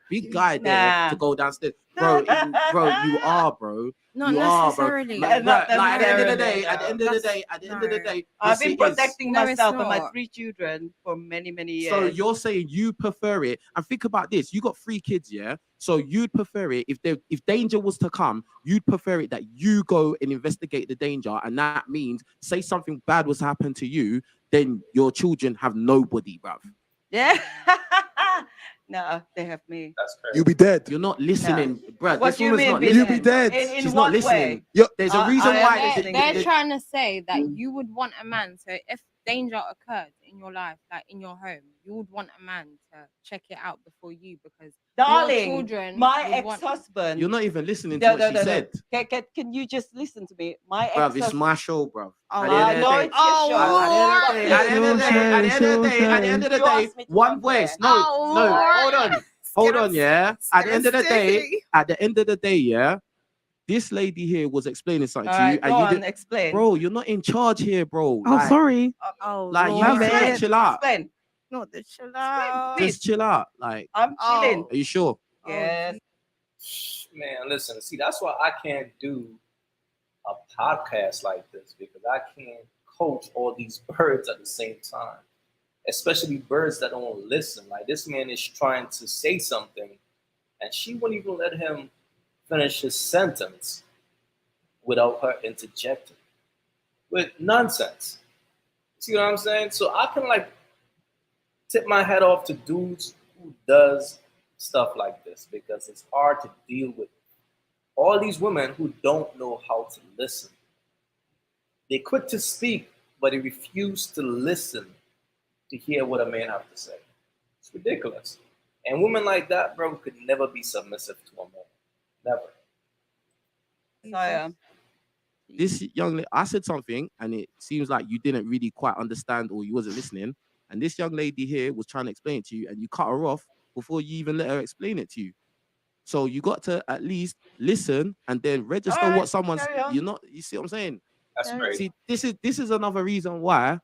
big guy there to go downstairs, bro. You are, bro. Not you necessarily. Are, bro. Not Like, at the end of the necessarily. day, at the end of the day, I've been protecting No, it's myself and my not. 3 children for many, many years. So you're saying you prefer it, and think about this: you got 3 kids, yeah. So you'd prefer it if danger was to come, you'd prefer it that you go and investigate the danger, and that means say something bad was to happen to you, then your children have nobody, bruv. Yeah. No, they have me. That's crazy. You be dead. You're not listening, bruv. What This do you woman's mean not be listening. You be dead. In She's what not listening. way? There's a reason I am why listening. They're trying to say that you would want a man. So if danger occurred in your life, like in your home, you would want a man to check it out before you, because your Darling, children my would want- ex-husband. You're not even listening to what she said. Can you just listen to me? My Bruv, ex-husband. it's my show, bruv. Oh, At the end I of the know day- it's your show. At the end of the day, hold on, yeah. At the end of the day, yeah. This lady here was explaining something All to you, right, and go you on, did, explain. bro. You're not in charge here, bro. Oh, sorry. Like you Lord. need to chill out. Explain. Not the chill out. Just chill out. Like, I'm chilling. are you sure? Yes. Man, listen, see, that's why I can't do a podcast like this, because I can't coach all these birds at the same time, especially birds that don't listen. Like, this man is trying to say something, and she wouldn't even let him finish his sentence without her interjecting with nonsense. See what I'm saying? So I can like tip my hat off to dudes who does stuff like this, because it's hard to deal with all these women who don't know how to listen. They quick to speak, but they refuse to listen to hear what a man has to say. It's ridiculous. And women like that, bro, could never be submissive to a man. Never. This young lady, I said something, and it seems like you didn't really quite understand, or you wasn't listening. And this young lady here was trying to explain it to you, and you cut her off before you even let her explain it to you. So you got to at least listen and then register what someone's. You're not. You see what I'm saying? That's great. See, this is another reason why.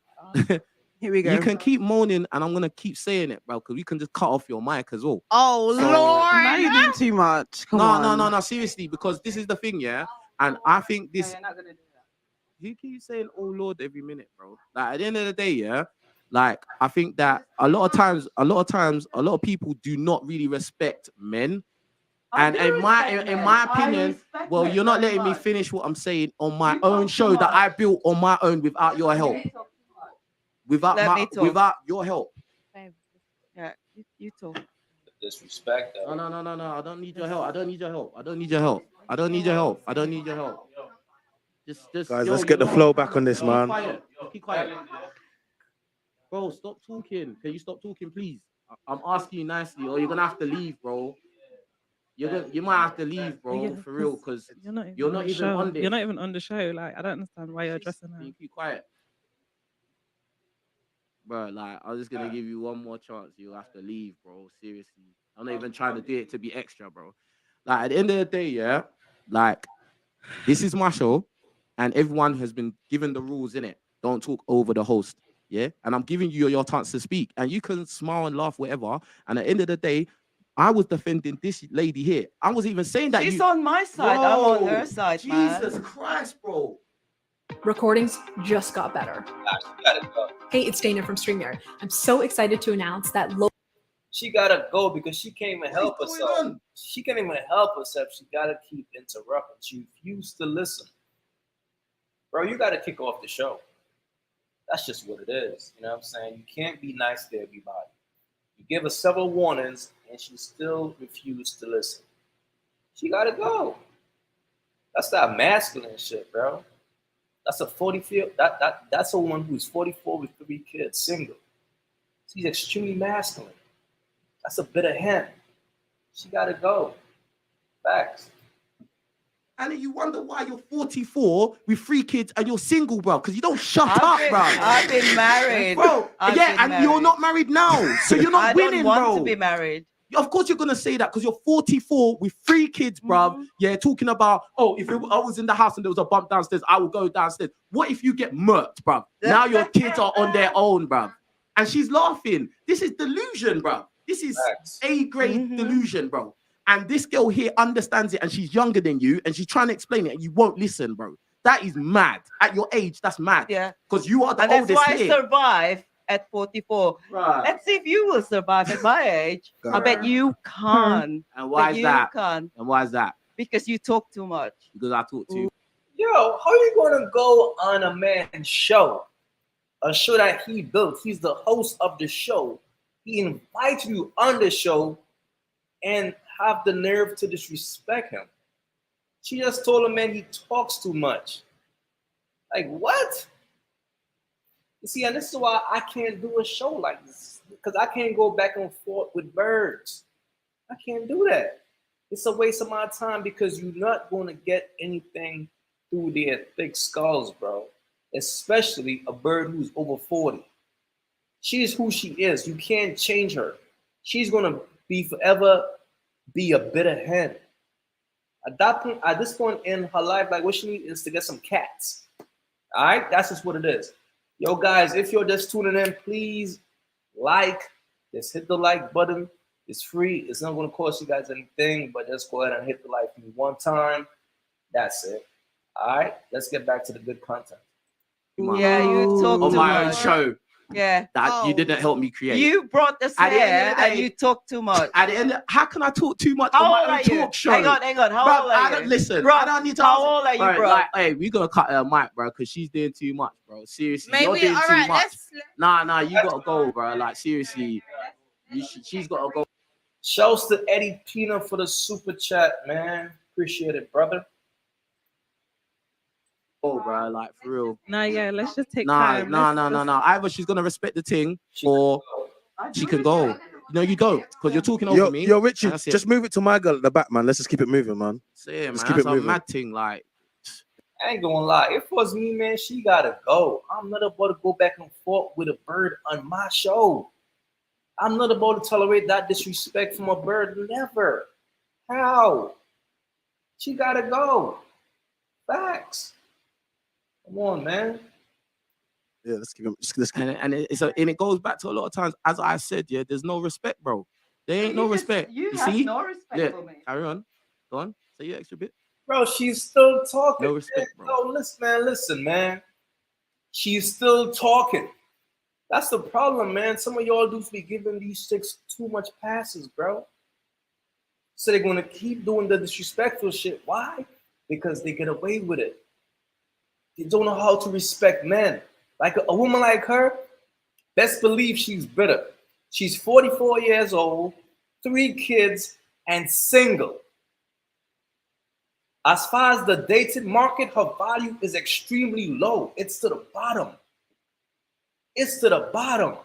Here we go. You can keep moaning, and I'm gonna keep saying it, bro, because we can just cut off your mic as well. Oh, So- Lord. Now you're doing too much. Come on. No, seriously, because this is the thing, yeah. And I think this. You're not gonna do that. You keep saying "oh Lord" every minute, bro. Like at the end of the day, yeah. Like I think that a lot of times, a lot of people do not really respect men. And in my opinion, well, you're not letting me finish what I'm saying on my own show that I built on my own without your help. Without your help. Yeah, you talk. Disrespect. No. I don't need your help. I don't need your help. Just Guys, let's get the flow back on this, man. Keep quiet. Bro, stop talking. Can you stop talking, please? I'm asking you nicely, or you're gonna have to leave, bro. You might have to leave, bro, Yeah, for real, because you're not even you're on not the even show. on this. You're not even on the show. Like, I don't understand why you're addressing her. You keep quiet. Bro, like, I'm just gonna give you one more chance. You'll have to leave, bro. Seriously. I'm not even trying to do it to be extra, bro. Like, at the end of the day, yeah, like, this is my show, and everyone has been given the rules in it. Don't talk over the host, yeah? And I'm giving you your chance to speak, and you can smile and laugh, whatever. And at the end of the day, I was defending this lady here. I was even saying that She's on my side. I'm on her side, Jesus man. Christ, bro. Recordings just got better. She gotta go. Hey, it's Dana from StreamYard. I'm so excited to announce that She gotta go because she can't even help herself. She can't even help herself. She gotta keep interrupting. She refused to listen. Bro, you gotta kick off the show. That's just what it is. You know what I'm saying? You can't be nice to everybody. You give her several warnings and she still refused to listen. She gotta go. That's that masculine shit, bro. That's a 44. That's a woman who's 44 with 3 kids, single. She's extremely masculine. That's a bit of him. She gotta go. Facts. And then you wonder why you're 44 with 3 kids and you're single, bro, because you don't shut up, bro. I've been married, bro. You're not married now, so you're not winning, bro. I don't want to be married. Of course, you're gonna say that because you're 44 with 3 kids, bruv. Mm-hmm. Yeah, talking about, oh, if I was in the house and there was a bump downstairs, I will go downstairs. What if you get murked, bruv? Now your kids are on their own, bruv. And she's laughing. This is delusion, bruv. This is Facts. A grade Mhm. delusion, bro. And this girl here understands it, and she's younger than you, and she's trying to explain it, and you won't listen, bro. That is mad. At your age, that's mad. Yeah. Because you are the And that's oldest why I here. survived at 44. Right. Let's see if you will survive at my age. I bet you can't. And why But is you that? can't And why is that? because you talk too much. Because I talk to you. Yo, how you gonna go on a man's show, a show that he built? He's the host of the show. He invites you on the show and have the nerve to disrespect him. She just told him, man, he talks too much. Like, what? You see, and this is why I can't do a show like this, because I can't go back and forth with birds. I can't do that. It's a waste of my time because you're not going to get anything through their thick skulls, bro. Especially a bird who's over 40. She is who she is. You can't change her. She's going to be forever be a bitter hen. At that point, at this point in her life, like what she needs is to get some cats. All right, that's just what it is. Yo, guys, if you're just tuning in, please just hit the like button. It's free. It's not going to cost you guys anything, but just go ahead and hit the like for me one time. That's it. All right, let's get back to the good content. Yeah, you talk On too my own much. show Yeah. that you didn't help me create. You brought us At the end here of the and day- you talk too much. At the end, how can I talk too much How on old my are own you? talk show? Hang on. How Bruv, old I are don't you? listen. Bro, I don't need to. how answer- old are you, Bro, bro? Like, hey, we gotta cut her mic, bro, because she's doing too much, bro. Seriously, you're Maybe doing all too right. much. Let's Nah, you gotta go, bro. Like seriously, she's gotta go. Shouts to Eddie Pina for the super chat, man. Appreciate it, brother. Oh, bro, like for real. Nah, yeah, let's just take Nah, time. nah. Either she's gonna respect the thing, or she can go. No, you don't, because you're talking over me. Yo, Richie, and that's it. just move it to my girl at the back, man. Let's just keep it moving, man. So, yeah, man, Let's that's keep it a moving. mad thing. Like, I ain't gonna lie. If it was me, man, she gotta go. I'm not about to go back and forth with a bird on my show. I'm not about to tolerate that disrespect from a bird. Never. How? She gotta go. Facts. Come on, man. Yeah, let's keep it. Let's keep and it goes back to a lot of times, as I said, yeah, there's no respect, bro. There ain't no respect. You You have see? no respect Yeah. for me. Carry on. Go on. Say your extra bit. Bro, she's still talking. No respect, bro. No, listen, man. She's still talking. That's the problem, man. Some of y'all dudes be giving these chicks too much passes, bro. So they're gonna keep doing the disrespectful shit. Why? Because they get away with it. They don't know how to respect men. Like a woman like her, best believe she's bitter. She's 44 years old, 3 kids, and single. As far as the dating market, her value is extremely low. It's to the bottom. It's to the bottom.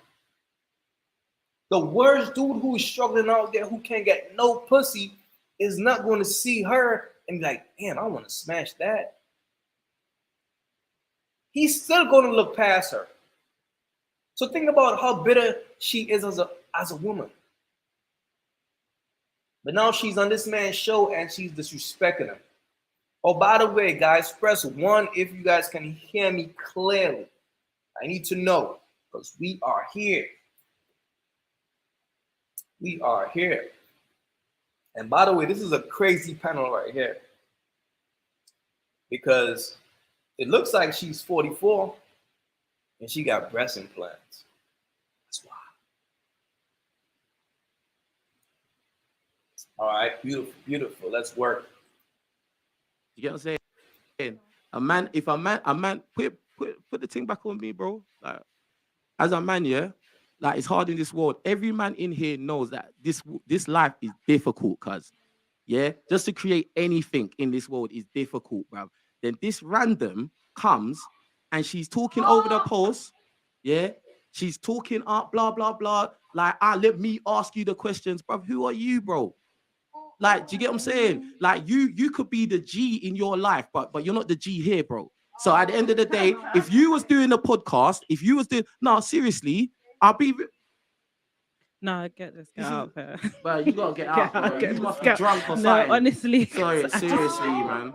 The worst dude who is struggling out there who can't get no pussy is not going to see her and be like, damn, I want to smash that. He's still going to look past her. So think about how bitter she is as a woman. But now she's on this man's show and she's disrespecting him. Oh, by the way, guys, press 1 if you guys can hear me clearly. I need to know because we are here. We are here. And by the way, this is a crazy panel right here because it looks like she's 44 and she got breast implants. That's why. All right, beautiful, beautiful. Let's work. You get what I'm saying? If a man, put the thing back on me, bro. Like, as a man, yeah, like it's hard in this world. Every man in here knows that this life is difficult, cuz. Yeah, just to create anything in this world is difficult, bro. Then this random comes and she's talking over the post. Yeah, she's talking up, blah, blah, blah. Like, let me ask you the questions, bro. Who are you, bro? Like, do you get what I'm saying? Like, you could be the G in your life, but you're not the G here, bro. So at the end of the day, if you was doing a podcast, no, seriously, I'll be. No, get this guy out there. But you gotta get out, bro. Get You this must be guy- drunk or No, something. honestly. Sorry, seriously, man.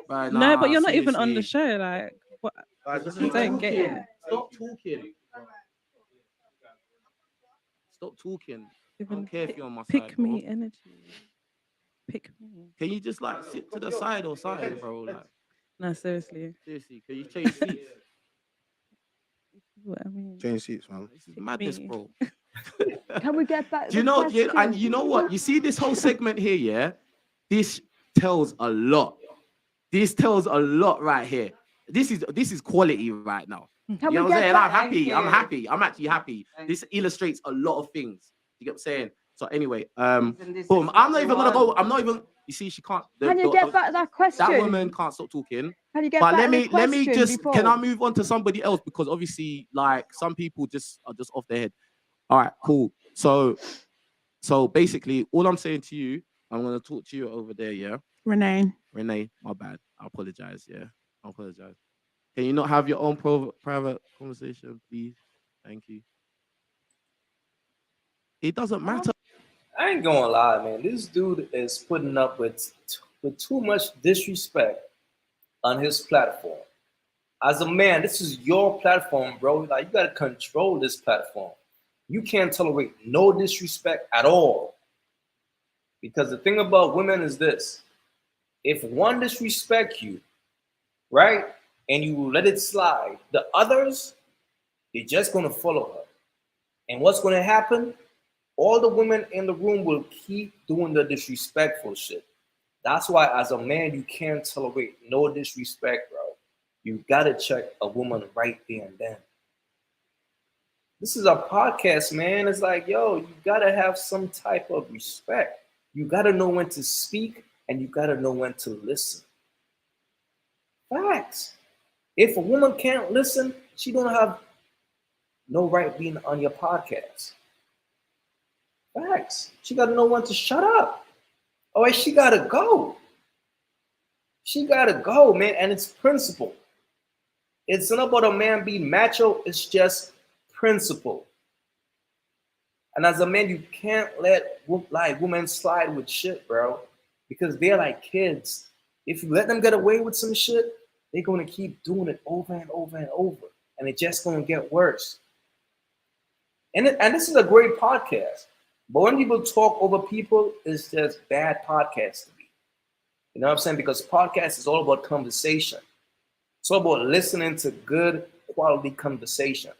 But No, but you're not even on the seriously. show. Like, what? Guys, just I'm saying, get it. Stop talking. Stop talking. I Even don't care if you're on my side, pick bro. me energy. Pick me. Can you just like sit to the side or something, bro? Like No, seriously. seriously, can you change seats? What I mean. Change seats, man. This is madness, me. bro. Can we get back Do you the know? question? And you know what? You see this whole segment here, yeah. This tells a lot. This tells a lot right here. This is quality right now. Can You know we what I'm get saying? back? I'm happy. I'm you. happy. I'm actually happy. This illustrates a lot of things. You get what I'm saying? So anyway, boom. I'm not even gonna go. I'm not even. You see, she can't. Can you get back that question? That woman can't stop talking. Can you get But back let the me question just. before? Can I move on to somebody else because obviously, like some people just are just off their head. All right, cool. So basically, all I'm saying to you, I'm gonna talk to you over there. Yeah, Renee. Renee, my bad. I apologize. Yeah, I apologize. Can you not have your own private conversation, please? Thank you. It doesn't matter. I ain't gonna lie, man. This dude is putting up with too much disrespect on his platform. As a man, this is your platform, bro. Like you gotta control this platform. You can't tolerate no disrespect at all. Because the thing about women is this: if one disrespect you, right, and you let it slide, the others they're just gonna follow her. And what's gonna happen? All the women in the room will keep doing the disrespectful shit. That's why, as a man, you can't tolerate no disrespect, bro. You gotta check a woman right there and then. This is a podcast, man. It's like, yo, you gotta have some type of respect. You gotta know when to speak and you gotta know when to listen. Facts. If a woman can't listen, she don't have no right being on your podcast. Facts. She gotta know when to shut up. Or she gotta go. She gotta go, man. And it's principle. It's not about a man being macho, it's just principle. And as a man, you can't let like women slide with shit, bro. Because they're like kids. If you let them get away with some shit, they're gonna keep doing it over and over and over. And it's just gonna get worse. And this is a great podcast. But when people talk over people, it's just bad podcast to me. You know what I'm saying? Because podcast is all about conversation. It's all about listening to good quality conversation.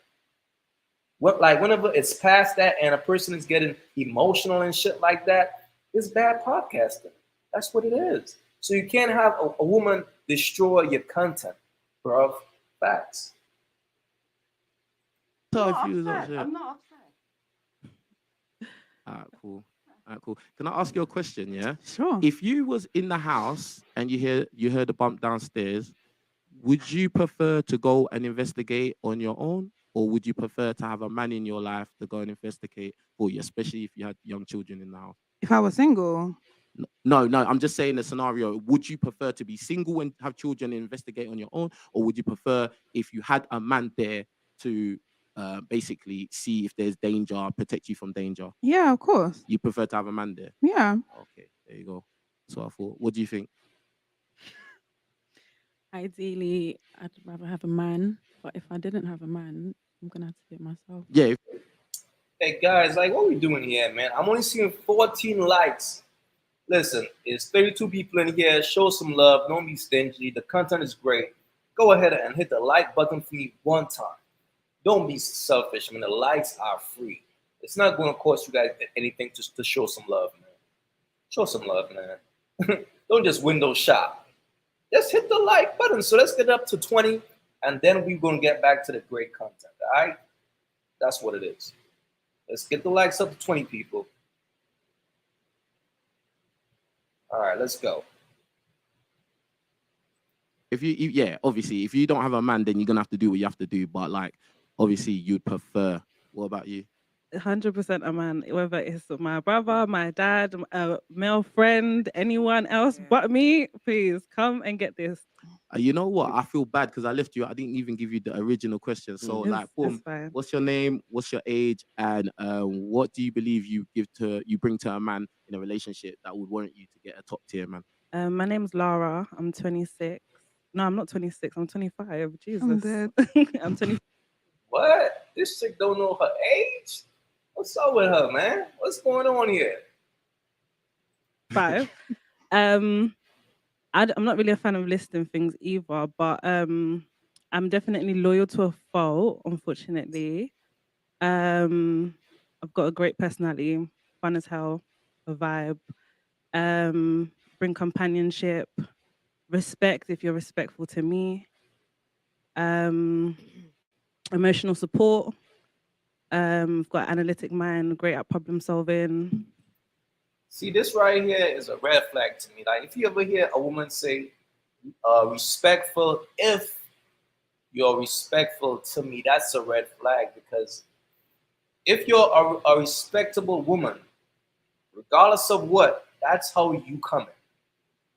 Whenever it's past that and a person is getting emotional and shit like that, it's bad podcasting. That's what it is. So you can't have a woman destroy your content, bro. Facts. I'm not upset. All right, cool. All right, cool. Can I ask you a question? Yeah. Sure. If you was in the house and you heard a bump downstairs, would you prefer to go and investigate on your own, or would you prefer to have a man in your life to go and investigate for you, especially if you had young children in the house? If I was single, No. I'm just saying the scenario. Would you prefer to be single and have children and investigate on your own, or would you prefer if you had a man there to basically see if there's danger, protect you from danger? yeah, of course. You prefer to have a man there? Yeah. Okay, there you go. So I thought, what do you think? Ideally, I'd rather have a man, but if I didn't have a man, I'm gonna have to do it myself. Yeah. Hey guys, like what we doing here, man? I'm only seeing 14 likes. Listen, it's 32 people in here. Show some love. Don't be stingy. The content is great. Go ahead and hit the like button for me one time. Don't be selfish. I mean, the likes are free. It's not going to cost you guys anything to show some love, man. Show some love, man. Don't just window shop. Just hit the like button. So let's get up to 20, and then we're going to get back to the great content, all right? That's what it is. Let's get the likes up to 20 people. All right, let's go. Yeah, obviously, if you don't have a man, then you're gonna have to do what you have to do. But like, obviously, you'd prefer. What about you? 100% a man, whether it's my brother, my dad, a male friend, anyone else but me, please come and get this. You know what? I feel bad because I left you. I didn't even give you the original question. So, like, boom. Fine. What's your name? What's your age? And what do you believe you bring to a man in a relationship that would warrant you to get a top tier man? My name's Lara. I'm 26. No, I'm not 26. I'm 25. Jesus. I'm dead. I'm 20. What? This chick don't know her age? What's up with her, man? What's going on here? 5. I'm not really a fan of listing things either, but I'm definitely loyal to a fault, unfortunately. I've got a great personality, fun as hell, a vibe. Bring companionship, respect if you're respectful to me. Emotional support. I've got analytic mind, great at problem solving. See, this right here is a red flag to me. Like, if you ever hear a woman say, respectful, if you're respectful to me, that's a red flag. Because if you're a respectable woman, regardless of what, that's how you come in.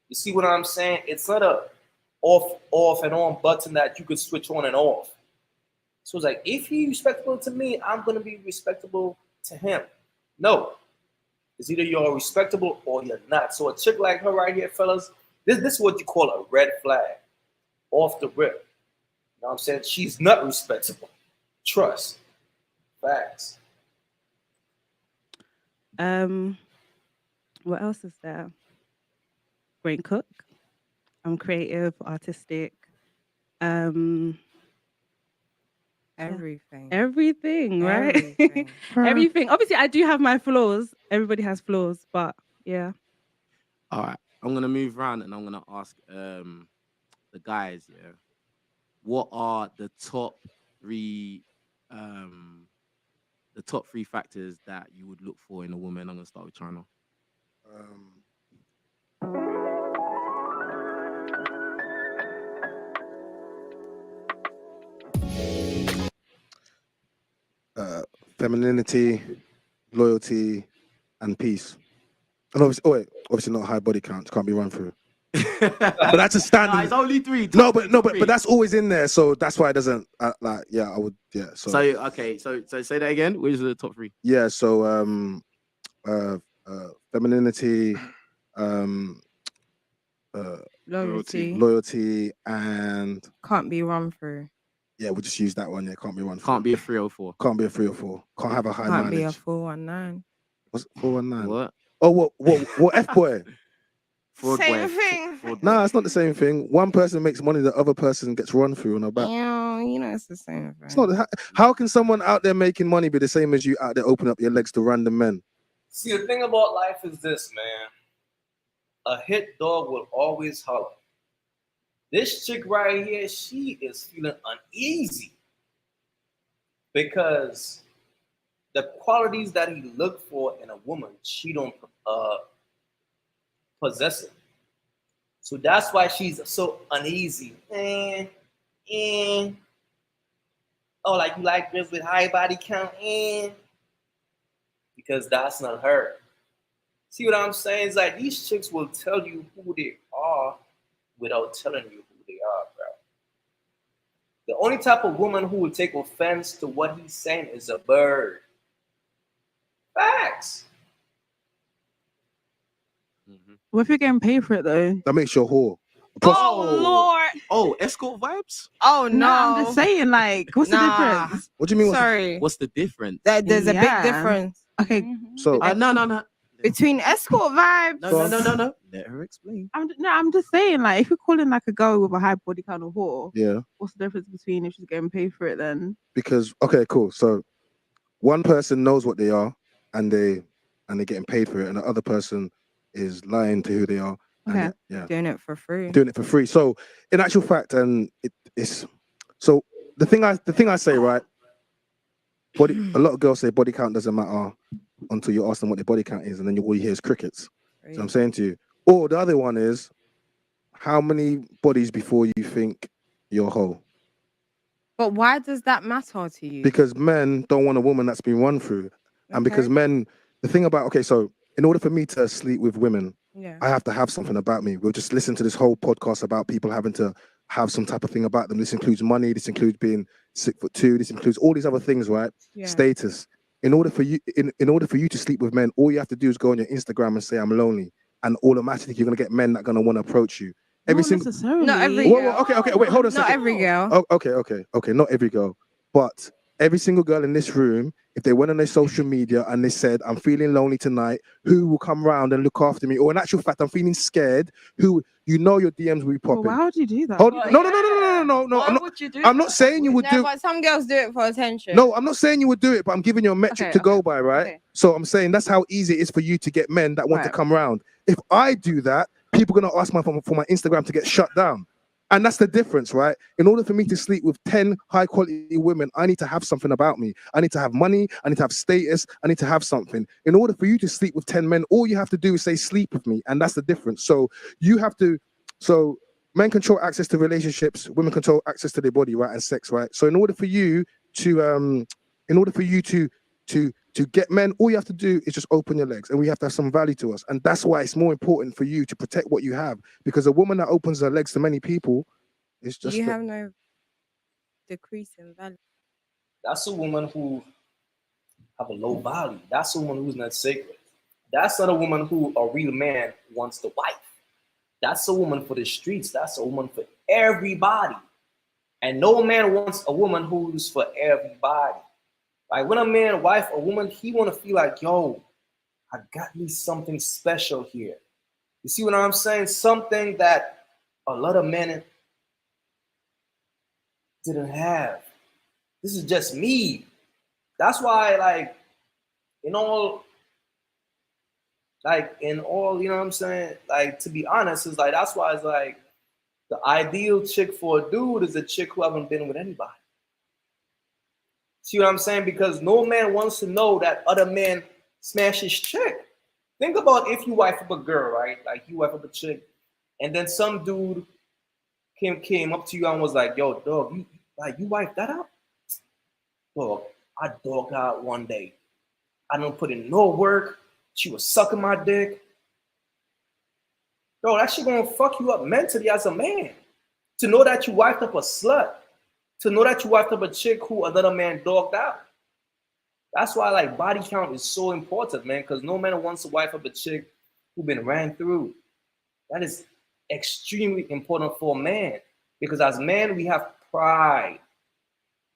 You see what I'm saying? It's not a off and on button that you could switch on and off. So it's like, if he's respectable to me, I'm going to be respectable to him. No. It's either you're respectable or you're not. So a chick like her right here, fellas, this is what you call a red flag. Off the rip. You know what I'm saying? She's not respectable. Trust. Facts. What else is there? Great cook. I'm creative, artistic. Everything, right? Everything. Everything. Obviously, I do have my flaws. Everybody has flaws, but yeah. All right, I'm gonna move around and I'm gonna ask the guys. Yeah, what are the top 3 factors that you would look for in a woman? I'm gonna start with China. Femininity, loyalty, and peace. And obviously not high body count. Can't be run through. But that's a standard. Nah, it's only 3. But that's always in there. So that's why it doesn't I would. Yeah. So okay. So say that again. Which are the top 3? yeah. So femininity, loyalty, and Can't be run through. yeah, we'll just use that one. Yeah, can't be run through. Can't be a 304. Can't be a 304. Can't have a high Can't mileage. be a 419. What's 419? What? Oh, what F boy? Fraud Same boy. thing. Nah, it's not the same thing. One person makes money, the other person gets run through on her back. Yeah, you know it's the same thing. It's not. How can someone out there making money be the same as you out there opening up your legs to random men? See, the thing about life is this, man. A hit dog will always holler. This chick right here, she is feeling uneasy because the qualities that he looked for in a woman, she don't possess it. So that's why she's so uneasy. Oh, like you like girls with high body count? Because that's not her. See what I'm saying? It's like these chicks will tell you who they are without telling you who they are, bro. The only type of woman who will take offense to what he's saying is a bird. Facts. What if you're getting paid for it though? That makes you a whore. Oh Lord! Oh, escort vibes? Oh no! No, I'm just saying, like, what's the difference? What do you mean? Sorry. What's the difference? There's a big Yeah. difference. Okay, So No. Between escort vibes. No. Let her explain. I'm just saying, like, if you're calling like a girl with a high body count a whore, yeah, what's the difference between if she's getting paid for it then? because okay, cool. So one person knows what they are, and they're getting paid for it, and the other person is lying to who they are. Okay. Doing it for free. Doing it for free. So in actual fact, it's so the thing I say, right? A lot of girls say body count doesn't matter until you ask them what their body count is, and then all you hear is crickets. Right. So I'm saying to you. Or the other one is, how many bodies before you think you're whole? But why does that matter to you? Because men don't want a woman that's been run through, and because men, the thing about so in order for me to sleep with women, I have to have something about me. We'll just listen to this whole podcast about people having to have some type of thing about them. This includes money. This includes being 6'2". This includes all these other things, right? Yeah. Status. In order for you to sleep with men, all you have to do is go on your Instagram and say I'm lonely, and automatically you're gonna get men that are gonna want to approach you. Not necessarily. Not every Whoa, girl. okay, wait, hold on a second. Not every girl. Oh, okay, not every girl, but every single girl in this room, if they went on their social media and they said, I'm feeling lonely tonight, who will come round and look after me? Or in actual fact, I'm feeling scared, who, you know, your DMs will be Well, popping. why would you do that? Hold, Well, no, no, no, no, no, no, no. Why I'm not, would you do I'm not that? saying you would No, do. but some girls do it for attention. No, I'm not saying you would do it, but I'm giving you a metric Okay, to go okay, by, right? okay. So I'm saying that's how easy it is for you to get men that want to Right. come round. If I do that, people are gonna ask for my Instagram to get shut down. And that's the difference, right? In order for me to sleep with 10 high quality women, I need to have something about me. I need to have money. I need to have status. I need to have something. In order for you to sleep with 10 men, all you have to do is say, sleep with me. And that's the difference. So you have to, so men control access to relationships, women control access to their body, right? And sex, right? So in order for you to, to get men, all you have to do is just open your legs, and we have to have some value to us. And that's why it's more important for you to protect what you have, because a woman that opens her legs to many people is just You have no decrease in value. That's a woman who have a low value. That's a woman who's not sacred. That's not a woman who a real man wants to wife. That's a woman for the streets. That's a woman for everybody. And no man wants a woman who's for everybody. Like when a man wife a woman, he want to feel like, yo, I got me something special here. You see what I'm saying? Something that a lot of men didn't have. This is just me. That's why, like, in all, you know what I'm saying? Like, to be honest, it's like, that's why it's like, the ideal chick for a dude is a chick who haven't been with anybody. See what I'm saying? Because no man wants to know that other men smash his chick. Think about if you wife up a girl, right? Like you wife up a chick, and then some dude came up to you and was like, yo, dog, you wife that up? Dog, I dogged out one day. I didn't put in no work. She was sucking my dick. Bro, that shit gonna fuck you up mentally as a man. To know that you wifed up a slut. To know that you wifed up a chick who another man dogged out. That's why like body count is so important, man, because no man wants to wife up a chick who been ran through. That is extremely important for a man, because as men, we have pride.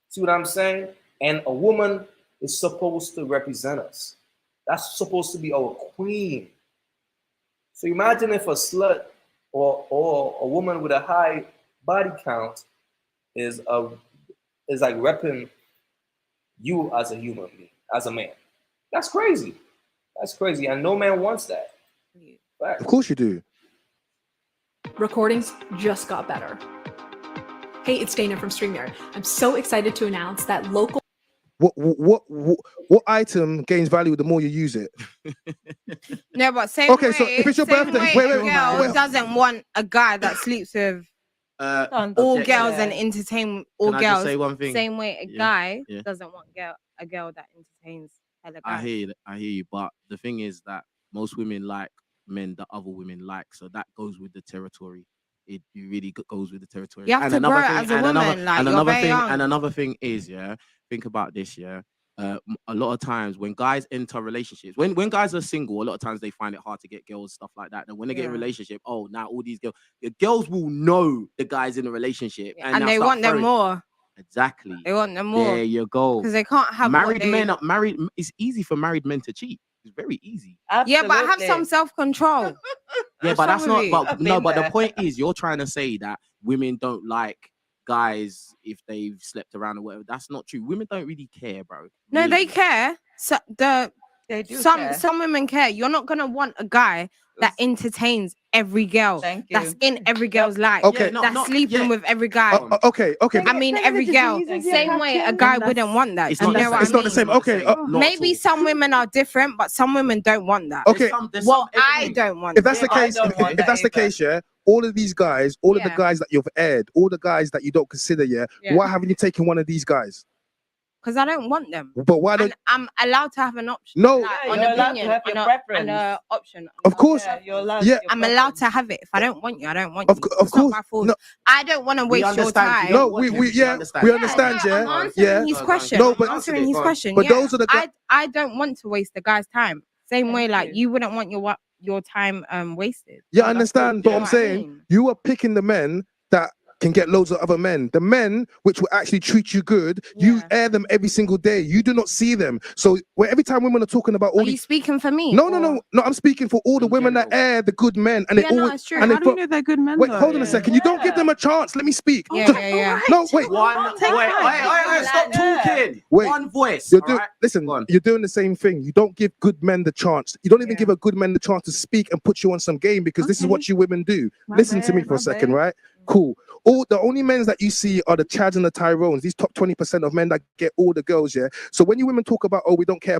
See what I'm saying? And a woman is supposed to represent us. That's supposed to be our queen. So imagine if a slut or a woman with a high body count is like repping you as a human being, as a man. That's crazy. That's crazy. And no man wants that. Fact. Of course you do. Recordings just got better. Hey, it's Dana from StreamYard. I'm so excited to announce that local. What item gains value the more you use it? No, but same Okay, way, so if it's your same birthday- way wait, a girl doesn't want a guy that sleeps with all Object- girls yeah. and entertain all Can I just girls. say one thing? Same way a Yeah, guy yeah. doesn't want a girl that entertains hella I guys. hear you, but the thing is that most women like men that other women like, so that goes with the territory. It really goes with the territory. You have to grow as a woman, like, you're very young. And another thing is, yeah, think about this, yeah. A lot of times when guys enter relationships, when guys are single, a lot of times they find it hard to get girls, stuff like that. And when they get a Yeah. relationship, oh, now all these girls, the girls will know the guys in a relationship, And now they start want them throwing- more. Exactly. They want them more. There you go. Because they can't have married what men. Married. It's easy for married men to cheat. It's very easy. Yeah, but have some self-control. Yeah, but that's not. But I've no. been But the there. point is, you're trying to say that women don't like guys if they've slept around or whatever. That's not true. Women don't really care, bro. No, they Really. care. So They do some care. women care. You're not gonna want a guy that entertains every girl. Thank That's you. in every girl's life. Okay. Yeah, That's sleeping with every guy. Okay. I mean, every girl. Same way a guy wouldn't want that. It's You not. know what it's I not the mean? same. Okay, Not at Maybe all. some women are different, but some women don't want that. Okay. There's Well, some I everything. don't want If that's that. the case, don't want if that that's the either. case, yeah, all of these guys, all of the Yeah. guys that you've aired, all the guys that you don't consider, yeah, Yeah. why haven't you taken one of these guys? Because I don't want them. But why don't? And I'm allowed to have an option. No. Like, Yeah, an you're allowed to opinion, have your on a preference. option. Of course. Yeah, you're allowed Yeah. your I'm allowed preference. to have it. If I don't want you, I don't want Of you. co- of It's not course. my fault. No. I don't want to We waste your understand. time. You No, don't want we to. yeah, understand. we Yeah, understand, no, yeah, I'm answering yeah. his Go on, question. No, I'm but- answering his go on. question. But Yeah, those are the I don't want to waste the guy's time. Same way, Thank like you. you wouldn't want your time wasted. Yeah, I Yeah, understand. You But know I'm what I saying mean? you are picking the men that can get loads of other men. The men which will actually treat you good, you air them every single day. You do not see them. So every time women are talking about all Are you speaking for me? no, I'm speaking for all the women that air the good men, and Yeah, no, it's true. and How do you know they're good men? wait, though? hold on a second. You don't give them a chance. Let me speak. Yeah. No, wait. Stop talking. Wait. One voice. Listen, you're doing the same thing. You don't give good men the chance. You don't even give a good man the chance to speak and put you on some game, because this is what you women do. Listen to me for a second, right? Cool. The only men that you see are the Chads and the Tyrones. These top 20% of men that get all the girls, yeah. So when you women talk about, oh, we care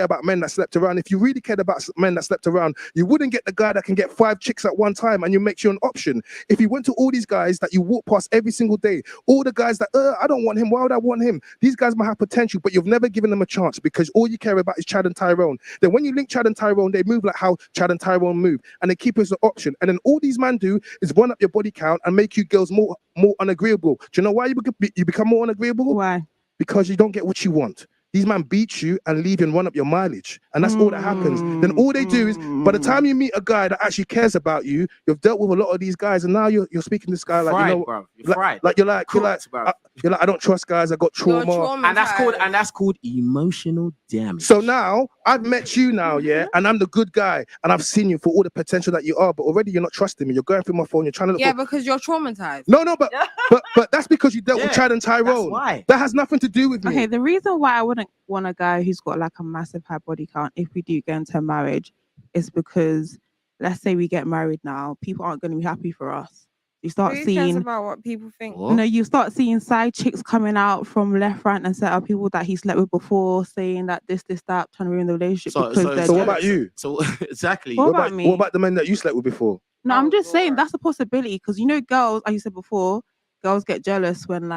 about men that slept around. If you really cared about men that slept around, you wouldn't get the guy that can get 5 chicks at one time and you make you an option. If you went to all these guys that you walk past every single day, all the guys that I don't want him, why would I want him? These guys might have potential, but you've never given them a chance because all you care about is Chad and Tyrone. Then when you link Chad and Tyrone, they move like how Chad and Tyrone move, and they keep it as an option. And then all these men do is run up your body count and make you girls more unagreeable. Do you know why you become more unagreeable? Why? Because you don't get what you want. These men beat you and leave you and run up your mileage. And that's all that happens. Then all they do is, by the time you meet a guy that actually cares about you, you've dealt with a lot of these guys, and now you're speaking to this guy like, Fried, you know, bro. You're fried. you're like, bro. I don't trust guys. I got trauma. And that's called emotional damage. So now I've met you now, yeah, and I'm the good guy, and I've seen you for all the potential that you are, but already you're not trusting me. You're going through my phone. You're trying to look for... because you're traumatized. No, but that's because you dealt with Chad and Tyrone. That's why. That has nothing to do with me. Okay, the reason why I wouldn't want a guy who's got like a massive high body count if we do get into a marriage is because, let's say we get married now, people aren't going to be happy for us. You start Who cares seeing about what people think? you start seeing side chicks coming out from left, right, and center, people that he slept with before, saying that this, that, trying to ruin the relationship. So what about you? So exactly. What about me? What about the men that you slept with before? No, I'm just saying that's a possibility because girls, as you said before, girls get jealous when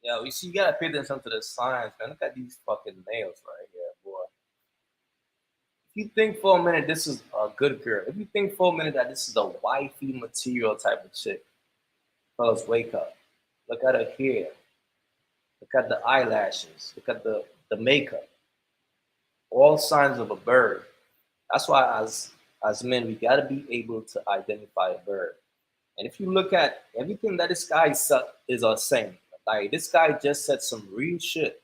Yeah, you see, you gotta pay attention to the signs, man. Look at these fucking nails right here, boy. If you think for a minute this is a good girl, if you think for a minute that this is a wifey material type of chick, fellas, wake up. Look at her hair. Look at the eyelashes. Look at the makeup. All signs of a bird. That's why as men, we gotta be able to identify a bird. And if you look at everything that this guy is saying, like this guy just said some real shit,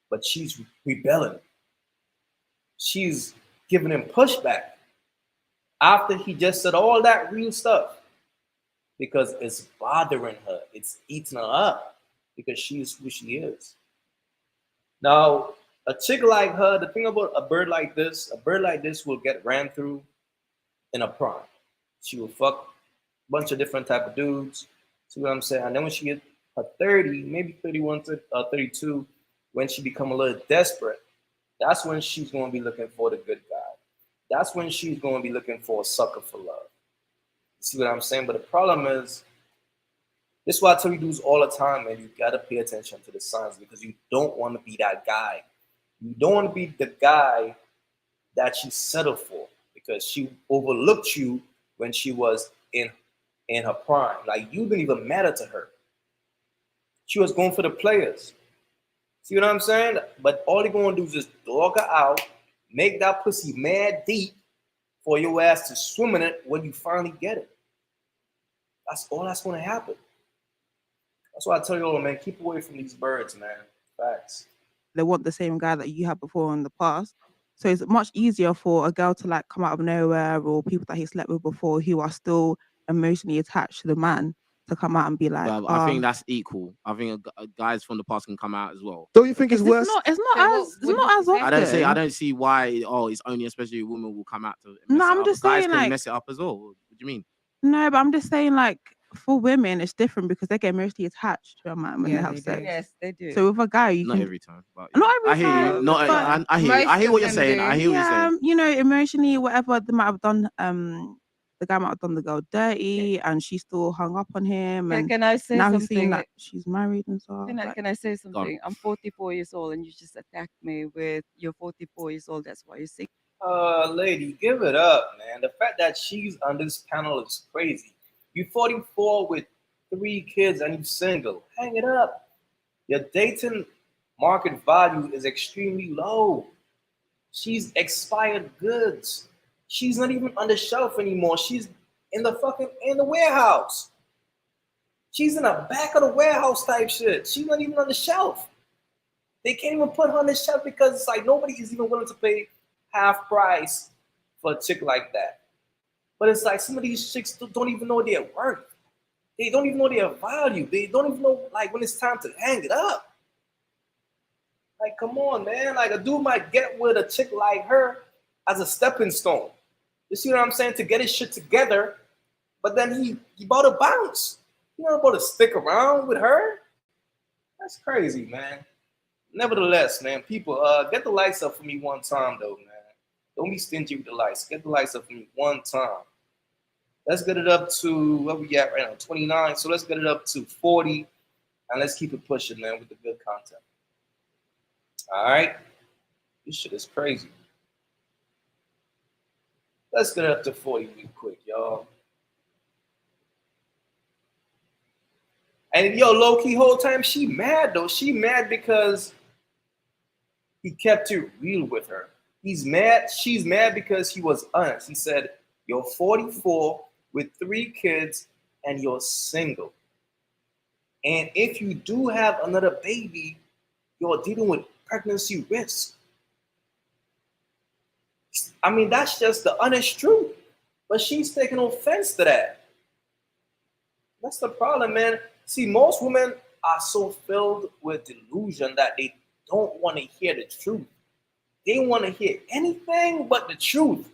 but she's rebelling. She's giving him pushback after he just said all that real stuff because it's bothering her. It's eating her up because she is who she is. Now, a chick like her, the thing about a bird like this will get ran through in a prime. She will fuck a bunch of different type of dudes. See what I'm saying? And then when she gets her 30, maybe 31 to 32, when she become a little desperate, that's when she's going to be looking for the good guy. That's when she's going to be looking for a sucker for love. See what I'm saying? But the problem is, this is why I tell you dudes all the time, man, you got to pay attention to the signs because you don't want to be that guy. You don't want to be the guy that she settled for because she overlooked you when she was in her prime. Like, you didn't even matter to her. She was going for the players. See what I'm saying? But all they're going to do is just dog her out, make that pussy mad deep for your ass to swim in it when you finally get it. That's all that's going to happen. That's why I tell you all, man, keep away from these birds, man. Facts. they want the same guy that you had before in the past. So it's much easier for a girl to like come out of nowhere, or people that he slept with before who are still emotionally attached to the man, to come out and be like, well, I think that's equal. I think guys from the past can come out as well. Don't you think it's worse? It's not as often. I don't see why. Oh, it's only especially women will come out to. No, I'm just guys saying, can like, mess it up as well. What do you mean? No, but I'm just saying, like, for women, it's different because they get emotionally attached to a man when they have sex. Yes, they do. So with a guy, you not can... every time, but not every I hear time. you. Not, but I hear what you're saying. I hear what you're saying. You know, emotionally, whatever they might have done, the guy might have done the girl dirty, and she still hung up on him. And can I say now something? he's seeing that she's married and stuff. Can I say something? I'm 44 years old, and you just attacked me with you're 44 years old. That's why you're sick. Lady, give it up, man. The fact that she's on this panel is crazy. You're 44 with 3 kids and you're single. Hang it up. Your dating market value is extremely low. She's expired goods. She's not even on the shelf anymore. She's in the warehouse. She's in the back of the warehouse type shit. She's not even on the shelf. They can't even put her on the shelf because it's like nobody is even willing to pay half price for a chick like that. But it's like some of these chicks don't even know their worth. They don't even know their value. They don't even know like when it's time to hang it up. Like, come on, man. Like a dude might get with a chick like her as a stepping stone. You see what I'm saying? To get his shit together, but then he about to bounce. You know, about to stick around with her. That's crazy, man. Nevertheless, man, people, get the lights up for me one time, though, man. Don't be stingy with the lights. Get the lights up for me one time. Let's get it up to, what we got right now, 29. So let's get it up to 40, and let's keep it pushing, man, with the good content. All right? This shit is crazy. Let's get it up to 40 real quick, y'all. And yo, low-key whole time, she mad, though. She mad because he kept it real with her. He's mad. She's mad because he was honest. He said, you're 44 with 3 kids and you're single. And if you do have another baby, you're dealing with pregnancy risk. I mean, that's just the honest truth. But she's taking offense to that. That's the problem, man. See, most women are so filled with delusion that they don't want to hear the truth. They want to hear anything but the truth.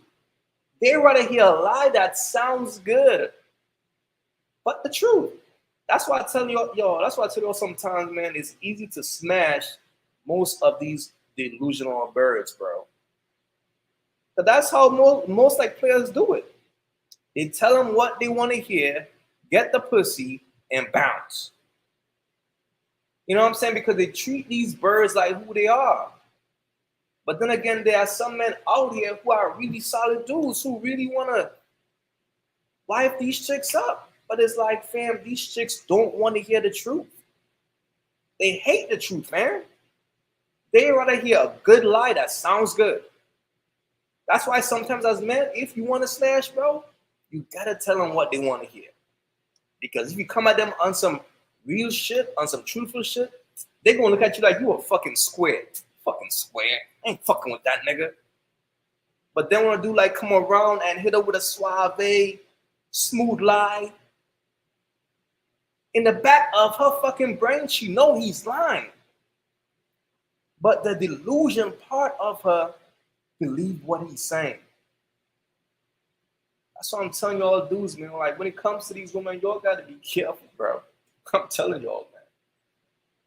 They rather hear a lie that sounds good, but the truth. That's why I tell you, that's why I tell you sometimes, man, it's easy to smash most of these delusional birds, bro. But that's how most like players do it. They tell them what they want to hear, get the pussy, and bounce. You know what I'm saying? Because they treat these birds like who they are. But then again, there are some men out here who are really solid dudes who really want to wife these chicks up. But it's like, fam, these chicks don't want to hear the truth. They hate the truth, man. They rather hear a good lie that sounds good. That's why sometimes as men, if you want to smash, bro, you got to tell them what they want to hear. Because if you come at them on some real shit, on some truthful shit, they're going to look at you like you a fucking square. Fucking square. Ain't fucking with that nigga. But then want to do like come around and hit her with a suave, smooth lie. In the back of her fucking brain, she know he's lying. But the delusion part of her believe what he's saying. That's what I'm telling y'all dudes, man. Like when it comes to these women, y'all gotta be careful, bro. I'm telling y'all, man.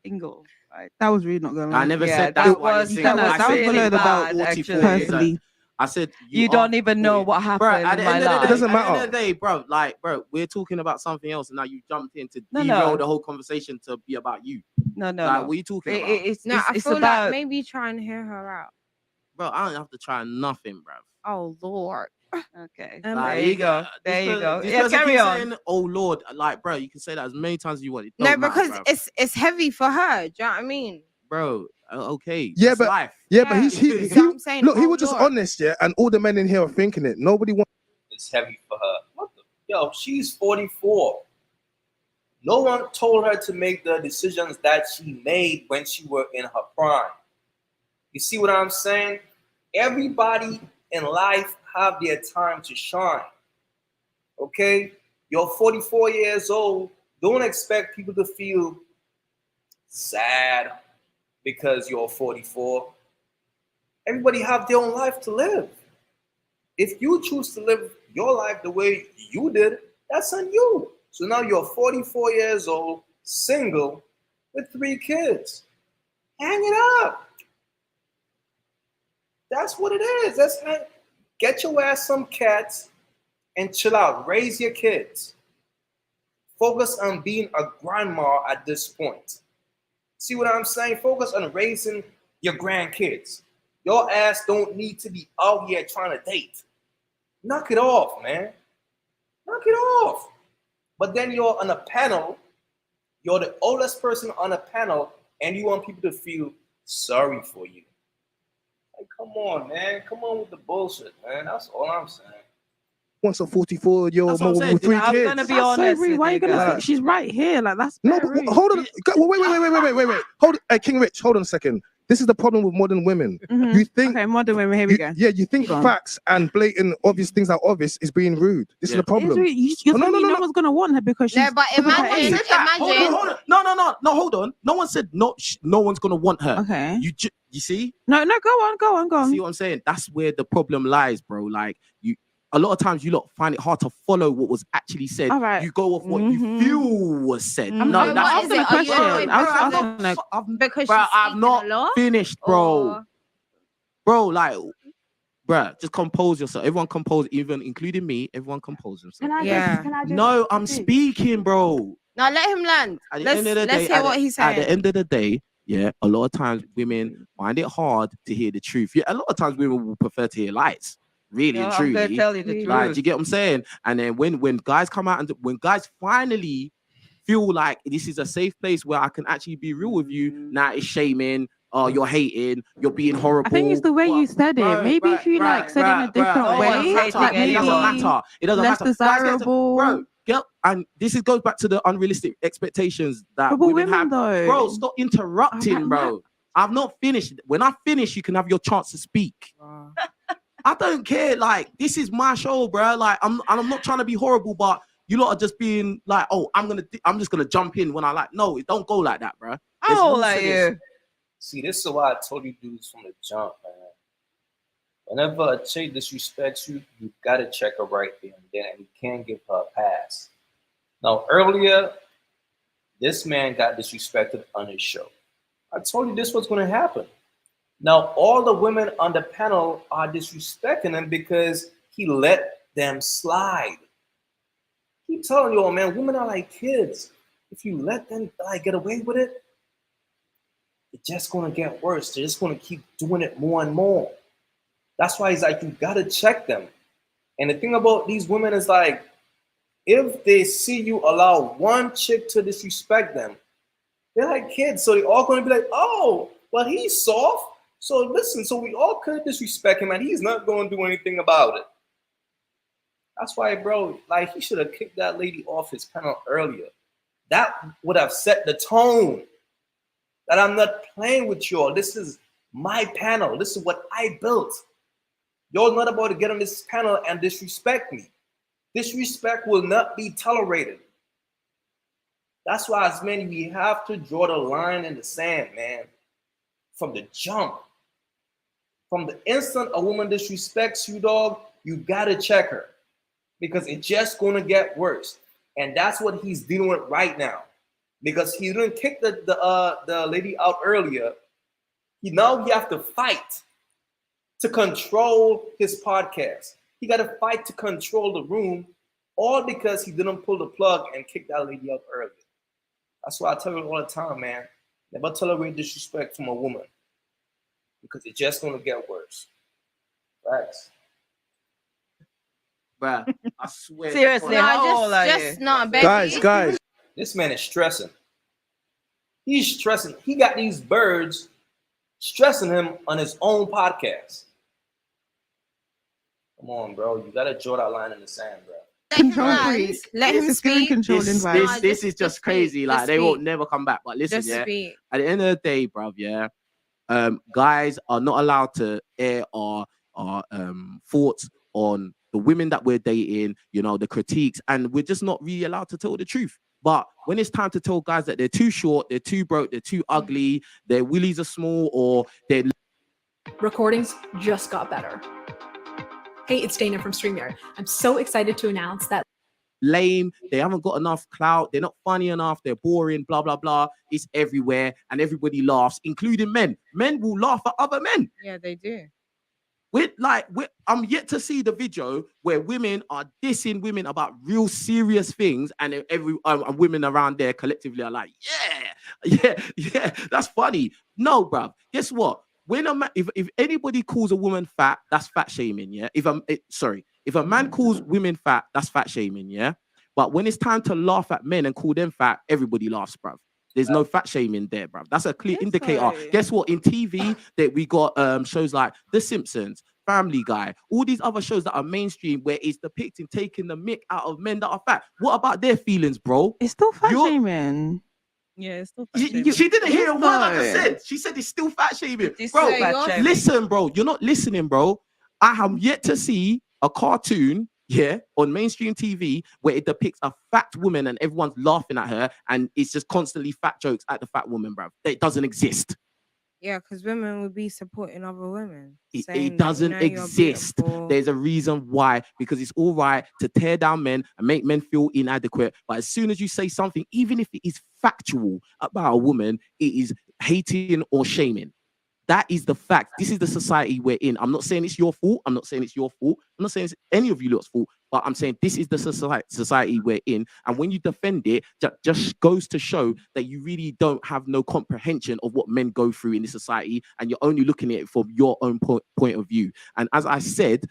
Bingo. Right. That was really not going on. I never Yeah, said that that's was- why that was I said really below the bad, 44 actually. years. Personally. I said You are don't even know 40. what Bro, happened at the in my end of the life. day, It doesn't at the end matter. of the day, bro, like, bro, we're talking about something else, and now you jumped in to No, derail no. the whole conversation to be about you. No, Like, no. what are you talking about? It's, No, I it's feel about like maybe try and hear her out. Bro, I don't have to try nothing, bro. Oh Lord. okay. Like, There you go. There you go. Yeah, carry keeps on. saying, "Oh Lord," like, bro, you can say that as many times as you want. It No, don't matter, because bro. it's heavy for her. Do you know what I mean? Bro, okay, Yeah, that's but life. but Yeah, he so I'm saying, look, he oh, was just Lord. honest, yeah, and all the men in here are thinking it. Nobody wants. It's heavy for her. What the? Yo, she's 44. No one told her to make the decisions that she made when she were in her prime. You see what I'm saying? Everybody in life have their time to shine. Okay? You're 44 years old. Don't expect people to feel sad because you're 44. Everybody have their own life to live. If you choose to live your life the way you did, that's on you. So now you're 44 years old, single, with 3 kids. Hang it up. That's what it is. Get your ass some cats and chill out. Raise your kids. Focus on being a grandma at this point. See what I'm saying? Focus on raising your grandkids. Your ass don't need to be out here trying to date. Knock it off, man. Knock it off. But then you're on a panel, you're the oldest person on a panel, and you want people to feel sorry for you. Like, come on, man. Come on with the bullshit, man. That's all I'm saying. wants a 44-year-old That's what I'm woman saying. with 3 I'm kids. gonna be That's so honest rude. with Why are you you gonna guys. say she's right here? Like that's No, very but rude. hold on. Wait. Hold, King Rich, hold on a second. This is the problem with modern women. Mhm. You think, Okay, modern women. Here we go. yeah, you think Go on. facts and blatant, obvious things that are obvious is being rude. This is Yeah. the problem. You're Oh, telling me no one's gonna want her because she's No, but because of her imagine, age. imagine. Hold on. No, hold on. No one said no one's gonna want her. Okay. You see? No, go on. See what I'm saying? That's where the problem lies, bro. Like a lot of times you lot find it hard to follow what was actually said. All right. You go off what you feel was said. I'm No, not that's what is asking it? a Are you question. annoyed, I was bro? asking a Because Bro, she's I've speaking not a lot? finished, bro. Or- Bro, like, bro, just compose yourself. Everyone compose, even including me. Everyone compose themselves. Yeah. No, I'm speaking, bro. Now let him land. At the Let's end of the day, hear what he's at the saying. end of the day, yeah, a lot of times women find it hard to hear the truth. Yeah, a lot of times women will prefer to hear lies. Really and I'm gonna truly. tell you the Like, do truth. you get what I'm saying? And then when guys come out and when guys finally feel like this is a safe place where I can actually be real with you, now it's shaming. Oh, you're hating. You're being horrible. I think it's the way you said it. Maybe if you like said it in a different No way, one's hating like it doesn't anyone. matter. It doesn't less matter. Guys get to- desirable. bro. And this goes back to the unrealistic expectations that But women women have. though, Bro, stop interrupting, I'm bro. I've not finished. When I finish, you can have your chance to speak. I don't care. Like, this is my show, bro. Like, I'm not trying to be horrible, but you lot are just being like, oh, I'm just gonna jump in when I like. No, it don't go like that, bro. There's How old rules are to this. you? See, this is why I told you dudes from the jump, man. Whenever a chick disrespects you, you gotta check her right there and then, and you can't give her a pass. Now, earlier, this man got disrespected on his show. I told you this was gonna happen. Now, all the women on the panel are disrespecting him because he let them slide. Keep telling you, man, women are like kids. If you let them like get away with it, it's just gonna get worse. They're just gonna keep doing it more and more. That's why he's like, you gotta check them. And the thing about these women is like, if they see you allow one chick to disrespect them, they're like kids, so they're all gonna be like, oh, well, he's soft. So listen, so we all could disrespect him, and he's not gonna do anything about it. That's why, bro, like he should have kicked that lady off his panel earlier. That would have set the tone. That I'm not playing with y'all. This is my panel. This is what I built. Y'all not about to get on this panel and disrespect me. Disrespect will not be tolerated. That's why, as men, we have to draw the line in the sand, man. From the jump. From the instant a woman disrespects you, dog, you gotta check her. Because it's just gonna get worse. And that's what he's dealing with right now. Because he didn't kick the lady out earlier. He have to fight to control his podcast. He got to fight to control the room, all because he didn't pull the plug and kick that lady out earlier. That's why I tell you all the time, man. Never tolerate disrespect from a woman, because it's just gonna get worse. Facts. Bruh, I swear. Seriously, how old are just you? not, baby. Guys, This man is stressing. He's stressing. He got these birds stressing him on his own podcast. Come on, bro. You gotta draw that line in the sand, bro. control Land, freak. let him It's giving speak. controlling vibes. This is just crazy. speak, Like, just they won't speak. never come back. But listen, Just yeah. speak. At the end of the day, bruv, yeah, guys are not allowed to air our thoughts on the women that we're dating, you know, the critiques, and we're just not really allowed to tell the truth. But when it's time to tell guys that they're too short, they're too broke, they're too ugly, their willies are small, or they're Recordings just got better. Hey, it's Dana from StreamYard. I'm so excited to announce that lame, they haven't got enough clout, they're not funny enough, they're boring, blah, blah, blah. It's everywhere, and everybody laughs, including men. Men will laugh at other men. Yeah, they do. I'm yet to see the video where women are dissing women about real serious things, and every women around there collectively are like, yeah, that's funny. No, bruv. Guess what? When if anybody calls a woman fat, that's fat shaming. Yeah. If a man calls women fat, that's fat shaming. Yeah. But when it's time to laugh at men and call them fat, everybody laughs, bruv. There's no fat shaming there, bruv. That's a clear indicator. right. Guess what? In TV, that we got shows like The Simpsons, Family Guy, all these other shows that are mainstream where it's depicting taking the mick out of men that are fat. What about their feelings, bro? It's still fat You're- shaming. Yeah, it's still fat shaming. She didn't hear a Yes, word I just though. said. She said it's still fat shaming. It is Bro, still fat shaming. listen, bro. You're not listening, bro. I have yet to see a cartoon, on mainstream TV where it depicts a fat woman and everyone's laughing at her and it's just constantly fat jokes at the fat woman, bro. It doesn't exist. Yeah, because women would be supporting other women. It saying that, doesn't you're exist. beautiful. There's a reason why, because it's all right to tear down men and make men feel inadequate. But as soon as you say something, even if it is factual about a woman, it is hating or shaming. That is the fact. This is the society we're in. I'm not saying it's your fault. I'm not saying it's your fault. I'm not saying it's any of you lot's fault. But I'm saying this is the society we're in. And when you defend it, that just goes to show that you really don't have no comprehension of what men go through in this society. And you're only looking at it from your own point of view. And as I said,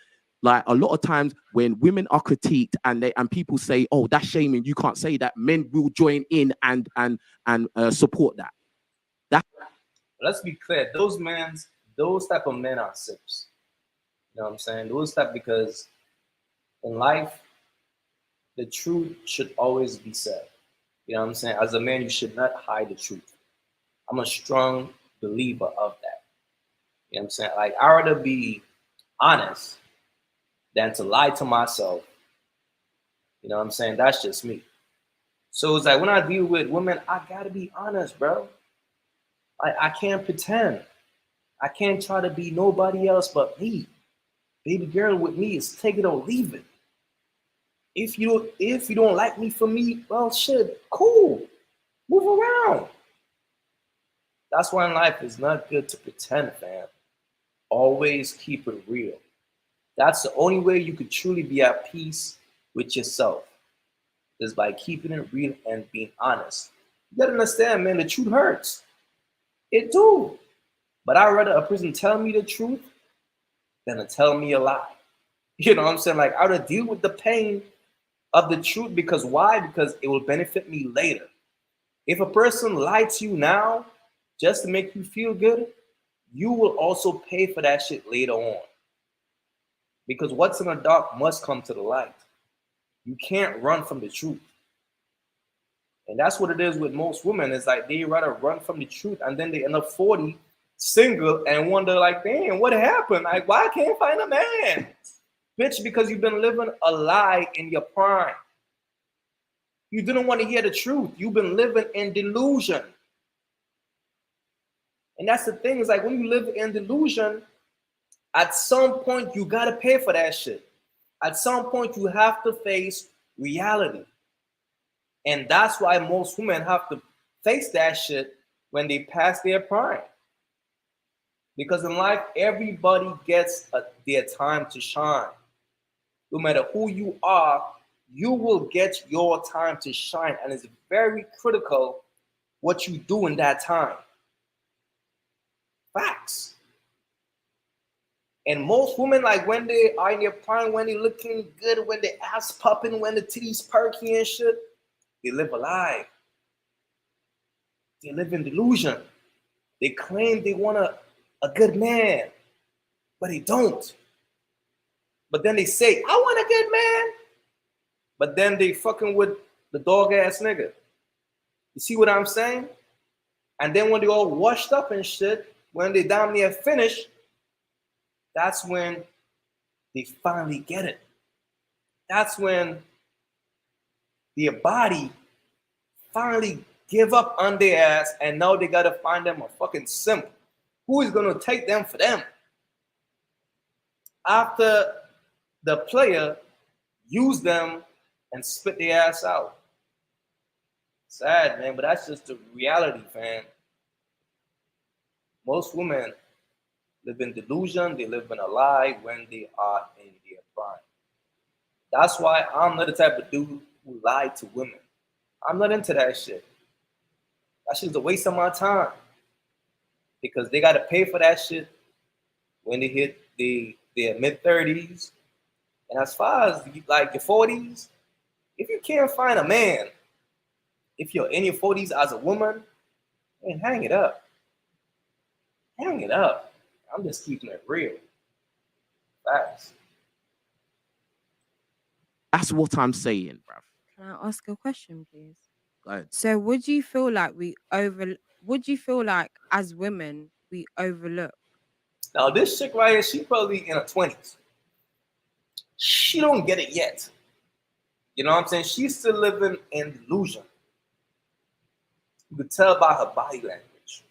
like a lot of times when women are critiqued and people say, oh, that's shaming, you can't say that, men will join in and support that. Let's be clear, those type of men are simps. You know what I'm saying? Those type, because in life, the truth should always be said. You know what I'm saying? As a man, you should not hide the truth. I'm a strong believer of that. You know what I'm saying? Like, I'd rather be honest than to lie to myself. You know what I'm saying? That's just me. So it's like when I deal with women, I gotta be honest, bro. I can't pretend. I can't try to be nobody else but me. Baby girl with me is take it or leave it. If you don't like me for me, well, shit, cool. Move around. That's why in life it's not good to pretend, fam. Always keep it real. That's the only way you could truly be at peace with yourself, is by keeping it real and being honest. You gotta understand, man, the truth hurts. It do. But I'd rather a person tell me the truth than to tell me a lie. You know what I'm saying? Like, I'd rather deal with the pain of the truth. Because why? Because it will benefit me later. If a person lied to you now just to make you feel good, you will also pay for that shit later on. Because what's in the dark must come to the light. You can't run from the truth. And that's what it is with most women. It's like they rather run from the truth and then they end up 40, single, and wonder like, damn, what happened? Like, why can't I find a man? Bitch, because you've been living a lie in your prime. You didn't want to hear the truth. You've been living in delusion. And that's the thing, is like when you live in delusion, at some point you gotta pay for that shit. At some point you have to face reality. And that's why most women have to face that shit when they pass their prime. Because in life, everybody gets their time to shine. No matter who you are, you will get your time to shine. And it's very critical what you do in that time. Facts. And most women, like when they are in their prime, when they're looking good, when the ass popping, when the titties perky and shit, they live a lie. They live in delusion. They claim they want a good man, but they don't. But then they say, I want a good man. But then they fucking with the dog ass nigga. You see what I'm saying? And then when they all washed up and shit, when they damn near finished, that's when they finally get it. That's when their body finally give up on their ass, and now they gotta find them a fucking simp who is gonna take them for them. After the player use them and spit their ass out. Sad, man, but that's just the reality, fam. Most women live in delusion, they live in a lie when they are in their prime. That's why I'm not the type of dude who lie to women. I'm not into that shit. That shit's a waste of my time. Because they gotta pay for that shit when they hit their mid-30s. And as far as like your 40s, if you can't find a man, if you're in your 40s as a woman, man, hang it up. Hang it up. I'm just keeping it real. Facts. That's what I'm saying, bruv. Can I ask a question, please? Go ahead. So, would you feel like Would you feel like as women we overlook? Now this chick right here, she probably in her 20s. She don't get it yet. You know what I'm saying? She's still living in delusion. You could tell by her body language. You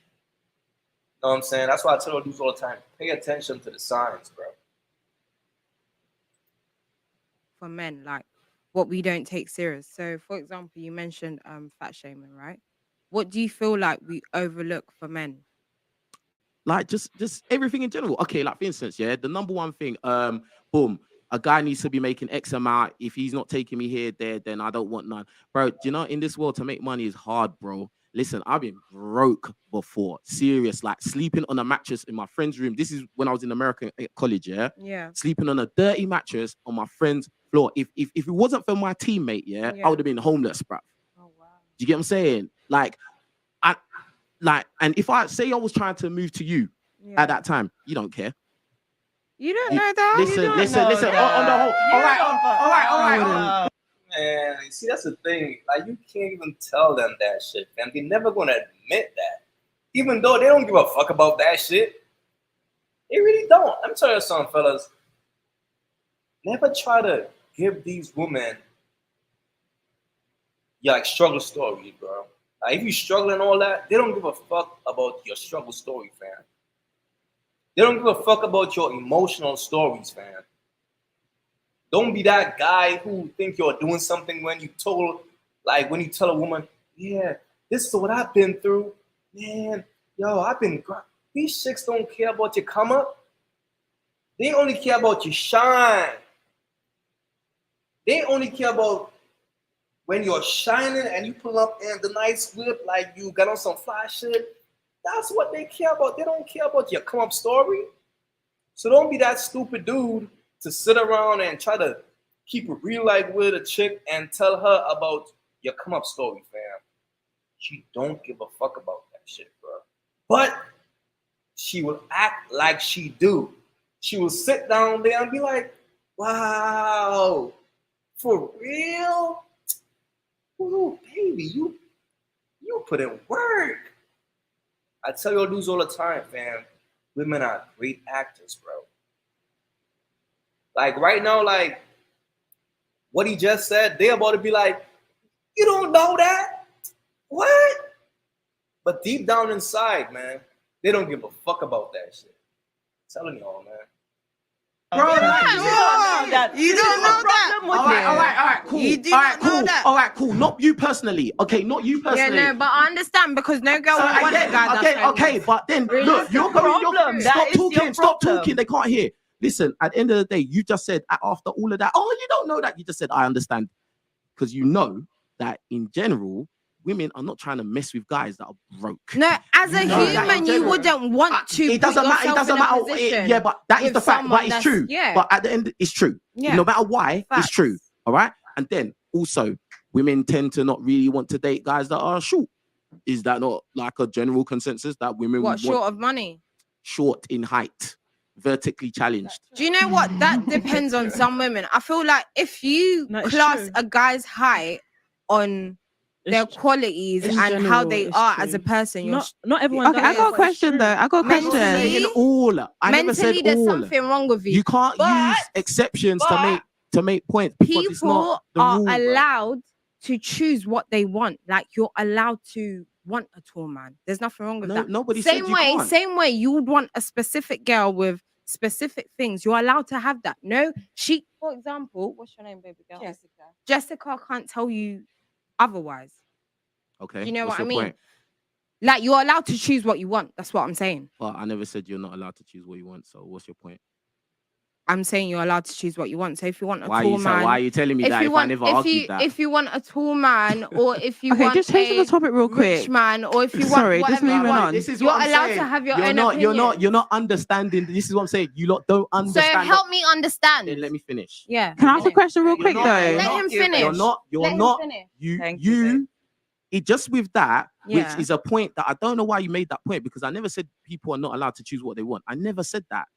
know what I'm saying? That's why I tell her dudes all the time, pay attention to the signs, bro. For men, like what we don't take serious. So, for example, you mentioned fat shaming, right? What do you feel like we overlook for men? Like just everything in general. Okay, like for instance, yeah, the number one thing, boom, a guy needs to be making X amount. If he's not taking me here, there, then I don't want none. Bro, do you know in this world to make money is hard, bro. Listen, I've been broke before. Serious, like sleeping on a mattress in my friend's room. This is when I was in American college, yeah? Yeah. Sleeping on a dirty mattress on my friend's floor. If it wasn't for my teammate, yeah. I would have been homeless, bro. Oh wow. Do you get what I'm saying? And if I say I was trying to move to you at that time, you don't care. You don't know that? Listen. On the whole. All right. Man, see, that's the thing. Like, you can't even tell them that shit, and they're never gonna admit that. Even though they don't give a fuck about that shit. They really don't. Let me tell you something, fellas. Never try to give these women your like struggle stories, bro. Like, if you struggle and all that, they don't give a fuck about your struggle story, fam. They don't give a fuck about your emotional stories, fam. Don't be that guy who think you're doing something when you tell a woman, yeah, this is what I've been through. Man, yo, these chicks don't care about your come up. They only care about your shine. They only care about when you're shining and you pull up in the nice whip, like you got on some fly shit. That's what they care about. They don't care about your come up story. So don't be that stupid dude to sit around and try to keep it real like with a chick and tell her about your come up story, fam. She don't give a fuck about that shit, bro. But she will act like she do. She will sit down there and be like, wow, for real? Ooh, baby, you put in work. I tell your dudes all the time, fam, women are great actors, bro. Like right now, like what he just said, they're about to be like, you don't know that? What? But deep down inside, man, they don't give a fuck about that shit. I'm telling y'all, man. Bro, You don't know that. All right, cool. You do not know that. All right, cool. Not you personally. Okay, not you personally. Yeah, no, but I understand because no girl would want a guy that's Okay, but then look, you're problem. That is your stop problem. talking. They can't hear. Listen, at the end of the day, you just said after all of that, oh, you don't know that. You just said, I understand. Because you know that in general, women are not trying to mess with guys that are broke. No, as a You know that in human, you general. wouldn't want to. It doesn't matter. It doesn't matter. Yeah, but that is the fact. But it's true. Yeah. But at the end, it's true. Yeah. No matter why, Facts. it's true. All right. And then also, women tend to not really want to date guys that are short. Is that not like a general consensus that women What, want short of money? short in height, vertically challenged? Do you know what? That depends on some women. I feel like if you No, it's class true. a guy's height on their It's- qualities in and how general, they it's are true. as a person, you're Not everyone. Okay, does I it, got a but it's question true. though. I got a Mentally, question. Saying all. I never said mentally there's all. something wrong with you. You can't use exceptions to make points because it's People not the are rule, bro. allowed to choose what they want. Like you're allowed to want a tall man. There's nothing wrong with that. Nobody said Same you way, can't. same way you would want a specific girl with specific things. You're allowed to have that. No, she, for example, what's your name, baby girl? Jessica. Jessica can't tell you otherwise. Okay. You know what's what I your mean? point? Like you're allowed to choose what you want. That's what I'm saying. But I never said you're not allowed to choose what you want. So what's your point? I'm saying you're allowed to choose what you want. So if you want a Why tall man, are you telling me that if I never argued that? if you want a tall man, or if you Okay, want just changing a the topic real rich quick. man, or if you want Sorry, just whatever you moving want, on. This is you're what I'm allowed saying. to have your You're own not, opinion. you're not understanding. This is what I'm saying. You lot don't So understand. help me understand. Then let me finish. Yeah. Can I ask a question real quick not- though? Let him finish. You're not. finish. Thank you, babe. It just with that, Yeah. which is a point that I don't know why you made that point because I never said people are not allowed to choose what they want. I never said that.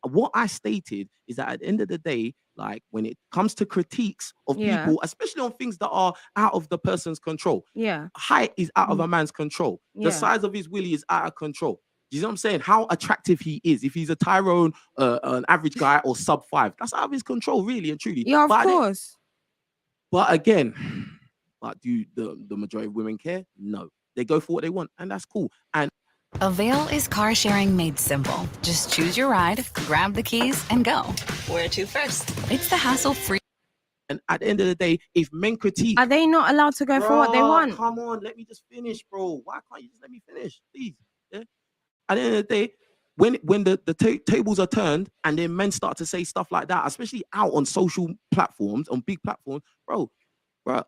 what I stated is that at the end of the day, like when it comes to critiques of Yeah. people, especially on things that are out of the person's control, Yeah. height is out of a man's control. The Yeah. size of his willy is out of control. You know what I'm saying? How attractive he is, if he's a Tyrone, an average guy, or sub-5, that's out of his control, really and truly. Yeah, of But course. but again, but do the majority of women care? No. They go for what they want, and that's cool. And Avail is car sharing made simple. Just choose your ride, grab the keys, and go. Where to first? It's the hassle-free. And at the end of the day, if men critique, Are they not allowed to go for what they Bruh, want? Come on, let me just finish, bro. Why can't you just let me finish, please? Yeah. At the end of the day, when the tables are turned and then men start to say stuff like that, especially out on social platforms, on big platforms, bro.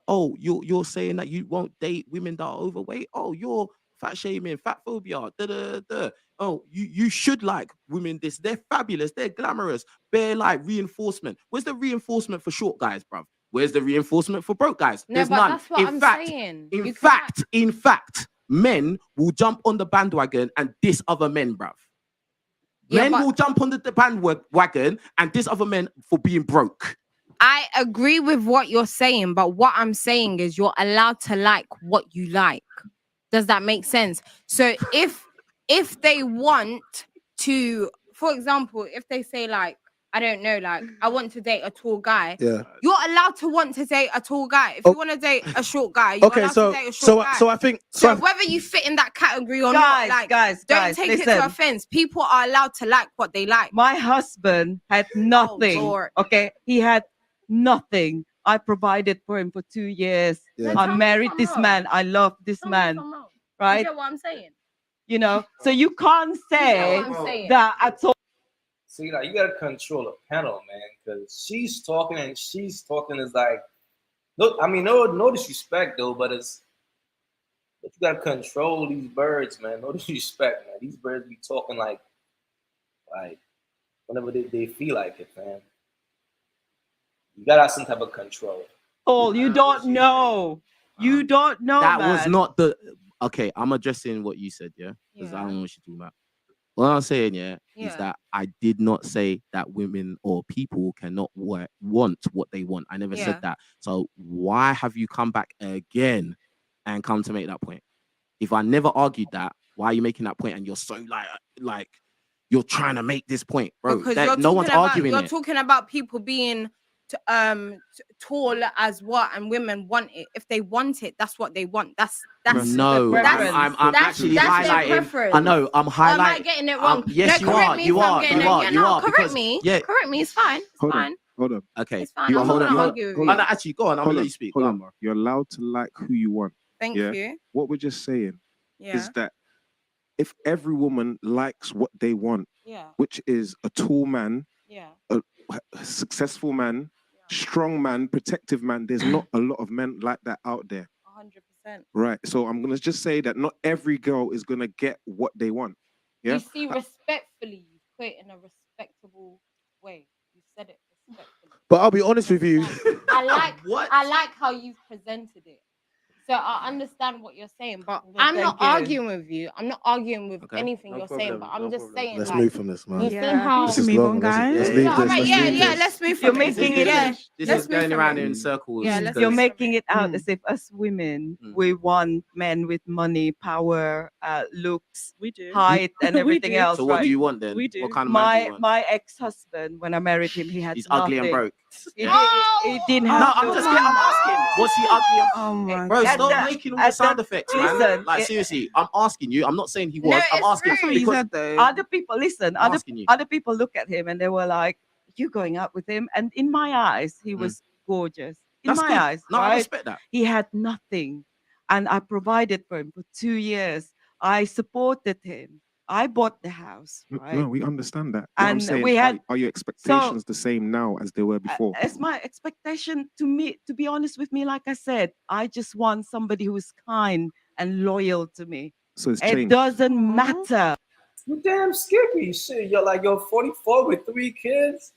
Oh, you're saying that you won't date women that are overweight. Oh, you're fat shaming, fat phobia. Da, da, da. Oh, you should like women. They're fabulous. They're glamorous. They're like reinforcement. Where's the reinforcement for short guys, bruv? Where's the reinforcement for broke guys? No, There's but none. that's what I'm saying. You can't- In fact, men will jump on the bandwagon and diss other men, bruv. Yeah, Men but- will jump on the bandwagon and diss other men for being broke. I agree with what you're saying, but what I'm saying is you're allowed to like what you like. Does that make sense? So if they want to, for example, if they say like, I don't know, like I want to date a tall guy. Yeah. You're allowed to want to date a tall guy. If Oh. you want to date a short guy, you're Okay, allowed so to date a short guy. so I think So whether you fit in that category or not, like guys, don't take it to listen. offense. People are allowed to like what they like. My husband had nothing. Lord. Okay, he had nothing. I provided for him for 2 years. Yeah. I Tell me married if I'm this wrong. man. I love this Tell me if man. I'm wrong. Right? You get what I'm saying? You know, so you can't You get say what I'm saying? that at all. See, like you gotta control the panel, man, because she's talking is like, look, I mean, no disrespect though, but you gotta control these birds, man. No disrespect, man. These birds be talking like whenever they feel like it, man. You gotta have some type of control. Oh, you don't know. You don't know. That man. was not the okay. I'm addressing what you said, yeah, because I don't know what you're talking about. What I'm saying, is Yeah. that I did not say that women or people cannot want what they want. I never Yeah. said that. So why have you come back again and come to make that point? If I never argued that, why are you making that point? And you're so like you're trying to make this point, bro. Because That- you're no one's talking about, arguing you're it. talking about people being tall as what, and women want it. If they want it, that's what they want. That's No, preference. I'm that's- actually that's their highlighting. preference. I know I'm Or am I highlighting. getting it wrong? Yes, no, you correct are. me You if I'm are. getting You it- are. yeah, You no, are. correct Because me. yeah, Correct me. It's fine. It's Hold fine. on, hold on. okay. It's fine. You I'm hold not on. gonna You argue with hold you. on. Actually, go on. I'm Hold gonna let on, you speak. hold Go on. on, bro. You're allowed to like who you want. Thank Yeah. you. What we're just saying Yeah. is that if every woman likes what they want, Yeah. which is a tall man, Yeah. a successful man, strong man, protective man, there's not a lot of men like that out there. 100%. Right. So I'm gonna just say that not every girl is gonna get what they want. Yeah. You see, respectfully, you put it in a respectable way. You said it respectfully. But I'll be honest with you. I like What? I like how you've presented it. So I understand what you're saying, but Well, I'm not thank you. arguing with you. I'm not arguing with Okay, anything no you're saying, problem, but I'm no just problem. saying, Let's like, move from this, man. you see Yeah, how. This is move long. on, Let's guys. leave Yeah, all this. right, Let's yeah, leave yeah. this. Let's move You're from making it. it- Yeah, This let's is move going from around it. in circles. Yeah, let's You're move making from it out as if us women, Mm. we want men with money, power, looks, We do. height, and We everything do. else. So what right? do you want then? We do. What kind of man do you want? My ex-husband, when I married him, he had He's nothing. ugly and broke. He, Oh! he didn't No, have. I'm to- just I'm asking. Was he ugly and Oh my bro? At Stop the- making all the at sound the- effects, man. listen, Like it- seriously, I'm asking you. I'm not saying he No, was. I'm it's asking rude. That's what he because said though. Other people, listen, I'm other asking you. other people look at him and they were like, "You going out with him?" And in my eyes, he was gorgeous. In That's my good. eyes, No, I right? respect that. He had nothing, and I provided for him for 2 years. I supported him. I bought the house, right? No, we understand that. What I'm And saying, we had- are your expectations the same now as they were before? It's my expectation to be honest with me. Like I said, I just want somebody who is kind and loyal to me. So it's It changed. doesn't matter. You damn skippy shit. You're 44 with 3 kids.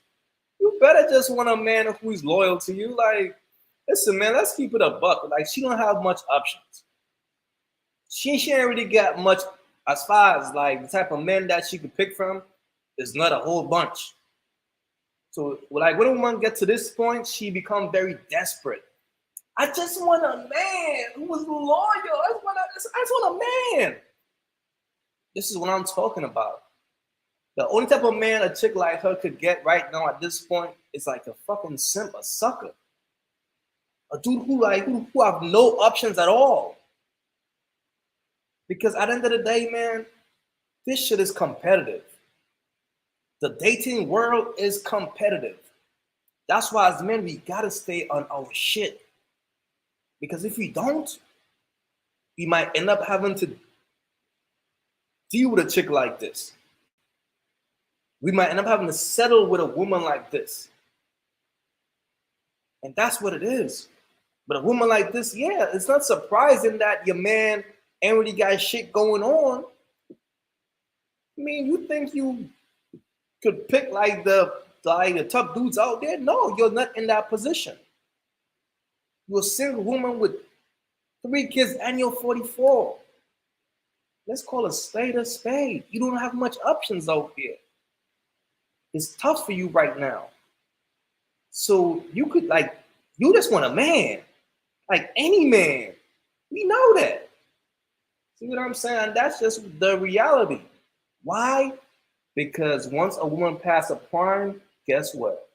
You better just want a man who's loyal to you. Like, listen, man, let's keep it a buck. Like, she don't have much options. She ain't really got much as far as like the type of men that she could pick from. It's not a whole bunch. So, like, when a woman gets to this point, she becomes very desperate. I just want a man who is loyal. I just want a man. This is what I'm talking about. The only type of man a chick like her could get right now at this point is like a fucking simp, a sucker. A dude who have no options at all. Because at the end of the day, man, this shit is competitive. The dating world is competitive. That's why as men, we gotta stay on our shit. Because if we don't, we might end up having to deal with a chick like this. We might end up having to settle with a woman like this. And that's what it is. But a woman like this, yeah, it's not surprising that your man ain't really got shit going on. I mean, you think you could pick like the tough dudes out there? No, you're not in that position. You're a single woman with 3 kids and you're 44. Let's call a spade a spade. You don't have much options out here. It's tough for you right now. So you could you just want a man. Like any man. We know that. See what I'm saying? That's just the reality. Why? Because once a woman passes a prime, guess what?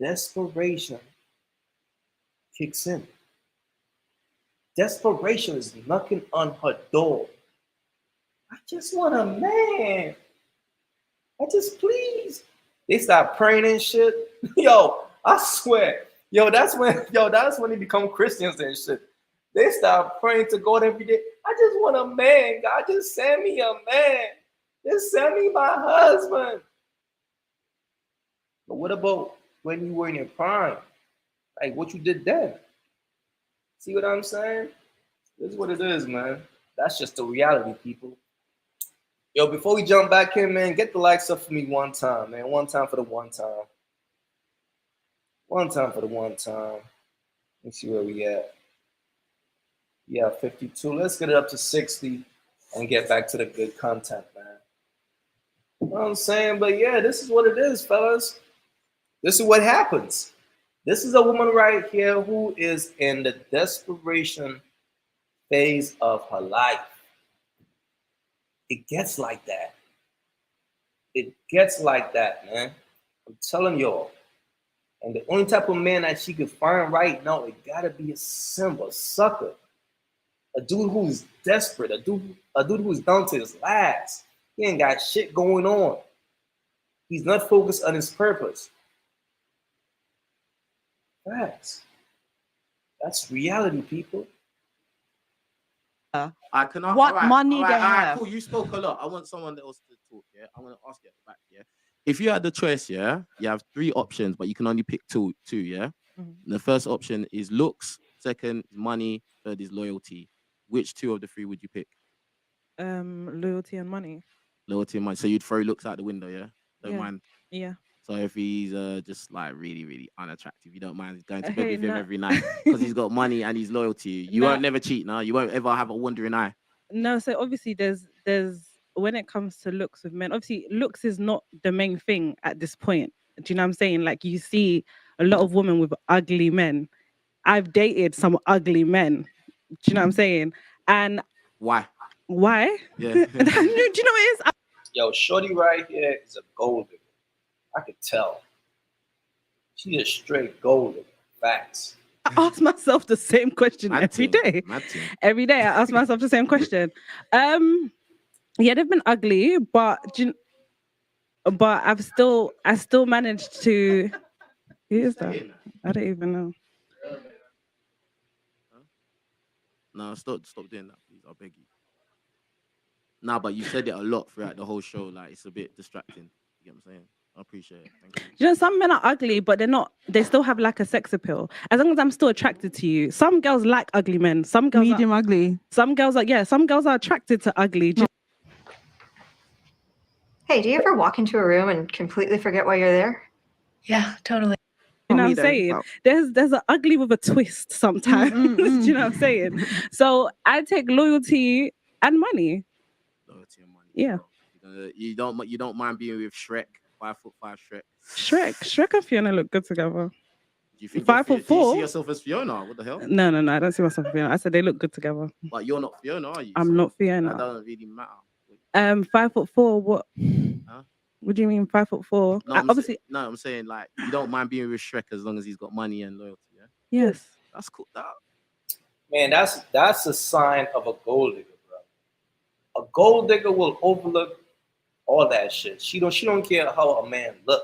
Desperation kicks in. Desperation is knocking on her door. I just want a man. I just please. They start praying and shit. Yo, I swear. That's when they become Christians and shit. They start praying to God every day. I just want a man. God, just send me a man. Just send me my husband. But what about when you were in your prime? Like what you did then? See what I'm saying? This is what it is, man. That's just the reality, people. Yo, before we jump back in, man, get the likes up for me one time, man. One time for the one time. One time for the one time. Let's see where we at. Yeah, 52. Let's get it up to 60 and get back to the good content, man. You know what I'm saying? But yeah, this is what it is, fellas. This is what happens. This is a woman right here who is in the desperation phase of her life. It gets like that. It gets like that, man. I'm telling y'all. And the only type of man that she could find right now, it gotta be a simp, a sucker. A dude who's desperate, a dude who's down to his last. He ain't got shit going on. He's not focused on his purpose. Facts. That's reality, people. I can ask, What money they have. Cool. You spoke a lot. I want someone else to talk. Yeah, I want to ask you at the back. Yeah, if you had the choice, yeah, you have 3 options, but you can only pick two. Yeah, the first option is looks. Second is money. Third is loyalty. Which 2 of the 3 would you pick? Loyalty and money. Loyalty and money. So you'd throw looks out the window, yeah? Don't mind. Yeah. So if he's just like really, really unattractive, you don't mind going to bed with him every night because he's got money and he's loyal to you. You won't never cheat, now. You won't ever have a wandering eye. No, so obviously there's when it comes to looks with men, obviously looks is not the main thing at this point. Do you know what I'm saying? Like you see a lot of women with ugly men. I've dated some ugly men. Do you know what I'm saying? And why? Do Yeah. you know what it is? Yo, shorty right here is a gold digger. I could tell. She is straight golden. Facts. I ask myself the same question every day. Every day I ask myself the same question. Yeah, they've been ugly, but I still managed to. Who is that? I don't even know. No, stop doing that, please. I beg you. Nah, but you said it a lot throughout the whole show. Like it's a bit distracting. You get what I'm saying? I appreciate it. Thank you. You know, some men are ugly, but they're not. They still have like a sex appeal. As long as I'm still attracted to you. Some girls like ugly men. Some girls medium ugly. Some girls are Some girls are attracted to ugly. Hey, do you ever walk into a room and completely forget why you're there? Yeah, totally. You know what I'm saying? Wow. There's an ugly with a twist sometimes. Do you know what I'm saying? So I take loyalty and money. Loyalty and money. Yeah. You're You don't mind being with Shrek, 5'5" Shrek. Shrek and Fiona look good together. Do you think 5'4"? Do you see yourself as Fiona? What the hell? No, I don't see myself as Fiona. I said they look good together. But you're not Fiona, are you? I'm So not that Fiona. doesn't really matter. 5'4". What? Huh? What do you mean 5'4"? No, Obviously, I'm saying like you don't mind being with Shrek as long as he's got money and loyalty. Yeah, yes. that's cool. Man, that's a sign of a gold digger, bro. A gold digger will overlook all that shit. She don't care how a man look.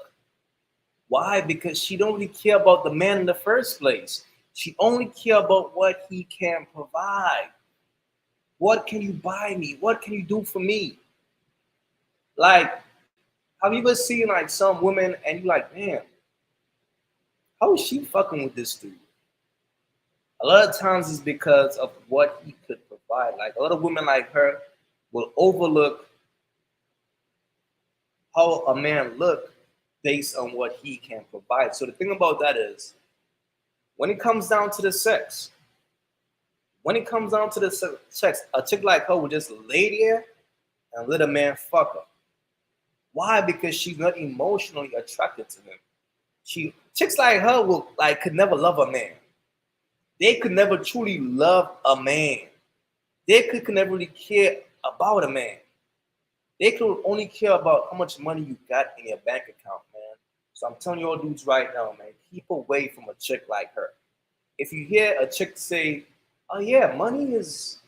Why? Because she don't really care about the man in the first place. She only care about what he can provide. What can you buy me? What can you do for me? Like, have you ever seen like some women and you like, man, how is she fucking with this dude? A lot of times it's because of what he could provide. Like a lot of women like her will overlook how a man look based on what he can provide. So the thing about that is, when it comes down to the sex, a chick like her will just lay there and let a man fuck her. Why? Because she's not emotionally attracted to him. Chicks like her could never love a man. They could never truly love a man. They could never really care about a man. They could only care about how much money you got in your bank account, man. So I'm telling you all dudes right now, man, keep away from a chick like her. If you hear a chick say, oh yeah, money is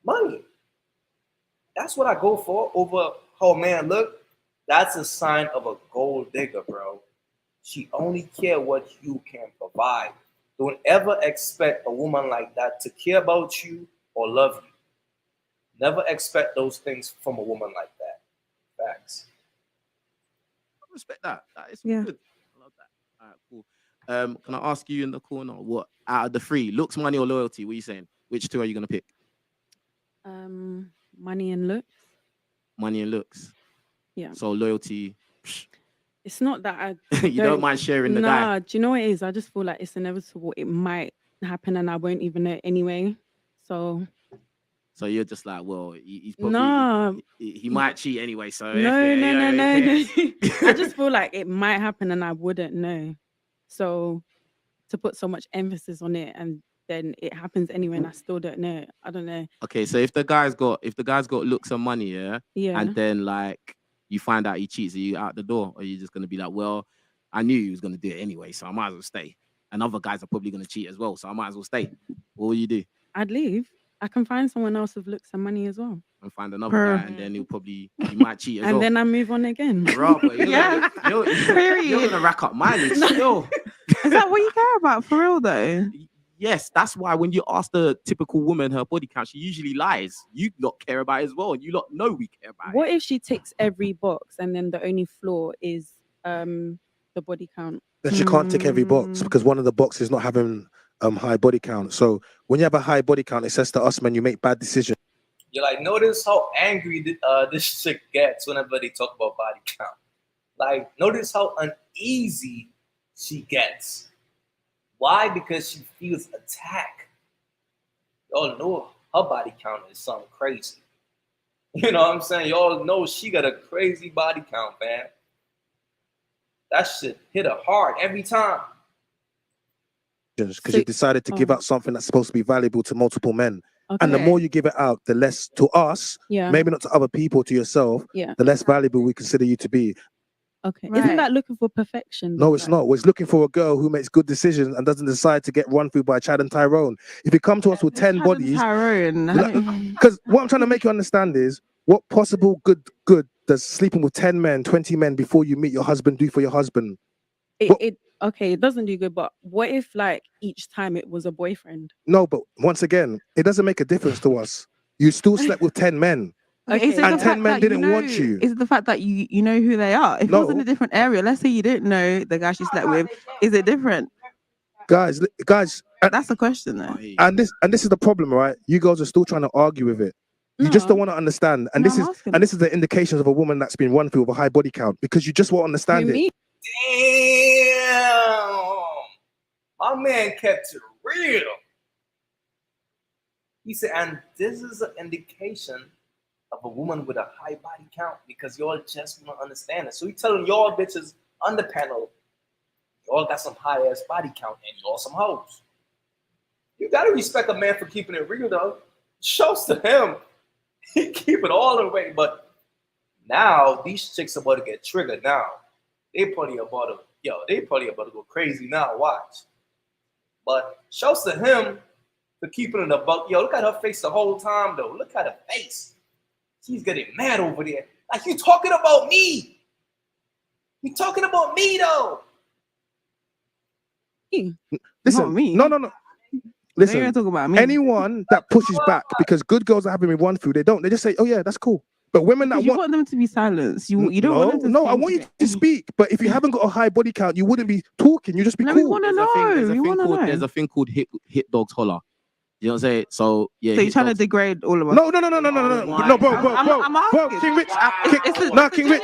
money, that's what I go for over how a man look. That's a sign of a gold digger, bro. She only care what you can provide. Don't ever expect a woman like that to care about you or love you. Never expect those things from a woman like that. Facts. I respect that. That is Yeah. good. I love that. All right, cool. Can I ask you in the corner what out of the three, looks, money, or loyalty? What are you saying? Which two are you gonna pick? Money and looks. Money and looks. Yeah. So loyalty. It's not that I You don't mind sharing the guy. Nah, do you know what it is? I just feel like it's inevitable. It might happen and I won't even know anyway. So you're just like, well, he's probably no, he might cheat anyway. So no. no. I just feel like it might happen and I wouldn't know. So to put so much emphasis on it and then it happens anyway and I still don't know. I don't know. Okay, so if the guy's got looks and money, yeah, Yeah. and then like you find out he cheats, are you out the door, or are you just gonna be like, well, I knew he was gonna do it anyway, so I might as well stay. And other guys are probably gonna cheat as well, so I might as well stay. What will you do? I'd leave. I can find someone else with looks and money as well. And find another guy, and then he might cheat as And well. then I move on again. Bro, but you're Period. gonna rack up mileage still. Is that what you care about for real though? Yes, that's why when you ask the typical woman her body count, she usually lies. You lot care about it as well, and you lot know we care about What it. if she ticks every box and then the only flaw is the body count? Then she can't tick every box because one of the boxes is not having high body count. So when you have a high body count, it says to us, man, you make bad decisions. You're like, notice how angry this chick gets whenever they talk about body count. Like, notice how uneasy she gets. Why? Because she feels attacked. Y'all know her body count is something crazy. You know what I'm saying? Y'all know she got a crazy body count, man. That shit hit her hard every time. Because you decided to give out something that's supposed to be valuable to multiple men. Okay. And the more you give it out, the less to us, maybe not to other people, to yourself, the less valuable we consider you to be. Okay. Right. Isn't that looking for perfection? No, it's not. It's looking for a girl who makes good decisions and doesn't decide to get run through by Chad and Tyrone. If you come to us with 10 bodies, because what I'm trying to make you understand is what possible good does sleeping with 10 men, 20 men before you meet your husband do for your husband? It doesn't do good, but what if like each time it was a boyfriend? No, but once again, it doesn't make a difference to us. You still slept with 10 men. Okay. And 10 men didn't want you. Is it the fact that you know who they are? If it was in a different area, let's say you didn't know the guy she slept with, is it different? Guys, that's the question though. And this is the problem, right? You girls are still trying to argue with it. You just don't want to understand. And this is the indications of a woman that's been run through with a high body count because you just won't understand it. Damn. My man kept it real. He said, and this is an indication of a woman with a high body count because y'all just want to understand it. So he telling y'all bitches on the panel, y'all got some high ass body count and y'all some hoes. You gotta respect a man for keeping it real though. Shows to him, he keep it all the way. But now these chicks are about to get triggered now. They probably about to go crazy now. Watch. But shows to him for keeping it above. Yo, look at her face the whole time though. Look at her face. She's getting mad over there. Like, you talking about me. You talking about me though. Listen, Not me. no. Listen, They ain't talking about me. anyone that pushes back because good girls are having me run through, they don't. They just say, "Oh yeah, that's cool." But women that You want them to be silenced. You don't want them to no, I think want you it. to speak. But if you haven't got a high body count, you wouldn't be talking. You just be No, we cool. wanna know. We wanna know. There's a thing called hit dogs holler. You know what I'm saying? So yeah. So you're trying to degrade all of us? No, bro, King Rich,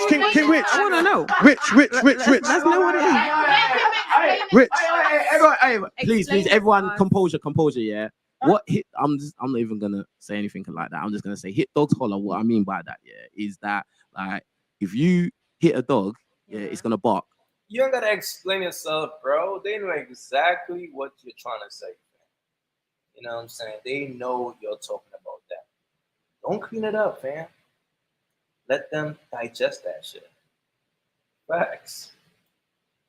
King Rich. I want to know. Rich. Let's know what it is. Rich. Please, everyone, composure, yeah. What hit? I'm not even gonna say anything like that. I'm just gonna say hit dogs holler. What I mean by that, yeah, is that like if you hit a dog, yeah, it's gonna bark. You don't gotta explain yourself, bro. They know exactly what you're trying to say. You know what I'm saying? They know you're talking about that. Don't clean it up, fam. Let them digest that shit. Facts.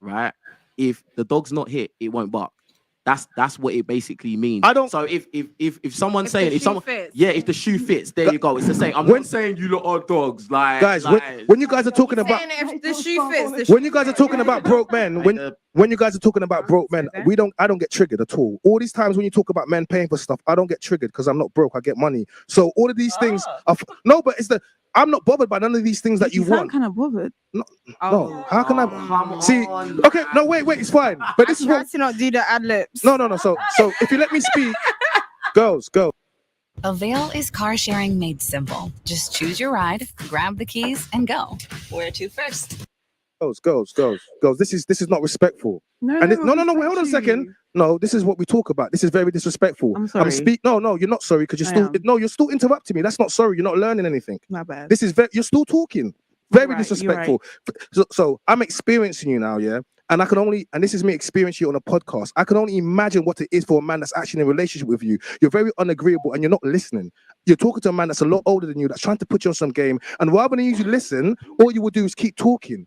Right? If the dog's not hit, it won't bark. That's what it basically means. I don't. So if someone's saying if someone fits. if the shoe fits, there you go. It's the same. I'm not saying you lot are dogs, like Guys, when you guys are talking about If the shoe fits, when you guys are talking about broke men, when you guys are talking about broke men, I don't get triggered at all. All these times when you talk about men paying for stuff, I don't get triggered because I'm not broke. I get money. So all of these things are but it's I'm not bothered by none of these things that you want. Kind of bothered. No. How can I see? Okay, no, wait, it's fine. But this is what to not do the ad libs. No. So if you let me speak, girls, go. Avail is car sharing made simple. Just choose your ride, grab the keys, and go. Where to first? Girls. This is not respectful. No, Wait, hold on a second. No, this is what we talk about. This is very disrespectful. I'm sorry. No, you're not sorry because you're still interrupting me. That's not sorry. You're not learning anything. My bad. This is you're still talking. Very disrespectful. So I'm experiencing you now, yeah. And this is me experiencing you on a podcast. I can only imagine what it is for a man that's actually in a relationship with you. You're very unagreeable and you're not listening. You're talking to a man that's a lot older than you, that's trying to put you on some game. And rather than you to listen, all you will do is keep talking.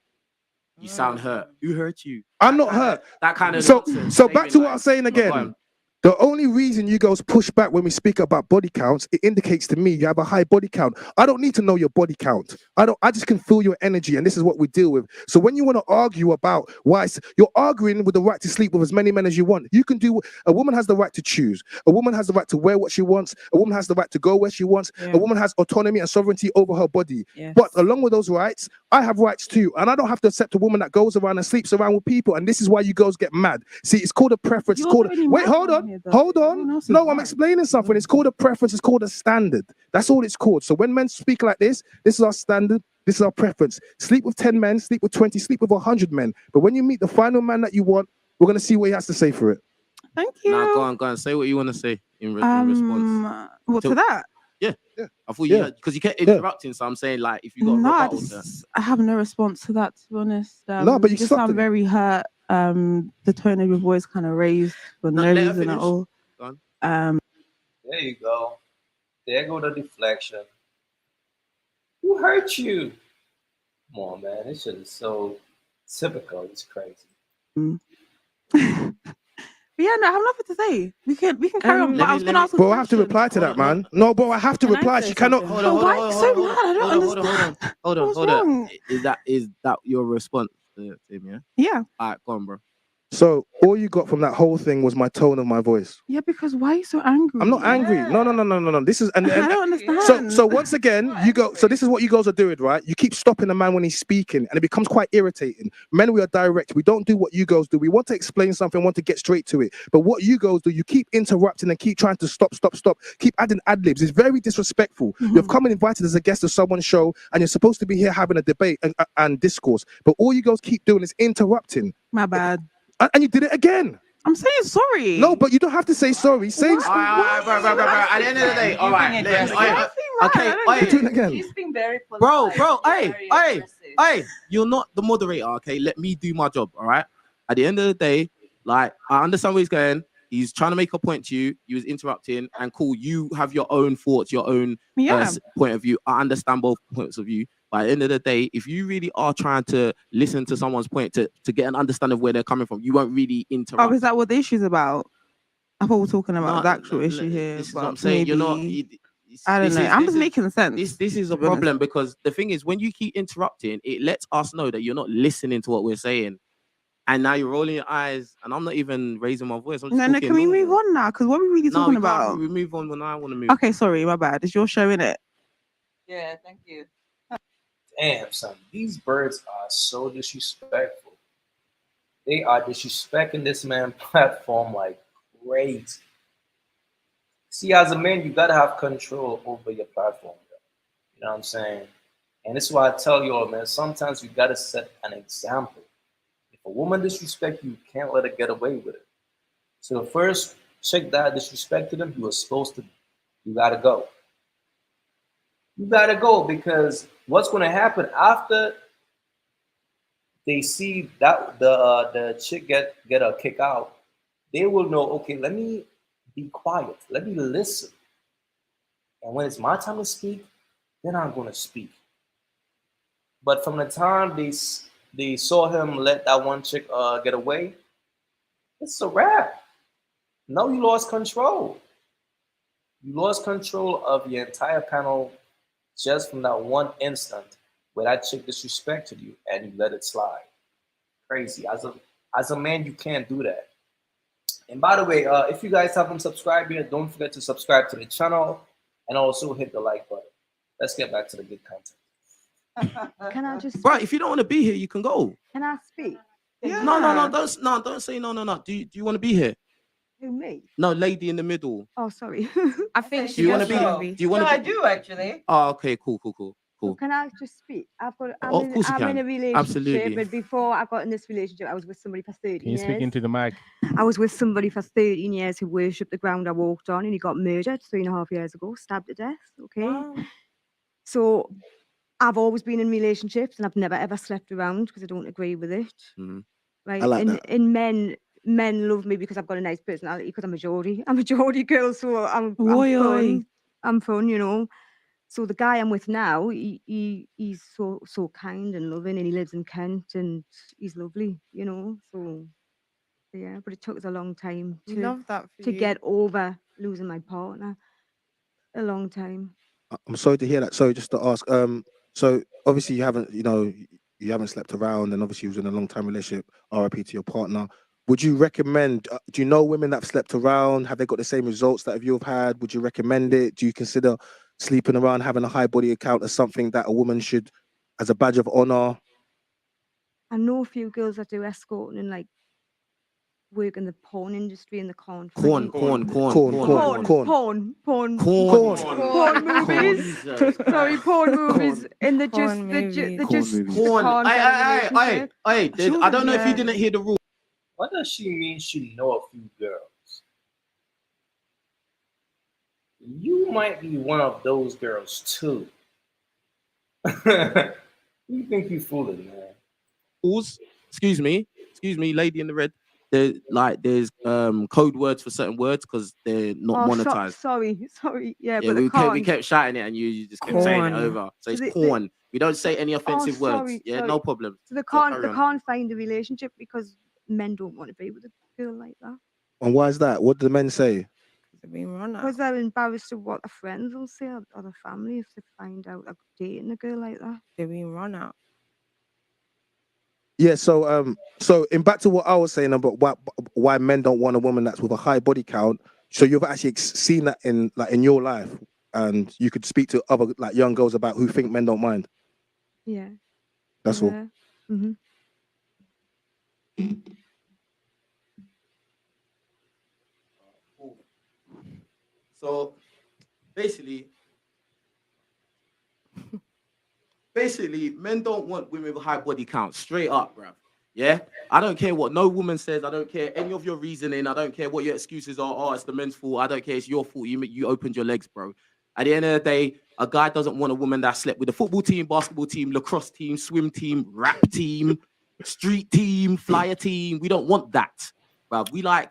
You sound hurt. Who hurt you? I'm not hurt. That kind of so back to what I'm saying again. The only reason you girls push back when we speak about body counts, it indicates to me you have a high body count. I don't need to know your body count. I just can feel your energy, and this is what we deal with. So when you want to argue about why you're arguing with the right to sleep with as many men as you want, you can do. A woman has the right to choose. A woman has the right to wear what she wants. A woman has the right to go where she wants. Yeah. A woman has autonomy and sovereignty over her body. Yes. But along with those rights, I have rights too, and I don't have to accept a woman that goes around and sleeps around with people. And this is why you girls get mad. See, it's called a preference. It's called. Wait, hold on. Hold on. No, I'm explaining something. It's called a preference. It's called a standard. That's all it's called. So when men speak like this is our standard. This is our preference. Sleep with 10 men, sleep with 20, sleep with 100 men. But when you meet the final man that you want, we're going to see what he has to say for it. Thank you. Now, go on. Say what you want to say in response. What to that? Yeah. I thought you because you kept interrupting. So I'm saying, like, if you got I have no response to that, to be honest. No, but you just sound very hurt. The tone of your voice kind of raised for no reason at all. There you go. There go the deflection. Who hurt you? Come on, man. This shit is so typical. It's crazy. But yeah, no, I have nothing to say. We can carry on. But I was going to ask. Bro, I have to reply to that, man. No, bro, I have to reply. She cannot. Hold on. Hold on. Is that your response to him? Yeah. Yeah. All right, go on, bro. So all you got from that whole thing was my tone of my voice. Yeah, because why are you so angry? I'm not angry. No. This is and I don't understand. So once again, you go. So this is what you guys are doing, right? You keep stopping the man when he's speaking, and it becomes quite irritating. Men, we are direct. We don't do what you girls do. We want to explain something, want to get straight to it. But what you girls do, you keep interrupting and keep trying to stop. Keep adding ad libs. It's very disrespectful. Mm-hmm. You've come and invited as a guest of someone's show, and you're supposed to be here having a debate and discourse. But all you girls keep doing is interrupting. My bad. And you did it again. I'm saying sorry. No, but you don't have to say sorry. Say bro. At the end of the day, all right. mad. Okay, I don't oi. get Do it it. again. He's being very polite. Bro, He's hey, very hey, aggressive. hey, you're not the moderator, okay? Let me do my job, all right? At the end of the day, like, I understand where he's going. He's trying to make a point to you. He was interrupting, and cool, you have your own thoughts, your own Yeah. point of view. I understand both points of view. But at the end of the day, if you really are trying to listen to someone's point to get an understanding of where they're coming from, you won't really Oh, interrupt. is that what the issue's about? I thought we were talking about No, the actual issue here. This is what But I'm saying. You're not. maybe I don't This know. is I'm this just is making sense. this is a to be honest. problem because the thing is when you keep interrupting, it lets us know that you're not listening to what we're saying. And now you're rolling your eyes, and I'm not even raising my voice. I'm just No, talking can we move normal. on now? Because what are we really No, talking we can't. about? We move on when I want to move. Okay, sorry, my bad. It's your show, innit? Yeah, thank you. Damn, son, these birds are so disrespectful. They are disrespecting this man platform like crazy. See, as a man, you gotta have control over your platform. Bro. You know what I'm saying? And this is why I tell y'all, man, sometimes you gotta set an example. If a woman disrespects you, you can't let her get away with it. So the first chick that disrespected him, he was supposed to, you gotta go. You gotta go because what's gonna happen after they see that the chick get a kick out, they will know, okay, let me be quiet, let me listen. And when it's my time to speak, then I'm gonna speak. But from the time they saw him let that one chick get away, it's a wrap. Now you lost control. You lost control of your entire panel just from that one instant where that chick disrespected you and you let it slide. Crazy. As a man, you can't do that. And by the way, if you guys haven't subscribed yet, don't forget to subscribe to the channel and also hit the like button. Let's get back to the good content. Can I just? Right, if you don't want to be here, you can go. Can I speak? Yeah. Don't say no. Do you want to be here? Who, me? No, lady in the middle. Oh, sorry. I think Do she you want does to be? wanna be. Do you want No, to? I do actually. Oh, okay, cool. Can I just speak? I've got. Of course you I'm in can. a relationship, Absolutely. but before I got in this relationship, I was with somebody for 13 Can you years. speak into the mic? I was with somebody for 13 years who worshipped the ground I walked on, and he got murdered 3.5 years ago, stabbed to death. Okay. Wow. So I've always been in relationships, and I've never ever slept around because I don't agree with it. Mhm. Right. I like that. And men love me because I've got a nice personality because I'm a Geordie. I'm a Geordie girl, so I'm Oi, fun. oi. I'm fun, you know. So the guy I'm with now, he's so kind and loving, and he lives in Kent, and he's lovely, you know. So yeah, but it took us a long time We to love that for you. get over losing my partner. A long time. I'm sorry to hear that. So just to ask, so obviously you haven't, you haven't slept around, and obviously you was in a long time relationship. RIP to your partner. Would you recommend? Do you know women that have slept around? Have they got the same results that you have had? Would you recommend it? Do you consider sleeping around, having a high body count, as something that a woman should, as a badge of honor? I know a few girls that do escorting and like work in the porn industry, and they can't Corn find movies. Sorry, porn movies, and they just Porn they movies. just Corn. can't get a relationship. I don't know if you didn't hear the rule. What does she mean she know a few girls? You might be one of those girls too. You think you fooling, man? Pause. Excuse me, lady in the red. There's code words for certain words because they're not monetized. Sorry, yeah, Yeah, but we kept shouting it and you just kept saying it Corn. over. So it's they- corn. We don't say any offensive words. sorry, Yeah, sorry. no problem. So they carry on. can't find a relationship because men don't want to be with a girl like that. And why is that? What do the men say? They've been run out. Because they're embarrassed of what their friends will say or their family if they find out they're dating a girl like that. They've been run out. Yeah, so in back to what I was saying about why men don't want a woman that's with a high body count. So you've actually seen that in your life, and you could speak to other young girls about who think men don't mind. Yeah. That's all. Mm-hmm. So basically, men don't want women with high body count. Straight up, bruv. Yeah, I don't care what no woman says. I don't care any of your reasoning. I don't care what your excuses are. Oh, it's the men's fault. I don't care. It's your fault. You opened your legs, bro. At the end of the day, A guy doesn't want a woman that slept with a football team, basketball team, lacrosse team, swim team, rap team, street team, flyer team. We don't want that. But we like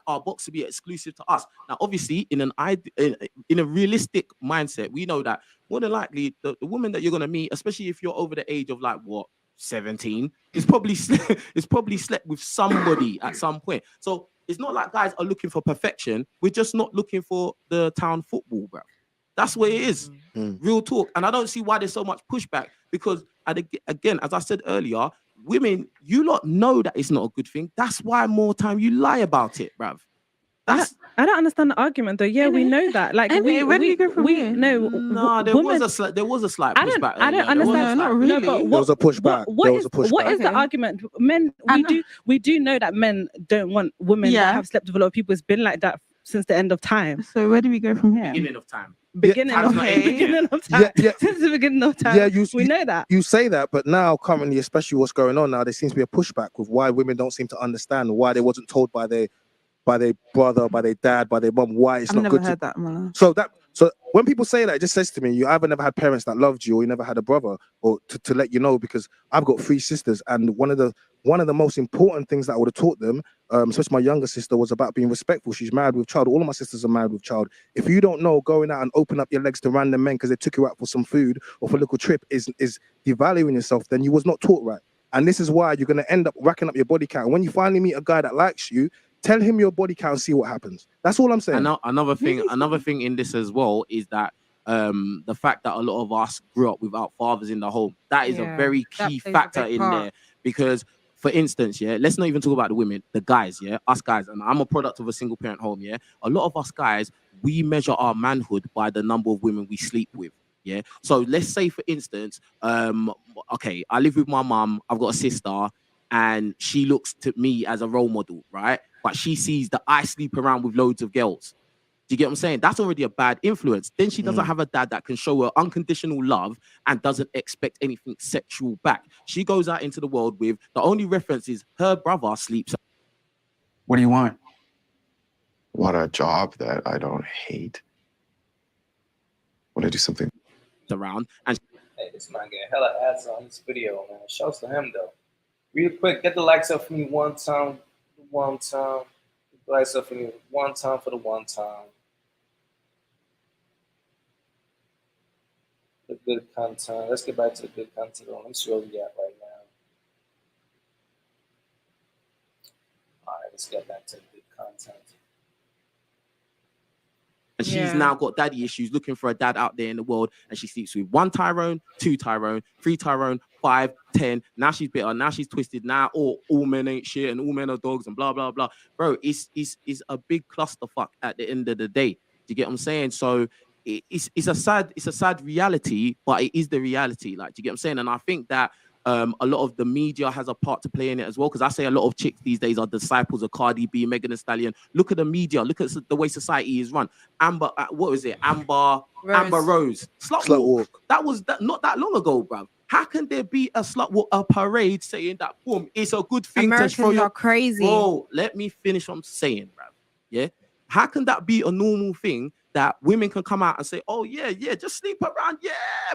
our box to be exclusive to us. Now, obviously, in a realistic mindset, we know that more than likely the woman that you're gonna meet, especially if you're over the age of like what 17, is probably slept with somebody at some point. So it's not like guys are looking for perfection. We're just not looking for the town football, bro. That's what it is. Real talk. And I don't see why there's so much pushback because, again, as I said earlier, women, you lot know that it's not a good thing. That's why more time you lie about it, bruv. I don't understand the argument though. Yeah, we know that. Like where do we go from here? No, there was a slight pushback. I don't earlier. There was a understand. slight No, really. but There was a pushback. what There was is a pushback. what is the argument? Men, we do know that men don't want women that have slept with a lot of people. It's been like that since the end of time. So where do we go from here? Beginning of time. Beginning of time. Since the beginning of time. Yeah, we know that. You say that, but now currently, especially what's going on now, there seems to be a pushback with why women don't seem to understand why they wasn't told by their brother, by their dad, by their mum, why it's I've not never good. heard that, Mala. So when people say that, it just says to me, you either never had parents that loved you, or you never had a brother, or to let you know, because I've got 3 sisters, and one of the most important things that I would have taught them, especially my younger sister, was about being respectful. She's married with child. All of my sisters are married with child. If you don't know, going out and open up your legs to random men because they took you out for some food or for a little trip is devaluing yourself, then you was not taught right. And this is why you're going to end up racking up your body count. When you finally meet a guy that likes you, tell him your body count and see what happens. That's all I'm saying. Another thing in this as well is that the fact that a lot of us grew up without fathers in the home, that is a very key factor in there. Because, for instance, let's not even talk about the women, the guys, us guys, and I'm a product of a single parent home, a lot of us guys, we measure our manhood by the number of women we sleep with. Yeah. So let's say, for instance, okay, I live with my mum, I've got a sister, and she looks to me as a role model, right? But she sees that I sleep around with loads of girls. Do you get what I'm saying? That's already a bad influence. Then she doesn't have a dad that can show her unconditional love and doesn't expect anything sexual back. She goes out into the world with the only reference is her brother sleeps. What do you want? Want a job that I don't hate. Want to do something around and hey, this man getting hella ads on this video, man. Shouts to him though. Real quick, get the likes up for me one time. Get the likes up for me one time for the one time. The good content. Let's get back to the good content. Let me see where we at right now. All right, let's get back to the good content. And she's now got daddy issues, looking for a dad out there in the world. And she sleeps with 1 Tyrone, 2 Tyrone, 3 Tyrone, 5, 10. Now she's bitter. Now she's twisted. Now all men ain't shit and all men are dogs and blah, blah, blah. Bro, it's a big clusterfuck at the end of the day. Do you get what I'm saying? So it's a sad reality, but it is the reality. Like, do you get what I'm saying? And I think that a lot of the media has a part to play in it as well, because I say a lot of chicks these days are disciples of Cardi B, Megan Thee Stallion. Look at the media. Look at the way society is run. Amber Rose. Amber Rose. Slut walk. That was not that long ago, bruv. How can there be a slut walk, a parade saying that, boom, it's a good thing Americans to throw your... are crazy. Bro, let me finish what I'm saying, bruv. Yeah? How can that be a normal thing that women can come out and say, oh, yeah, just sleep around, yeah,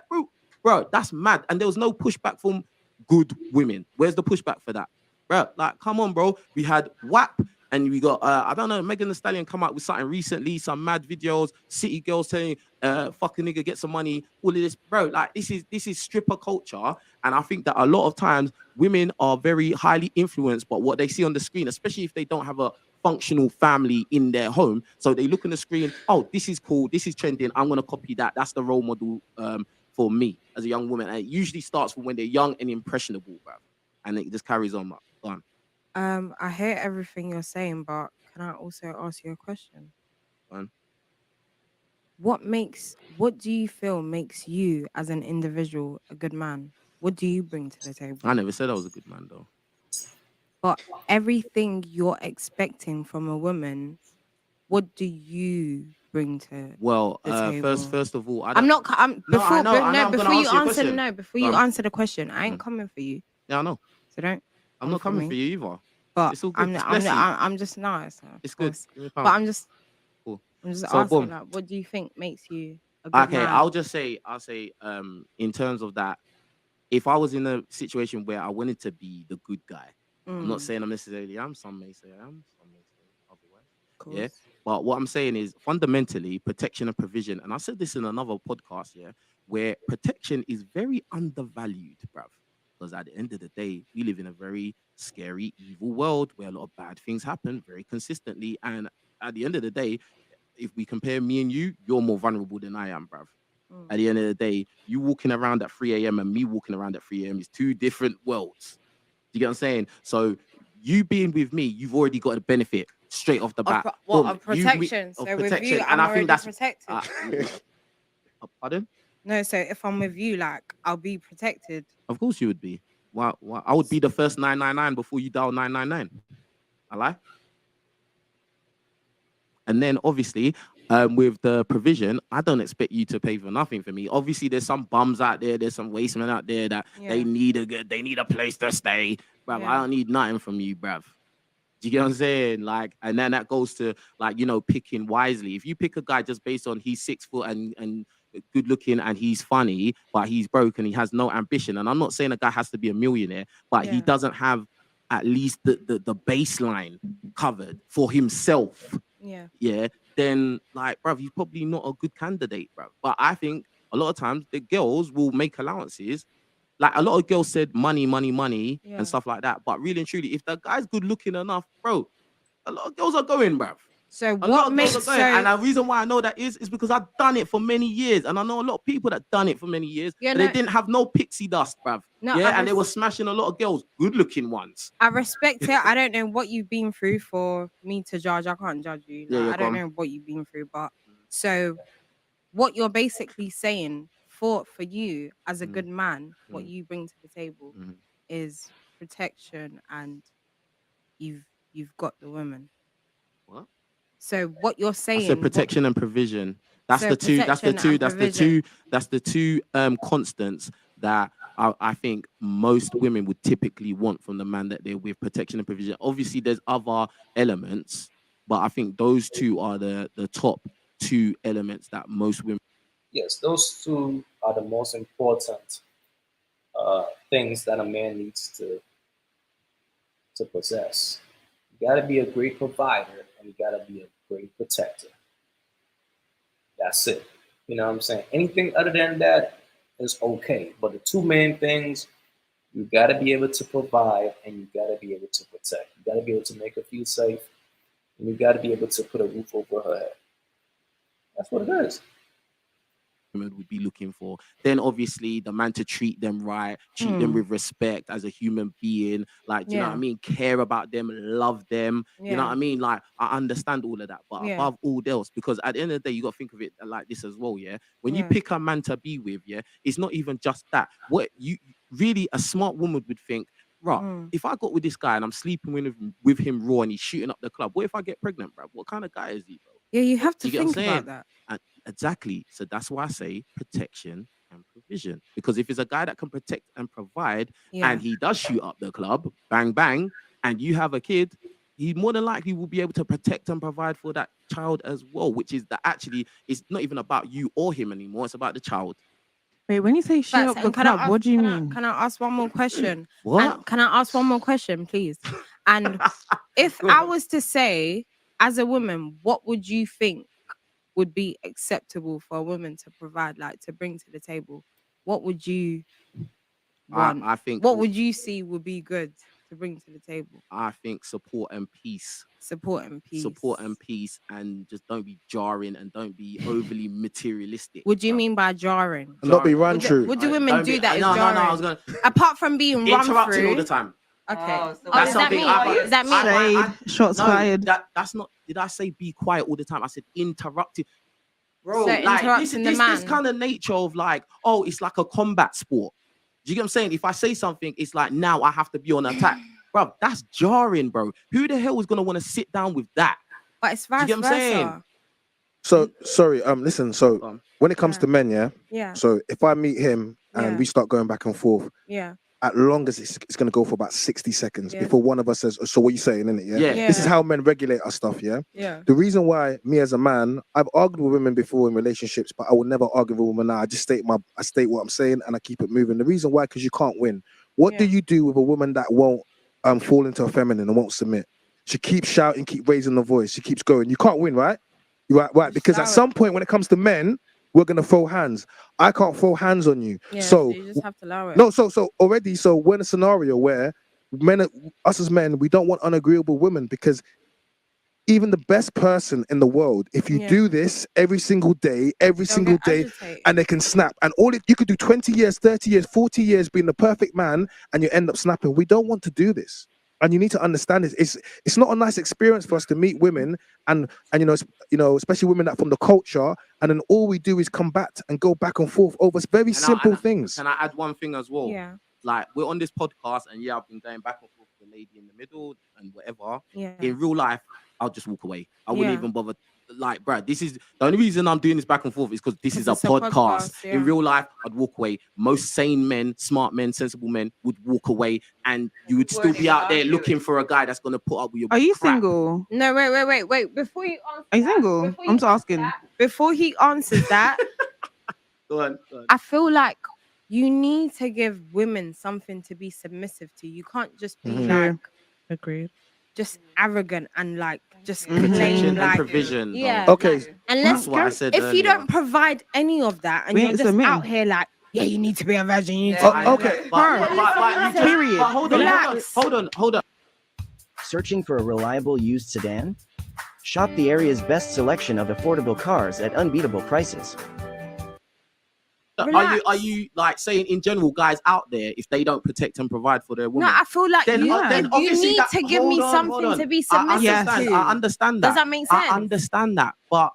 bro. Bro, that's mad. And there was no pushback from good women. Where's the pushback for that? Bro, like, come on, bro. We had WAP and we got, I don't know, Megan Thee Stallion come out with something recently, some mad videos, city girls saying, fucking nigga, get some money, all of this. Bro, like, this is stripper culture. And I think that a lot of times women are very highly influenced by what they see on the screen, especially if they don't have a functional family in their home. So they look on the screen, oh, this is cool, this is trending, I'm going to copy that. That's the role model for me as a young woman. And it usually starts from when they're young and impressionable, bro. And it just carries on, man. I hear everything you're saying, but can I also ask you a question? What do you feel makes you as an individual a good man? What do you bring to the table? I never said I was a good man, though. But everything you're expecting from a woman, what do you bring to the table? First of all, before you answer the question, I ain't coming for you. Yeah, I know. So don't. I'm not coming for you either. But it's all good. I'm just nice. It's good. But I'm just cool. I'm just So, asking, boom. like, what do you think makes you a good Okay, man. I'll say, in terms of that, if I was in a situation where I wanted to be the good guy, I'm not saying I'm necessarily am. Some may say I am. Some may say otherwise. Yeah. But what I'm saying is fundamentally protection and provision. And I said this in another podcast, yeah, where protection is very undervalued, bruv. Because at the end of the day, we live in a very scary, evil world where a lot of bad things happen very consistently. And at the end of the day, if we compare me and you, you're more vulnerable than I am, bruv. At the end of the day, you walking around at 3 a.m. and me walking around at 3 a.m. is two different worlds. Do you get what I'm saying? So you being with me, you've already got a benefit straight off the bat. Of protection. So with you, and I'm I think already that's protected. Pardon? No, so if I'm with you, like I'll be protected. Of course you would be. Why? I would be the first 999 before you dial 999. I lie. And then obviously, with the provision, I don't expect you to pay for nothing for me. Obviously, there's some bums out there, there's some wastemen out there that they need a place to stay. Bruv, I don't need nothing from you, bruv. Do you get what I'm saying? Like, and then that goes to like, picking wisely. If you pick a guy just based on he's 6 foot and good looking and he's funny, but he's broke and he has no ambition. And I'm not saying a guy has to be a millionaire, but he doesn't have at least the baseline covered for himself. Yeah. Then like, bruv, he's probably not a good candidate, bruv. But I think a lot of times the girls will make allowances. Like a lot of girls said money, and stuff like that. But really and truly, if the guy's good looking enough, bro, a lot of girls are going, bruv. So a lot of girls are going. And the reason why I know that is because I've done it for many years. And I know a lot of people that done it for many years. But they didn't have no pixie dust, bruv. And they were smashing a lot of girls, good looking ones. I respect it. I don't know what you've been through for me to judge. I can't judge you. Like, I don't know what you've been through, but so what you're basically saying for you as a good man, what you bring to the table is protection, and you've got the woman. What? So what you're saying? I said protection and provision. That's the two. That's the two constants that I think most women would typically want from the man that they're with. Protection and provision. Obviously, there's other elements, but I think those two are the top two elements that most women. Yes, those two are the most important things that a man needs to possess. You got to be a great provider, and you got to be a great protector. That's it. You know what I'm saying? Anything other than that is okay. But the two main things, you got to be able to provide, and you got to be able to protect. You got to be able to make her feel safe, and you got to be able to put a roof over her head. That's what it is. Would be looking for. Then obviously the man to treat them right, treat them with respect as a human being, like, do you know what I mean? Care about them, love them. You know what I mean? Like, I understand all of that, but above all else, because at the end of the day, you got to think of it like this as well, yeah? When you pick a man to be with, yeah, it's not even just that. What you really, a smart woman would think, right, if I got with this guy and I'm sleeping with him raw and he's shooting up the club, what if I get pregnant, bro? What kind of guy is he, bro? Yeah, you have to think about that. And exactly. So that's why I say protection and provision. Because if it's a guy that can protect and provide, and he does shoot up the club, bang, bang, and you have a kid, he more than likely will be able to protect and provide for that child as well, which is that actually it's not even about you or him anymore. It's about the child. Wait, when you say shoot up the club, what do you mean? Can I ask one more question? What? And can I ask one more question, please? And if I was to say, as a woman, what would you think would be acceptable for a woman to provide, like to bring to the table? What would you want? I think what would you see would be good to bring to the table? I think support and peace. Support and peace. Support and peace, and just don't be jarring and don't be overly materialistic. What do you mean by jarring? Not be run through. What do women do that is no, jarring? I was gonna Apart from being run interrupting through all the time. Okay. That's something. Does that mean? Shots fired. That's not. Did I say be quiet all the time? I said interrupting. Bro, So like interrupting the this man. kind of nature of like, oh, it's like a combat sport. Do you get what I'm saying? If I say something, it's like now I have to be on attack. Bro, that's jarring, bro. Who the hell is gonna want to sit down with that? But it's vice Do you get what I'm saying? versa. So sorry, listen. So Go on. when it comes to men, Yeah. So if I meet him and Yeah. we start going back and forth, Yeah. at longest it's going to go for about 60 seconds Yeah. before one of us says, so what you saying, innit? Yeah? Yeah. This is how men regulate our stuff, yeah? Yeah. The reason why me as a man, I've argued with women before in relationships, but I will never argue with a woman now. I just state what I'm saying and I keep it moving. The reason why, because you can't win. What do you do with a woman that won't fall into a feminine and won't submit? She keeps shouting, keep raising the voice, she keeps going. You can't win, right? Right, because at some point when it comes to men, we're gonna throw hands. I can't throw hands on you. Yeah, so you just have to allow it. no, so already, so we're in a scenario where us as men, we don't want unagreeable women, because even the best person in the world, if you do this every single day, and they can snap, and you could do 20 years, 30 years, 40 years being the perfect man, and you end up snapping. We don't want to do this. And you need to understand this. It's not a nice experience for us to meet women and especially women that from the culture, and then all we do is combat and go back and forth over very simple things. Can I add one thing as well? Yeah. Like, we're on this podcast, and I've been going back and forth with the lady in the middle and whatever. Yeah. In real life, I'll just walk away. I wouldn't Yeah. even bother. Like, bruh, this is the only reason I'm doing this back and forth is because this is a it's a podcast. podcast, yeah. In real life, I'd walk away. Most sane men, smart men, sensible men would walk away, and you would still be out there looking for a guy that's gonna put up with your. Are you crap. single? No, wait. Before you answer, Are you single? I'm just asking. Before he answers that, Go on. I feel like you need to give women something to be submissive to. You can't just be like Agreed. just arrogant and like just Protection claim and like provision. yeah. Okay. like, unless That's what I said if you earlier. don't provide any of that and We you're ain't just submitting. out here like, yeah, you need to be a virgin. You need Oh, to okay. But Period. hold on. Searching for a reliable used sedan? Shop the area's best selection of affordable cars at unbeatable prices. Are you like saying in general, guys out there, if they don't protect and provide for their woman? No, I feel like then you obviously need to give me something to be submissive to. I understand that. Does that make sense? I understand that, but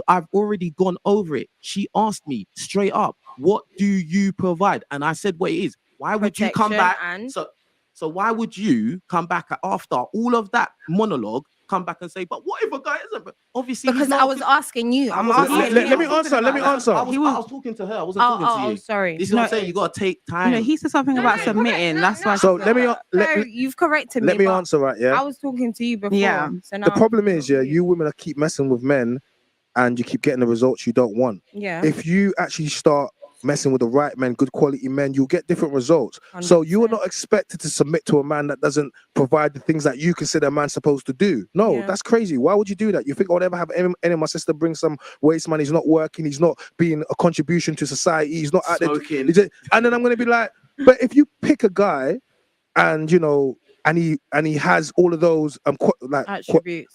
I've already gone over it. She asked me straight up, "What do you provide?" And I said, "What it is." Why would you come Protection back? and- So why would you come back after all of that monologue? Come back and say, "But what if a guy isn't?" Obviously, Because I was asking you. I'm Let asking me you. answer. I was talking to her. I wasn't talking to you. Sorry. This is what I'm saying. You gotta take time. He said something about submitting. That's why. So let me You've corrected me. let me but answer, right? Yeah. I was talking to you before. Yeah. So now The problem is, you women keep messing with men, and you keep getting the results you don't want. Yeah. If you actually start messing with the right men, good quality men, you'll get different results. So you are not expected to submit to a man that doesn't provide the things that you consider a man's supposed to do. No, Yeah. that's crazy. Why would you do that? You think I would ever have any of my sister bring some waste man? He's not working. He's not being a contribution to society. He's not out there. Smoking. And then I'm going to be like, but if you pick a guy and, and he has all of those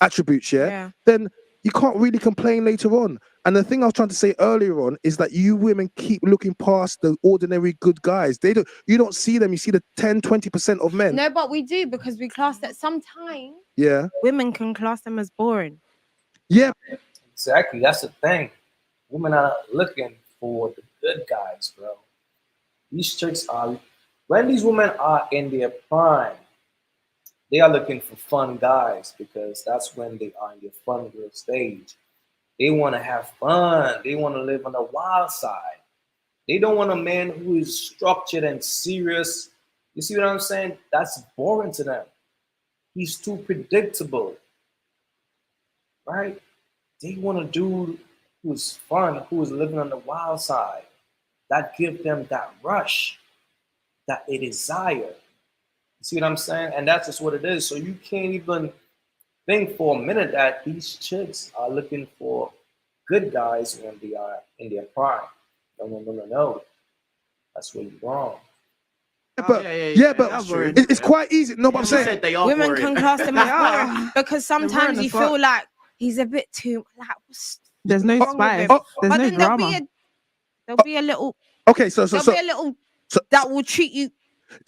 attributes, Yeah. then you can't really complain later on. And the thing I was trying to say earlier on is that you women keep looking past the ordinary good guys. You don't see them. You see the 10-20% of men. No, but we do because we class that sometimes Yeah. women can class them as boring. Yeah. Exactly. That's the thing. Women are looking for the good guys, bro. These chicks are, when these women are in their prime, they are looking for fun guys because that's when they are in their fun girl stage. They want to have fun. They want to live on the wild side. They don't want a man who is structured and serious. You see what I'm saying? That's boring to them. He's too predictable, right? They want a dude who's fun, who is living on the wild side. That gives them that rush, that they desire. You see what I'm saying? And that's just what it is. So you can't even think for a minute that these chicks are looking for good guys when they are in their prime. No. That's where you're wrong. But it's quite easy. No, but I'm saying Women can class them as boring because sometimes the you fuck. feel like he's a bit too like. There's no what's wrong with spice. him? There's But no then there'll drama. be a little. Okay, so There'll be a little that will treat you.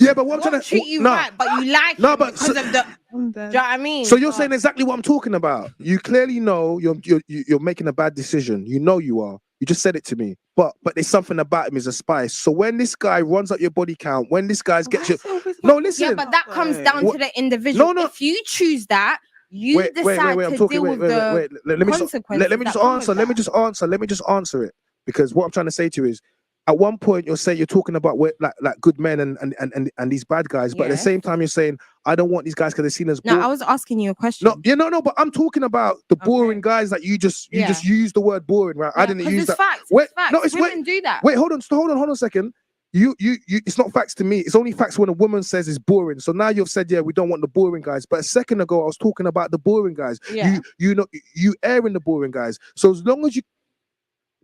Yeah, but what I'm trying Won't to treat you no. right, but you like No, him but because of the. Do you know what I mean? So you're saying exactly what I'm talking about. You clearly know you're making a bad decision. You know you are. You just said it to me. But there's something about him is a spice. So when this guy runs up your body count, when this guy gets you, no, listen. Yeah, but that comes down to the individual. No. If you choose that, you decide I'm to talking. deal with the Let me consequences. just answer. Let me just answer it because what I'm trying to say to you is, at one point you're saying you're talking about like good men and these bad guys, but at the Yes. same time you're saying I don't want these guys because they're seen as No, I was asking you a question. no, yeah, no, but I'm talking about the boring guys that you just use the word boring, right? I didn't use it's that. facts. Wait, It's facts. no, it's Women wait, do that. wait, hold on a second. You, it's not facts to me. It's only facts when a woman says it's boring. So now you've said, yeah, we don't want the boring guys. But a second ago, I was talking about the boring guys. Yeah. You know, you airing the boring guys. So as long as you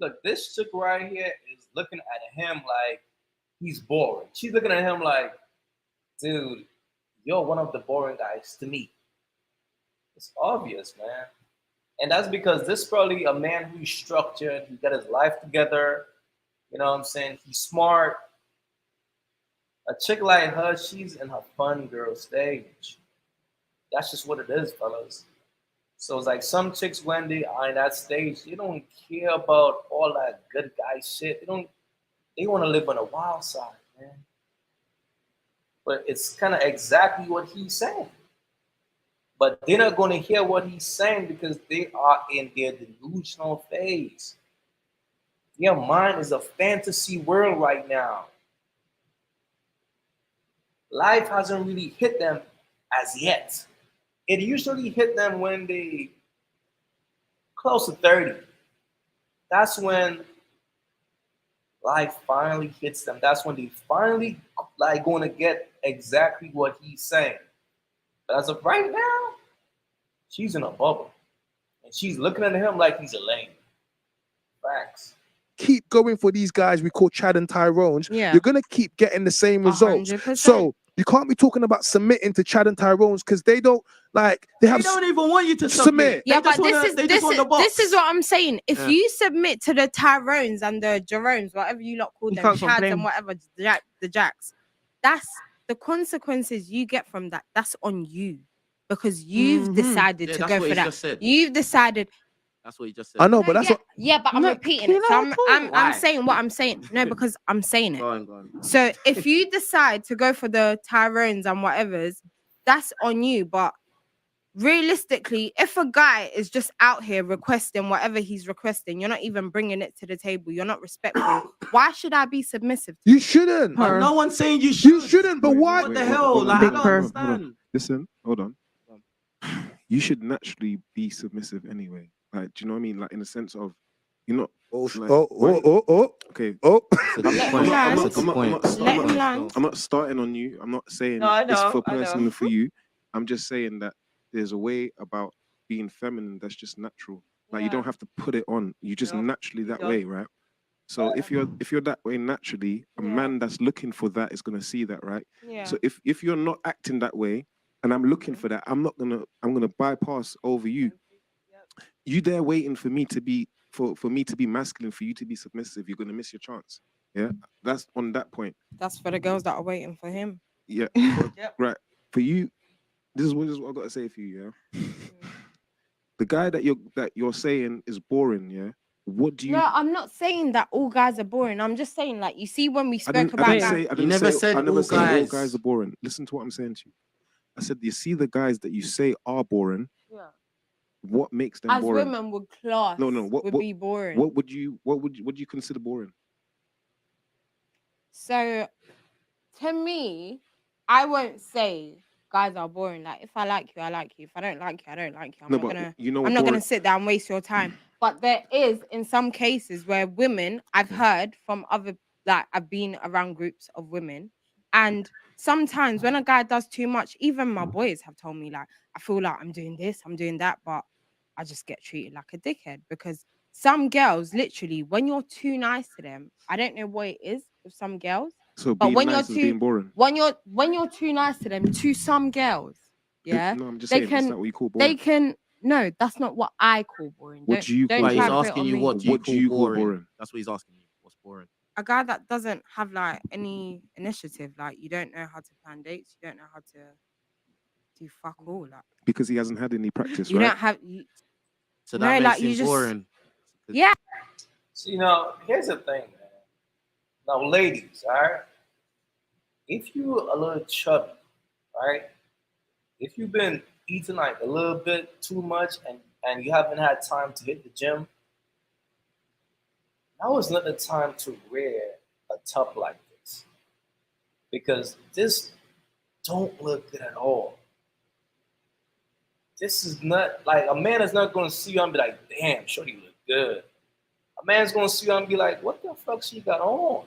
Look, this chick right here is looking at him like he's boring. She's looking at him like, dude, you're one of the boring guys to me. It's obvious, man. And that's because this is probably a man who's structured, he got his life together. You know what I'm saying? He's smart. A chick like her, she's in her fun girl stage. That's just what it is, fellas. So it's like some chicks when they are in that stage, they don't care about all that good guy shit. They want to live on the wild side, man. But it's kind of exactly what he's saying. But they're not going to hear what he's saying because they are in their delusional phase. Their mind is a fantasy world right now. Life hasn't really hit them as yet. It usually hit them when they close to 30. That's when life finally hits them. That's when they finally like going to get exactly what he's saying. But as of right now, she's in a bubble. And she's looking at him like he's a lame. Facts. keep going for these guys we call Chad and Tyrones, Yeah. you're gonna keep getting the same results. 100%. So you can't be talking about submitting to Chad and Tyrones because they don't like they have don't even want you to submit. Yeah, They just but wanna- they just want the box. this is what I'm saying. If Yeah. you submit to the Tyrones and the Jeromes, whatever you lot call You them, can't Chads complain. and whatever, the Jacks, that's the consequences you get from that. That's on you because you've Mhm. decided Yeah, to that's go what for he that. just said. You've decided. That's what he just said. I know, but that's yeah, what yeah, but I'm No, repeating you it. So know, I'm Why? saying what I'm saying. No, because I'm saying it. Go on. So if you decide to go for the Tyrones and whatever's, that's on you. But realistically, if a guy is just out here requesting whatever he's requesting, you're not even bringing it to the table. You're not respectful. Why should I be submissive? you shouldn't. But no one's saying you should. You shouldn't, but why? What the Wait, hell? hold on, Like, I Big don't purr. understand. Listen, hold on. You should naturally be submissive anyway. Like, do you know what I mean? Like, in the sense of, you're not. Oh, like, okay. That's a good Let point. him That's a land. good point. Let him land. I'm not starting on you. I'm not saying No, I it's know, for I know. personal for you. I'm just saying that there's a way about being feminine that's just natural. Like you don't Yeah. have to put it on. You just No, naturally you that don't. way, right? So if you're that way naturally, a Yeah. man that's looking for that is gonna see that, right? Yeah. So if you're not acting that way, and I'm looking for that, I'm gonna bypass over you. You there waiting for me to be for me to be masculine, for you to be submissive. You're gonna miss your chance. Yeah, that's on that point. That's for the girls that are waiting for him. Yeah, right. For you, this is what I gotta say for you. Yeah, the guy that you're saying is boring. Yeah, what do you? No, I'm not saying that all guys are boring. I'm just saying, like, you see, when we I spoke didn't about guys, say. I didn't never say, said I never all said all guys. guys are boring. Listen to what I'm saying to you. I said you see the guys that you say are boring. Yeah. What makes them as boring? women would class, No. What would be boring. What would you consider boring? So, to me, I won't say guys are boring. Like, if I like you, I like you. If I don't like you, I don't like you. No, but you know what I'm not gonna boring- sit there and waste your time. But there is, in some cases, where women, I've heard from other, like, I've been around groups of women, and sometimes when a guy does too much, even my boys have told me, like, I feel like I'm doing this, I'm doing that, but I just get treated like a dickhead because some girls, literally, when you're too nice to them, I don't know what it is with some girls. So But being when nice you're is being boring. when you're too nice to them, to some girls, yeah, No, I'm just they saying. can, Is that what you call boring? they can. No, that's not what I call boring. What do you don't call try But he's and put it asking on you me. what do you call boring? That's what he's asking you. What's boring? A guy that doesn't have like any initiative, like you don't know how to plan dates, you don't know how to do fuck all, like Because he hasn't had any practice, you right? don't have. So No, that makes like him you just. boring. Yeah. See, now, here's the thing, man. Now, ladies, all right? If you're a little chubby, all right? If you've been eating like a little bit too much and you haven't had time to hit the gym, now is not the time to wear tough like this, because this don't look good at all. This is not like a man is not going to see you and be like, damn, shorty look good. A man's going to see you and be like, what the fuck she got on?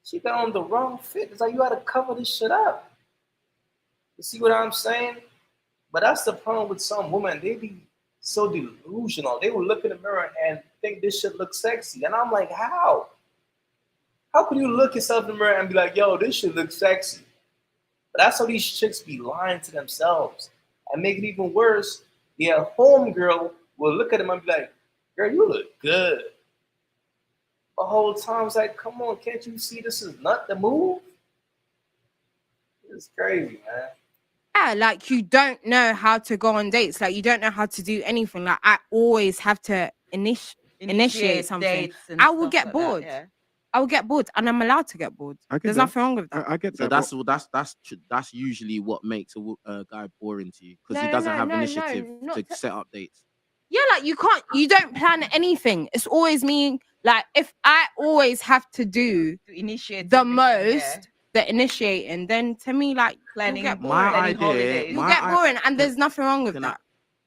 She got on the wrong fit. It's like, you got to cover this shit up. You see what I'm saying? But that's the problem with some women. They be so delusional. They will look in the mirror and think this shit looks sexy. And I'm like, how? How can you look yourself in the mirror and be like, yo, this shit looks sexy? But that's how these chicks be lying to themselves. And make it even worse, their homegirl will look at them and be like, girl, you look good. The whole time it's like, come on, can't you see this is not the move? It's crazy, man. Yeah, like you don't know how to go on dates. Like you don't know how to do anything. Like I always have to initiate something. dates and I will stuff get like that, bored. yeah. I will get bored, and I'm allowed to get bored. I get There's that. nothing wrong with that. I get So that. that's usually what makes a guy boring to you, because he No, doesn't no, have no, initiative no, not to to- set up dates. Yeah, like you don't plan anything. It's always me. Like if I always have to do To initiate the something, most, yeah. the initiating, then to me, like Planning- you'll get My boring. idea, You'll my get I- boring, and there's nothing wrong with can I- that.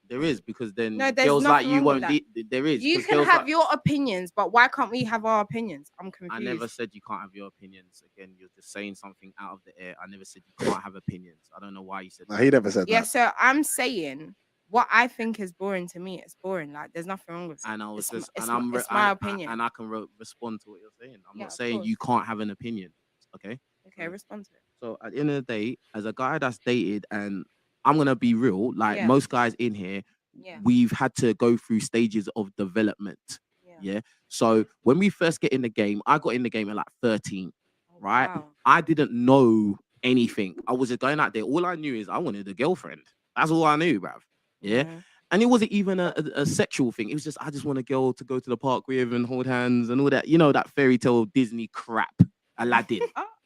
There is, because then No, there's girls like nothing you wrong with won't. that. There is. You 'cause can girls have like- your opinions, but why can't we have our opinions? I'm I confused. never said you can't have your opinions. Again, you're just saying something out of the air. I never said you can't have opinions. I don't know why you said Nah, that. he never said Yeah, that. so I'm saying what I think is boring to me. It's boring. Like there's nothing wrong with it. And I was It's, just, it's, and I'm, it's my opinion. and I can respond to what you're saying. I'm Yeah, not of saying course. you can't have an opinion. Okay. Okay, respond to it. So at the end of the day, as a guy that's dated, and I'm gonna be real, like Yeah. most guys in here, Yeah. we've had to go through stages of development. Yeah. So when we first get in the game, I got in the game at like 13, right? wow. I didn't know anything. I was just going out there. All I knew is I wanted a girlfriend. That's all I knew, bruv. Yeah. And it wasn't even a sexual thing. It was just, I just want a girl to go to the park with and hold hands and all that, you know, that fairy tale Disney crap, Aladdin.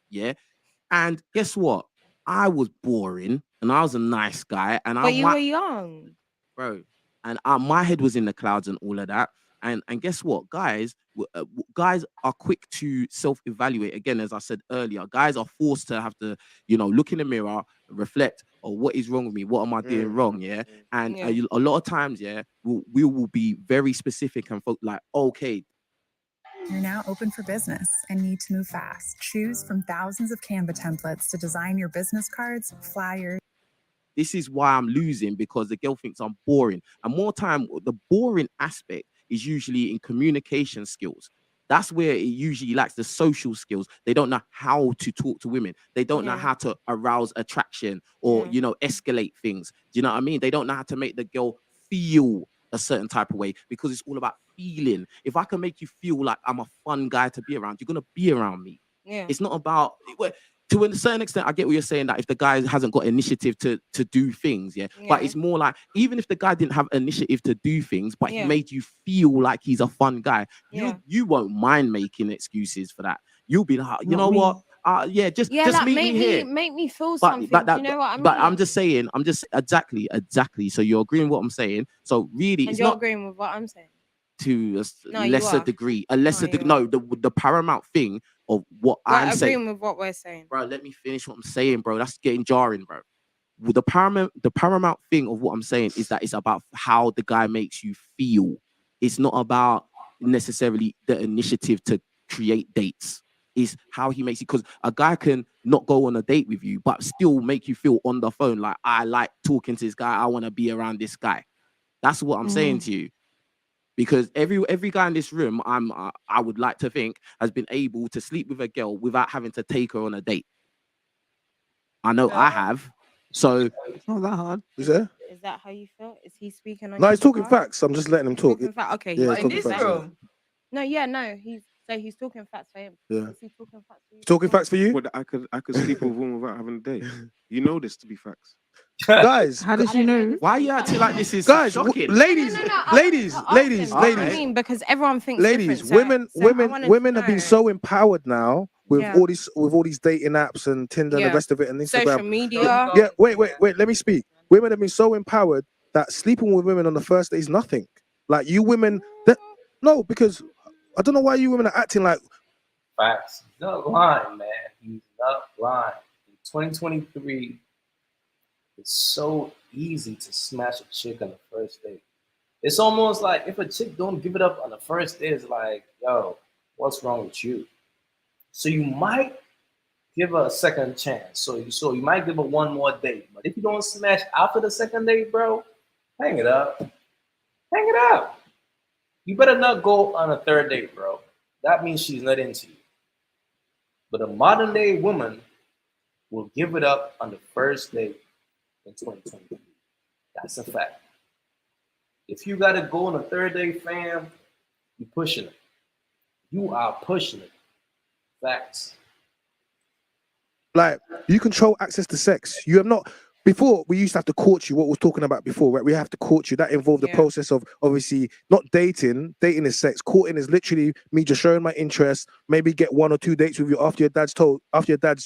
Yeah. And guess what? I was boring and I was a nice guy. And But you were young. bro. And my head was in the clouds and all of that. And guess what, guys? Guys are quick to self-evaluate. Again, as I said earlier, guys are forced to have to, you know, look in the mirror, reflect, or what is wrong with me? What am I doing wrong? Yeah. And a lot of times, yeah, we will be very specific and like, okay, You're now open for business and need to move fast. Choose from thousands of Canva templates to design your business cards, flyers. this is why I'm losing, because the girl thinks I'm boring. And more time, the boring aspect is usually in communication skills. That's where it usually lacks the social skills. They don't know how to talk to women. They don't know how to arouse attraction or, you know, escalate things. Do you know what I mean? They don't know how to make the girl feel a certain type of way, because it's all about feeling. If I can make you feel like I'm a fun guy to be around, you're going to be around me. Yeah. It's not about, to a certain extent, I get what you're saying, that if the guy hasn't got initiative to do things, but it's more like, even if the guy didn't have initiative to do things, but he made you feel like he's a fun guy, you won't mind making excuses for that. You'll be like, you know what? Just like, meet me here. Make me feel But, something. but, Do you know what I mean? but I'm just saying, exactly. So you're agreeing with what I'm saying. So really, And it's you're not agreeing with what I'm saying. to a No, you lesser are. degree, the paramount thing of what We're I'm saying. agreeing with what we're saying. Bro, let me finish what I'm saying, bro. That's getting jarring, bro. The paramount thing of what I'm saying is that it's about how the guy makes you feel. It's not about necessarily the initiative to create dates. It's how he makes it, because a guy can not go on a date with you, but still make you feel on the phone like, I like talking to this guy. I want to be around this guy. That's what I'm saying to you. Because every guy in this room, I would like to think, has been able to sleep with a girl without having to take her on a date. I know I have. So it's not that hard. Is there? Is that how you feel? Is he speaking on No, your he's talking behalf? facts. I'm just letting him talk. Okay. Yeah, he's he's talking facts. No. He's talking facts for him. Yeah. Is he talking facts for you? Talking facts for you? Well, I could sleep with a woman without having a date. You know this to be facts. Guys, How does she know? Why are you acting like this is guys, shocking? ladies, ladies, ladies, I ladies, mean, because everyone thinks ladies, different, women have been so empowered now with Yeah. all these dating apps and Tinder and Yeah. the rest of it and Instagram. Social media. Yeah, wait, let me speak. Women have been so empowered that sleeping with women on the first day is nothing. Like you women, no, because I don't know why you women are acting like Facts. He's not lying, man. He's not lying. In 2023, it's so easy to smash a chick on the first date. It's almost like if a chick don't give it up on the first day, it's like, yo, what's wrong with you? So you might give her a second chance. So you might give her one more date. But if you don't smash after the second date, bro, hang it up. Hang it up. You better not go on a third date, bro. That means she's not into you. But a modern day woman will give it up on the first date in 2023. That's a fact. If you gotta go on a third date, fam, you're pushing it. You are pushing it. Facts. Like, you control access to sex. You have not. Before, we used to have to court you. What we was talking about before, right? We have to court you. That involved the process of obviously not dating. Dating is sex. Courting is literally me just showing my interest. Maybe get 1 or 2 dates with you after your dad's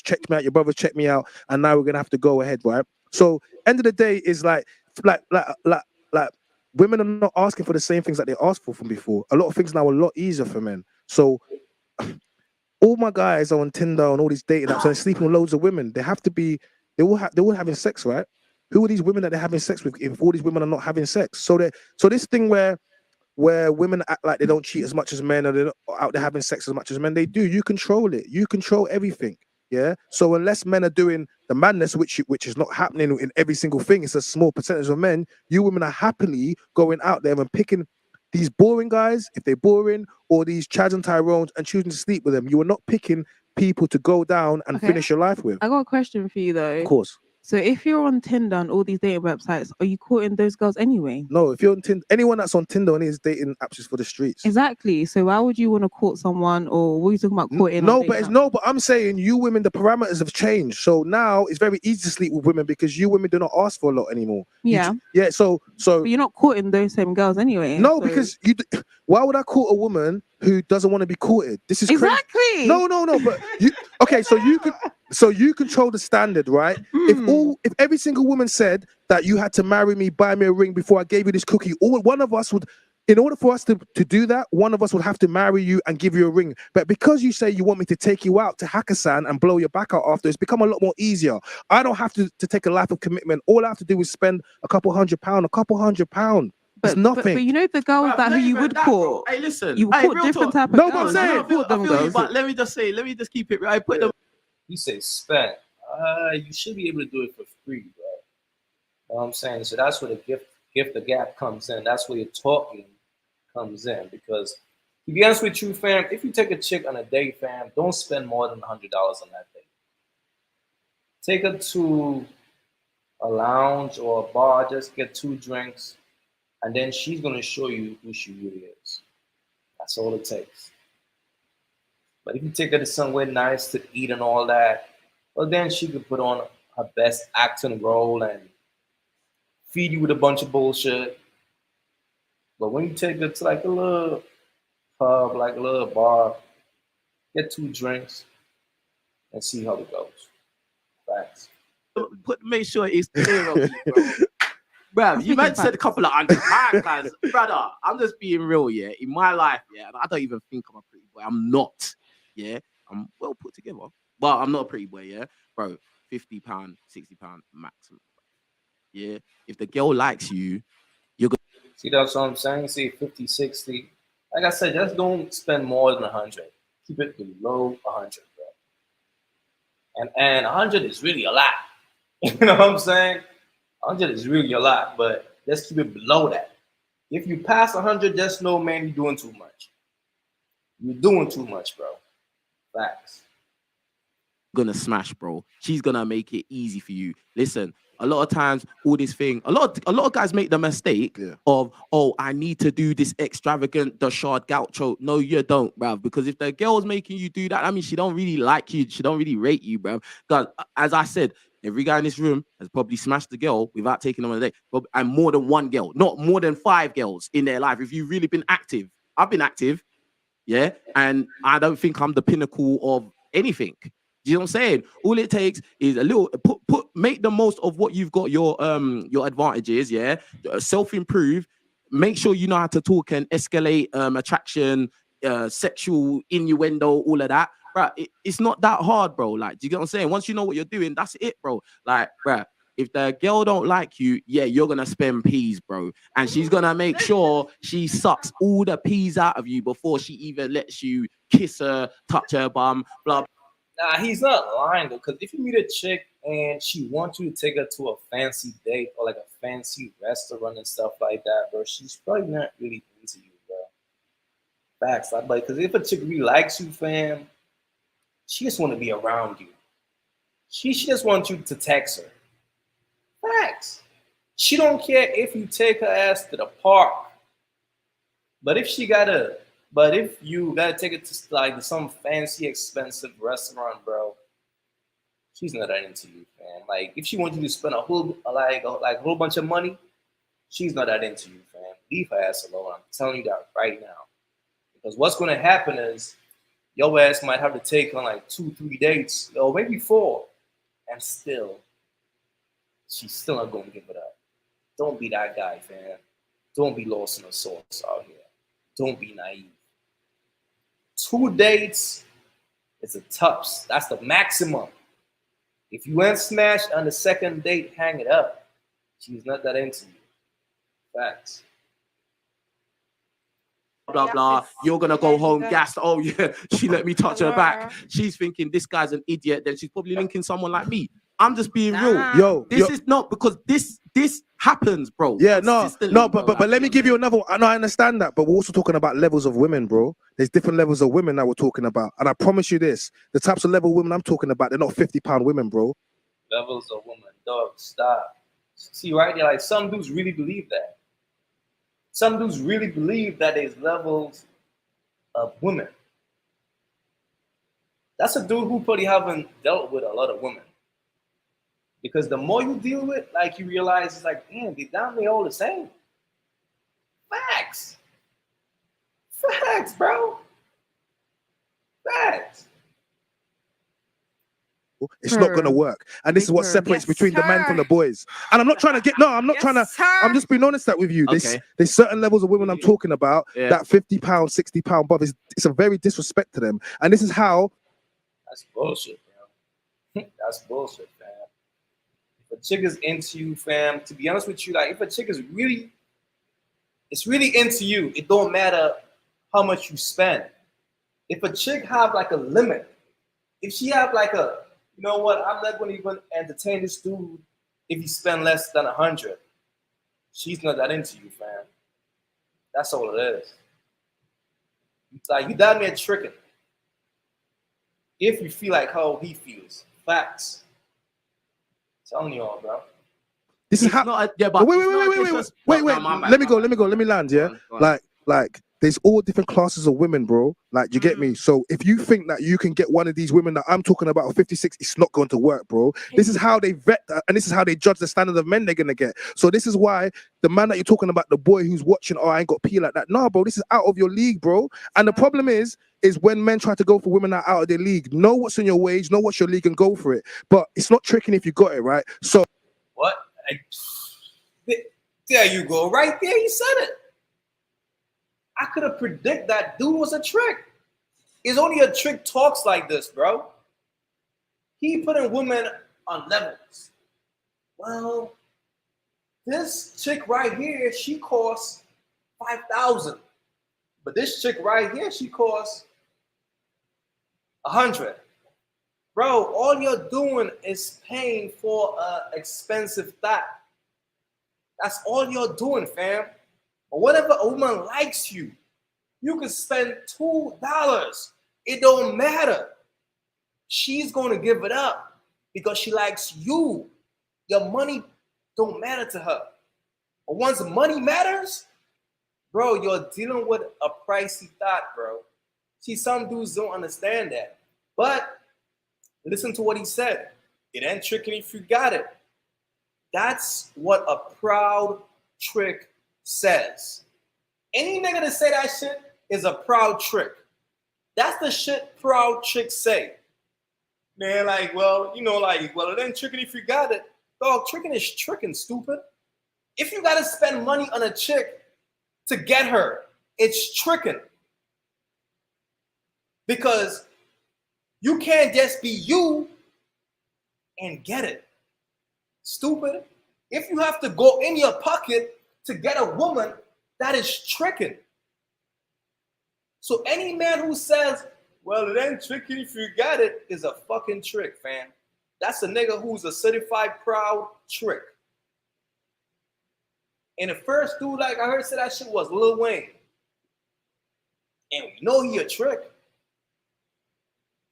checked me out, your brother's checked me out, and now we're gonna have to go ahead, right? So, end of the day is like women are not asking for the same things that they asked for from before. A lot of things now are a lot easier for men. So. All my guys are on Tinder and all these dating apps and they're sleeping with loads of women. They have to be, they're all having sex, right? Who are these women that they're having sex with if all these women are not having sex? So this thing where women act like they don't cheat as much as men or they're not out there having sex as much as men, they do. You control it. You control everything. Yeah. So unless men are doing the madness, which is not happening in every single thing, it's a small percentage of men. You women are happily going out there and picking these boring guys, if they're boring, or these Chads and Tyrones, and choosing to sleep with them. You are not picking people to go down and finish your life with. I got a question for you though. Of course. So if you're on Tinder and all these dating websites, are you courting those girls anyway? No, if you're on Tinder, anyone that's on Tinder and is dating apps is for the streets. Exactly. So why would you want to court someone, or what are you talking about courting? But I'm saying you women, the parameters have changed. So now it's very easy to sleep with women because you women do not ask for a lot anymore. Yeah. So but you're not courting those same girls anyway. No, so- because why would I court a woman who doesn't want to be courted? This is crazy. Exactly. No, but so you control the standard, right? If every single woman said that you had to marry me, buy me a ring before I gave you this cookie, one of us would, in order for us to do that, one of us would have to marry you and give you a ring. But because you say you want me to take you out to Hakkasan and blow your back out after, it's become a lot more easier. I don't have to take a life of commitment. All I have to do is spend a couple £100. It's nothing. But you know the girls who you would court. Hey, listen. You court different type of No, girls. but I'm saying, You don't court them girls. But let me just keep it right. Put them. You say spend. You should be able to do it for free, bro. You know what I'm saying? So that's where the gift the gap comes in. That's where your talking comes in. Because to be honest with you, fam, if you take a chick on a date, fam, don't spend more than $100 on that date. Take her to a lounge or a bar, just get 2 drinks, and then she's gonna show you who she really is. That's all it takes. But if you take her to somewhere nice to eat and all that, well, then she could put on her best acting role and feed you with a bunch of bullshit. But when you take her to like a little pub, like a little bar, get 2 drinks and see how it goes. Facts. Make sure it's clear of you, bro. Bruv, you might said a couple of $100, guys. Brother, I'm just being real, yeah. In my life, yeah, I don't even think I'm a pretty boy. I'm not, yeah. I'm well put together, but I'm not a pretty boy, yeah. Bro, £50, £60 maximum. Yeah. If the girl likes you, you're gonna see. That's what I'm saying. See, 50, 60. Like I said, just don't spend more than 100. Keep it below 100, bro. And 100 is really a lot. You know what I'm saying? 100 is really a lot, but let's keep it below that. If you pass 100, just know, man, you're doing too much. You're doing too much, bro. Facts. Gonna smash, bro. She's gonna make it easy for you. Listen, a lot of times, all this thing, a lot of guys make the mistake of, oh, I need to do this extravagant Dashard Gaucho. No, you don't, bruv. Because if the girl's making you do that, I mean, she don't really like you. She don't really rate you, bruv. Because as I said, every guy in this room has probably smashed the girl without taking them on a date. And more than one girl, not more than 5 girls in their life. If you've really been active, I've been active, yeah, and I don't think I'm the pinnacle of anything. Do you know what I'm saying? All it takes is a little make the most of what you've got, your advantages, yeah. Self-improve. Make sure you know how to talk and escalate attraction, sexual innuendo, all of that, bro. It's not that hard, bro. Like, do you get what I'm saying? Once you know what you're doing, that's it, bro. Like, bro, if the girl don't like you, yeah, you're gonna spend peas, bro, and she's gonna make sure she sucks all the peas out of you before she even lets you kiss her, touch her bum, blah. Nah, he's not lying though, because if you meet a chick and she wants you to take her to a fancy date or like a fancy restaurant and stuff like that, bro, she's probably not really into you, bro. Facts, like, because if a chick really likes you, fam, she just want to be around you. She just wants you to text her. Facts. She don't care if you take her ass to the park, but if you gotta take it to like some fancy, expensive restaurant, bro, she's not that into you, man. Like if she wants you to spend a whole bunch of money, she's not that into you, fam. Leave her ass alone. I'm telling you that right now. Because what's gonna happen is your ass might have to take on like 2-3 dates, or maybe 4, and still, she's still not gonna give it up. Don't be that guy, fam. Don't be lost in the sauce out here. Don't be naive. 2 dates is a tops. That's the maximum. If you ain't smashed on the second date, hang it up. She's not that into you. Facts. Blah blah. You're gonna go home gassed. Oh yeah, she let me touch her back. She's thinking this guy's an idiot. Then she's probably linking someone like me. I'm just being real. This is not because this happens, bro. Yeah, no, but let me give you another. I know I understand that, but we're also talking about levels of women, bro. There's different levels of women that we're talking about, and I promise you this: the types of level of women I'm talking about, they're not £50 women, bro. Levels of women, dog. Stop. See, right there, like some dudes really believe that. Some dudes really believe that there's levels of women. That's a dude who probably haven't dealt with a lot of women. Because the more you deal with, like you realize it's like, damn, they all the same. Facts. Facts, bro. Facts. It's not gonna work, and this is what separates between the man from the boys. And I'm not trying to get I'm not trying to. I'm just being honest that with you. Okay. There's certain levels of women I'm talking about that £50, £60 above it's a very disrespect to them, and this is how. That's bullshit, bro. That's bullshit, fam. If a chick is into you, fam, to be honest with you, like if a chick is really into you, it don't matter how much you spend. If a chick have like a limit, if she have like a, you know what, I'm not going to even entertain this dude if he spend less than 100. She's not that into you, fam. That's all it is. It's like you damn near tricking. If you feel like how he feels. Facts. Telling you all, bro. This is how. Wait. Let me go. Let me land. Yeah. Like, there's all different classes of women, bro. Like, you get me? So if you think that you can get one of these women that I'm talking about, 56, it's not going to work, bro. This is how they vet that, and this is how they judge the standard of men they're gonna get. So this is why the man that you're talking about, the boy who's watching, oh, I ain't got pee like that. Nah, bro, this is out of your league, bro. And the problem is when men try to go for women that are out of their league. Know what's in your wage, know what's your league, and go for it. But it's not tricking if you got it, right? So what? There you go, right there. You said it. I could have predicted that dude was a trick. It's only a trick talks like this, bro. He putting women on levels. Well, this chick right here, she costs $5,000. But this chick right here, she costs $100. Bro, all you're doing is paying for an expensive thought. That's all you're doing, fam. But whenever a woman likes you, you can spend $2. It don't matter. She's going to give it up because she likes you. Your money don't matter to her. But once money matters, bro, you're dealing with a pricey thought, bro. See, some dudes don't understand that. But listen to what he said. It ain't tricking if you got it. That's what a proud trick says. Any nigga that say that shit is a proud trick. That's the shit proud chicks say. Man, like, well, you know, like, well, it ain't tricking if you got it. Dog, tricking is tricking, stupid. If you gotta spend money on a chick to get her, it's tricking. Because you can't just be you and get it. Stupid. If you have to go in your pocket to get a woman, that is tricking. So any man who says, well, it ain't tricky if you got it, is a fucking trick, fam. That's a nigga who's a certified proud trick. And the first dude, like I heard say that shit was Lil Wayne. And we know he a trick.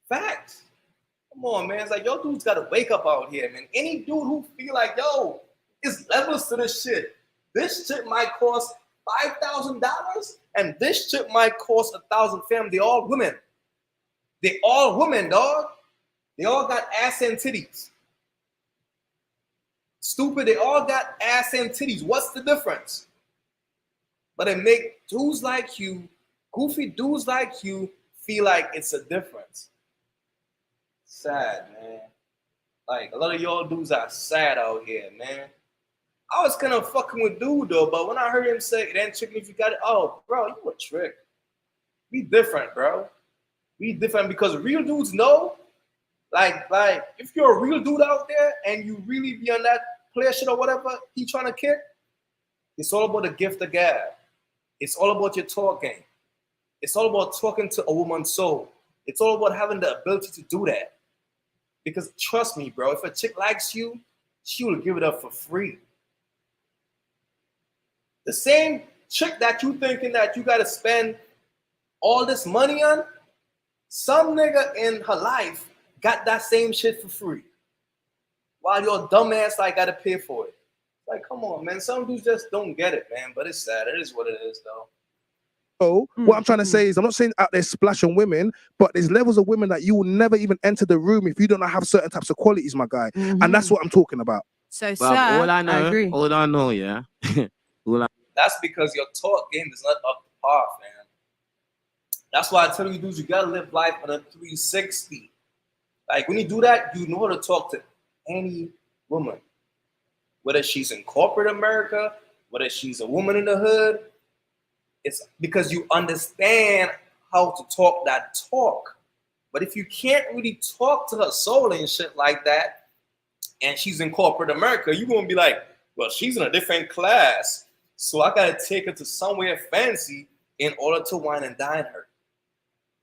Facts. Come on, man. It's like, yo, dudes gotta wake up out here, man. Any dude who feel like, yo, it's levels to this shit. This shit might cost $5,000, and this shit might cost $1,000. Fam, they all women. They all women, dog. They all got ass and titties. Stupid, they all got ass and titties. What's the difference? But it make dudes like you, goofy dudes like you, feel like it's a difference. Sad, man. Like, a lot of y'all dudes are sad out here, man. I was kind of fucking with dude, though, but when I heard him say, it ain't tricking if you got it, oh, bro, you a trick. Be different, bro. Be different, because real dudes know, like, if you're a real dude out there and you really be on that player shit or whatever he trying to kick, it's all about the gift of gab. It's all about your talk game. It's all about talking to a woman's soul. It's all about having the ability to do that. Because trust me, bro, if a chick likes you, she will give it up for free. The same chick that you thinking that you got to spend all this money on, some nigga in her life got that same shit for free. While your dumb ass like got to pay for it. Like, come on, man. Some dudes just don't get it, man. But it's sad. It is what it is, though. So what I'm trying to say is, I'm not saying out there splashing women, but there's levels of women that you will never even enter the room if you don't have certain types of qualities, my guy. And that's what I'm talking about. So, Well, sir, all I know, agree. all I know, yeah. That's because your talk game is not up to par, man. That's why I tell you dudes, you gotta live life on a 360. Like, when you do that, you know how to talk to any woman. Whether she's in corporate America, whether she's a woman in the hood, it's because you understand how to talk that talk. But if you can't really talk to her soul and shit like that, and she's in corporate America, you're gonna be like, well, she's in a different class, so I gotta take her to somewhere fancy in order to wine and dine her.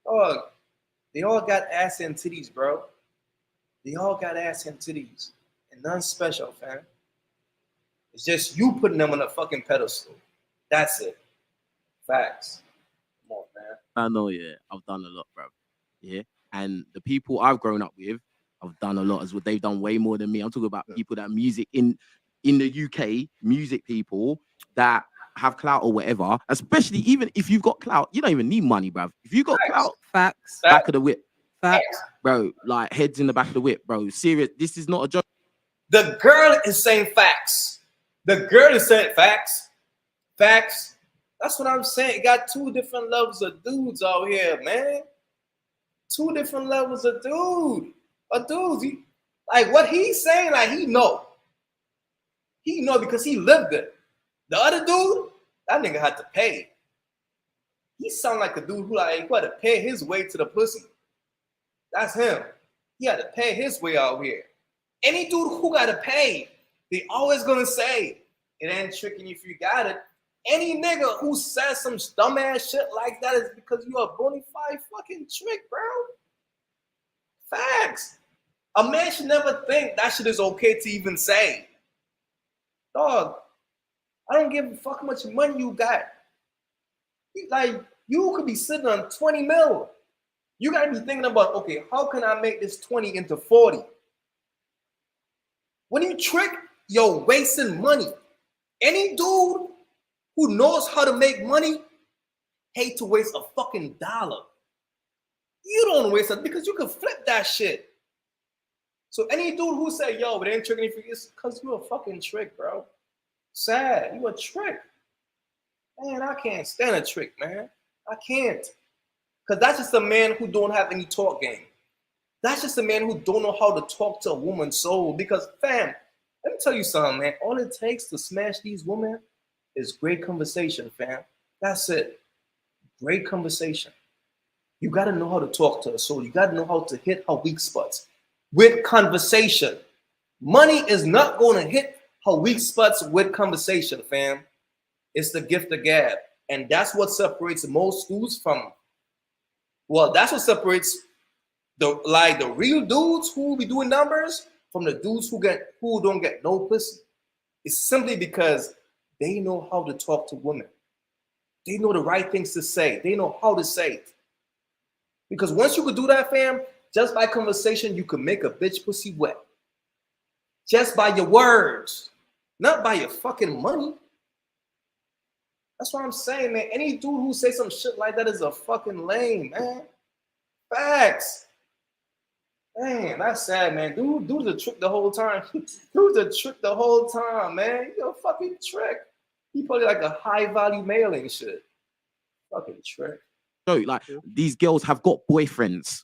Dog, they all got ass and titties, bro. They all got ass and titties. And none special, fam. It's just you putting them on a fucking pedestal. That's it. Facts. Come on, man. I know, yeah. I've done a lot, bro. Yeah. And the people I've grown up with, I've done a lot as well. They've done way more than me. I'm talking about people that music in the UK, music people that have clout or whatever, especially even if you've got clout, you don't even need money, bruv. If you got clout, facts, back of the whip. Facts. Bro, like heads in the back of the whip, bro. Serious. This is not a joke. The girl is saying facts. The girl is saying facts. Facts. That's what I'm saying. You got two different levels of dudes out here, man. Two different levels of dude. A dude, like what he's saying, like he know. He know because he lived it. The other dude, that nigga had to pay. He sound like a dude who like he had to pay his way to the pussy. That's him. He had to pay his way out here. Any dude who got to pay, they always gonna say, it ain't tricking if you got it. Any nigga who says some dumbass shit like that is because you're a bona fide fucking trick, bro. Facts. A man should never think that shit is okay to even say. Dog, I don't give a fuck how much money you got. Like, you could be sitting on 20 mil. You gotta be thinking about, okay, how can I make this 20 into 40? When you trick, you're wasting money. Any dude who knows how to make money hate to waste a fucking dollar. You don't waste it because you can flip that shit. So any dude who say, yo, it ain't tricking if it's because you're a fucking trick, bro. Sad. You a trick. Man, I can't stand a trick, man. I can't. Because that's just a man who don't have any talk game. That's just a man who don't know how to talk to a woman's soul. Because, fam, let me tell you something, man. All it takes to smash these women is great conversation, fam. That's it. Great conversation. You got to know how to talk to her soul. You got to know how to hit her weak spots with conversation. Money is not going to hit her weak spots with conversation, fam. It's the gift of gab. And that's what separates most dudes from, well, that's what separates the real dudes who be doing numbers from the dudes who don't get no pussy. It's simply because they know how to talk to women. They know the right things to say. They know how to say it. Because once you could do that, fam, just by conversation, you can make a bitch pussy wet. Just by your words, not by your fucking money. That's what I'm saying, man. Any dude who says some shit like that is a fucking lame, man. Facts. Man, that's sad, man. Dude's a trick the whole time. Dude's a trick the whole time, man. You're a fucking trick. He probably like a high-value male and shit. Fucking trick. So, like, these girls have got boyfriends.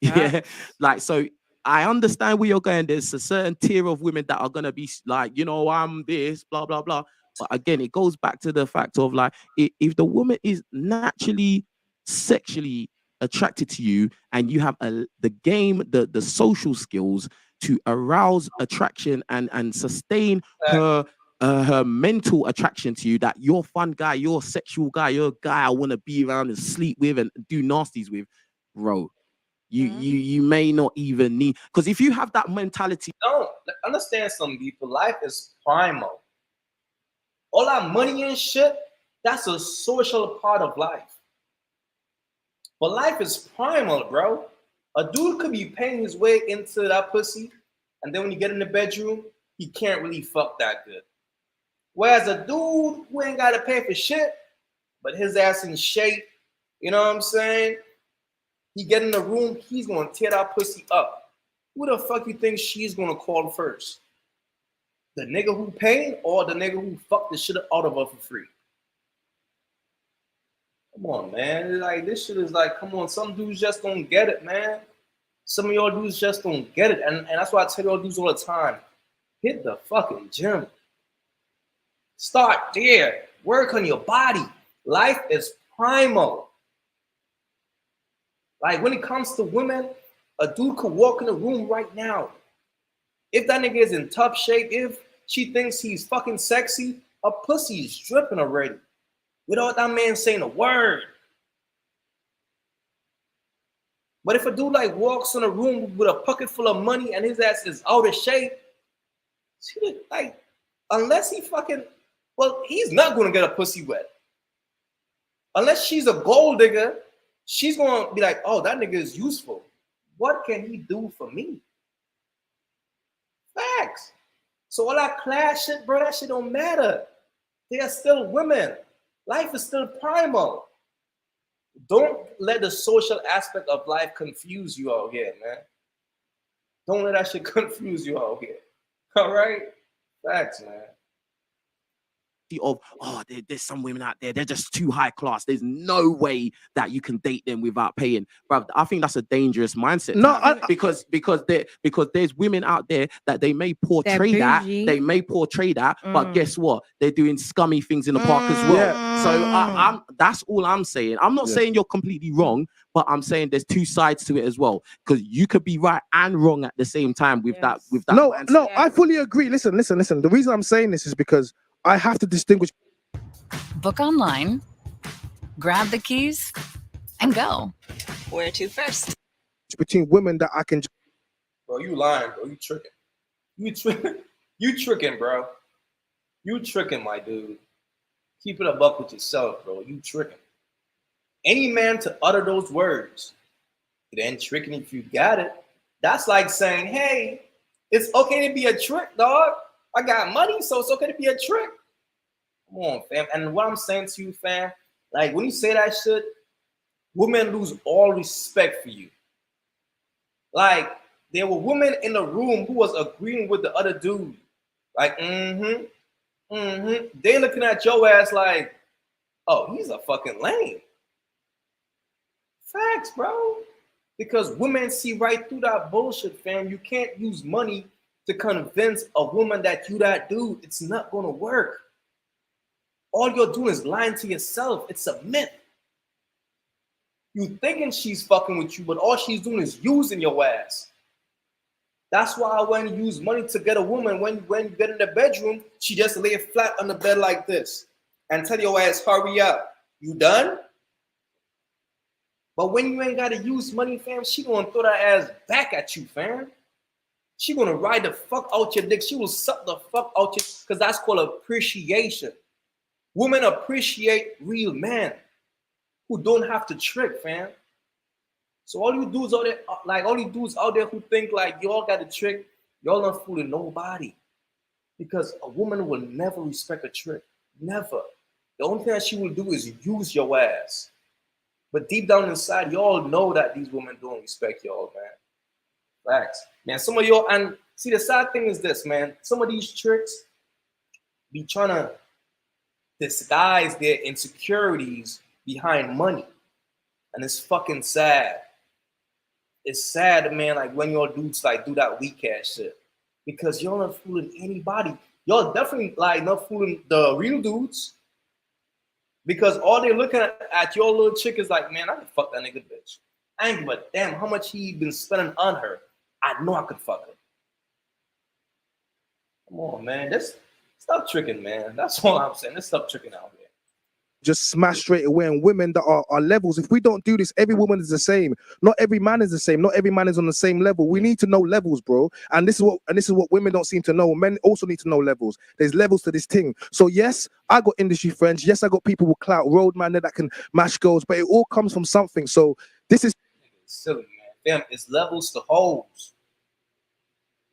Yeah. Like, so I understand where you're going. There's a certain tier of women that are gonna be like, you know, I'm this, blah, blah, blah. But again, it goes back to the fact of like, if the woman is naturally sexually attracted to you and you have the social skills to arouse attraction and sustain her mental attraction to you, that you're a fun guy, you're a sexual guy, you're a guy I want to be around and sleep with and do nasties with, bro. You may not even need, because if you have that mentality, don't understand some people. Life is primal. All that money and shit, that's a social part of life. But life is primal, bro. A dude could be paying his way into that pussy, and then when you get in the bedroom, he can't really fuck that good. Whereas a dude who ain't gotta pay for shit, but his ass in shape, you know what I'm saying? He get in the room, he's gonna tear that pussy up. Who the fuck you think she's gonna call first? The nigga who paid or the nigga who fucked the shit out of her for free? Come on, man. Like, this shit is like, come on, some dudes just don't get it, man. Some of y'all dudes just don't get it. And that's why I tell y'all dudes all the time, hit the fucking gym. Start there. Work on your body. Life is primal. Like, when it comes to women, a dude could walk in the room right now. If that nigga is in tough shape, if she thinks he's fucking sexy, her pussy is dripping already without that man saying a word. But if a dude like walks in a room with a pocket full of money and his ass is out of shape, she like, unless he fucking, well, he's not gonna get a pussy wet. Unless she's a gold digger, she's gonna be like, oh, that nigga is useful. What can he do for me? Facts. So all that class shit, bro, that shit don't matter. They are still women. Life is still primal. Don't let the social aspect of life confuse you out here, man. Don't let that shit confuse you out here. All right? Facts, man. Of, oh, there's some women out there, they're just too high class. There's no way that you can date them without paying. But I think that's a dangerous mindset. No, because there's women out there that they may portray that, but guess what? They're doing scummy things in the park as well. Yeah. So that's all I'm saying. I'm not saying you're completely wrong, but I'm saying there's two sides to it as well. Because you could be right and wrong at the same time with that. No, I fully agree. Listen. The reason I'm saying this is because I have to distinguish. Book online, grab the keys, and go. Where to first? Between women that I can. Bro, you lying, bro. You tricking. You tricking, bro. You tricking, my dude. Keep it a buck with yourself, bro. You tricking. Any man to utter those words, it ain't tricking if you got it. That's like saying, hey, it's okay to be a trick, dog. I got money, so it's okay to be a trick. Come on, fam. And what I'm saying to you, fam, like when you say that shit, women lose all respect for you. Like, there were women in the room who was agreeing with the other dude. Like, They looking at your ass like, oh, he's a fucking lame. Facts, bro. Because women see right through that bullshit, fam. You can't use money to convince a woman that you that dude. It's not gonna work. All you're doing is lying to yourself. It's a myth. You thinking she's fucking with you, but all she's doing is using your ass. That's why when you use money to get a woman, when you get in the bedroom, she just lay flat on the bed like this and tell your ass, hurry up. You done? But when you ain't got to use money, fam, she gonna throw that ass back at you, fam. She gonna ride the fuck out your dick. She will suck the fuck out your, because that's called appreciation. Women appreciate real men who don't have to trick, fam. So all you dudes out there, like all you dudes out there who think like y'all got a trick, y'all not fooling nobody. Because a woman will never respect a trick. Never. The only thing that she will do is use your ass. But deep down inside, y'all know that these women don't respect y'all, man. Facts. Man, some of y'all, and see the sad thing is this, man. Some of these tricks be trying to disguise their insecurities behind money. And it's fucking sad. It's sad, man, like when y'all dudes like do that weak ass shit. Because y'all not fooling anybody. Y'all definitely like not fooling the real dudes. Because all they're looking at your little chick is like, man, I can fuck that nigga bitch. I ain't give a damn how much he been spending on her. I know I could fuck her. Come on, man. Just stop tricking, man. That's all I'm saying. Let's stop tricking out here. Just smash straight away. And women that are levels, if we don't do this, every woman is the same. Not every man is the same. Not every man is on the same level. We need to know levels, bro. And this is what women don't seem to know. Men also need to know levels. There's levels to this thing. So yes, I got industry friends. Yes, I got people with clout, roadman that can mash girls, but it all comes from something. So this is silly, man. Damn, it's levels to hoes.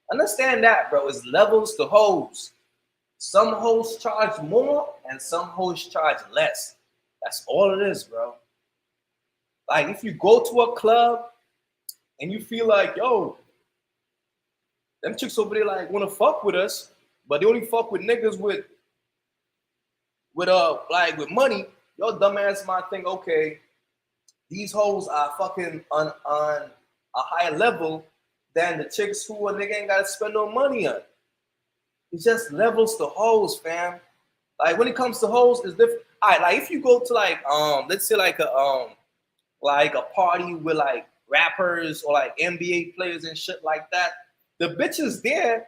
Understand that, bro. It's levels to hoes. Some hoes charge more and some hoes charge less. That's all it is, bro. Like if you go to a club and you feel like, yo, them chicks over there like wanna fuck with us, but they only fuck with niggas with money, your dumb ass might think, okay, these hoes are fucking on a higher level than the chicks who a nigga ain't gotta spend no money on. It's just levels to hoes, fam. Like when it comes to hoes, it's different. All right, like if you go to like let's say like a party with like rappers or like NBA players and shit like that, the bitches there,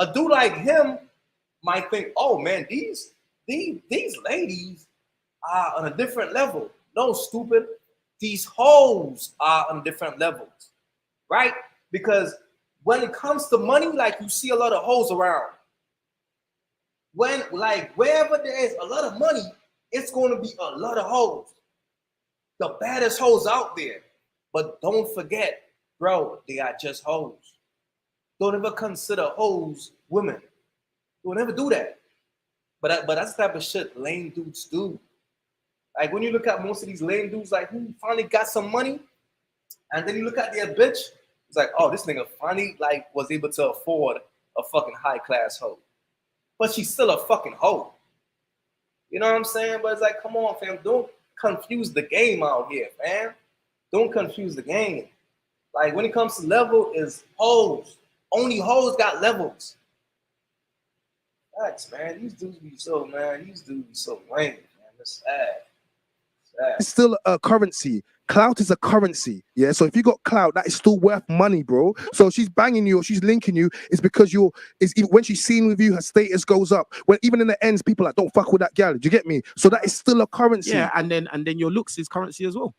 a dude like him might think, oh man, these ladies are on a different level. No, stupid. These hoes are on different levels, right? Because when it comes to money, like you see a lot of hoes around. When like wherever there is a lot of money, it's going to be a lot of hoes. The baddest hoes out there. But don't forget, bro, they are just hoes. Don't ever consider hoes women. Don't ever do that. But that's the type of shit lame dudes do. Like when you look at most of these lame dudes, like who finally got some money, and then you look at their bitch, it's like, oh, this nigga finally like was able to afford a fucking high class hoe. But she's still a fucking hoe. You know what I'm saying? But it's like, come on, fam, don't confuse the game out here, man. Don't confuse the game. Like when it comes to level, is hoes. Only hoes got levels. Facts, man. These dudes be so lame, man. It's sad. it's still a currency. Clout is a currency, yeah. So if you got clout, that is still worth money, bro. So she's banging you or she's linking you, it's because when she's seen with you, her status goes up. When even in the ends, people are like, don't fuck with that gal. Do you get me? So that is still a currency. Yeah, and then your looks is currency as well.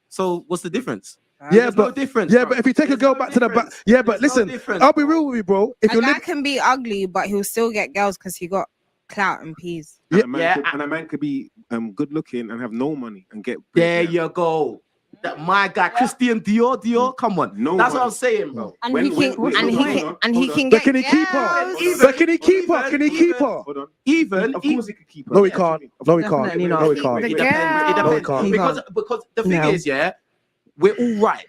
So what's the difference? Yeah, There's but no difference. yeah, bro. but if you take a girl back to the back, yeah, but There's no listen, difference, I'll be bro. real with you, bro. If A you're guy living, can be ugly, but he'll still get girls because he got clout and peas. And a man could be good looking and have no money and get There you go. That my guy Christian Dior, come on. No That's money. what I'm saying, bro. And he can but get can he keep her? But can he keep her? Can he keep her? Hold on. Even Of course he could keep her. No, he can't. No, he can't. Definitely not. No, he can't. It depends. No, he can't. Because the thing No. is, yeah, we're all right.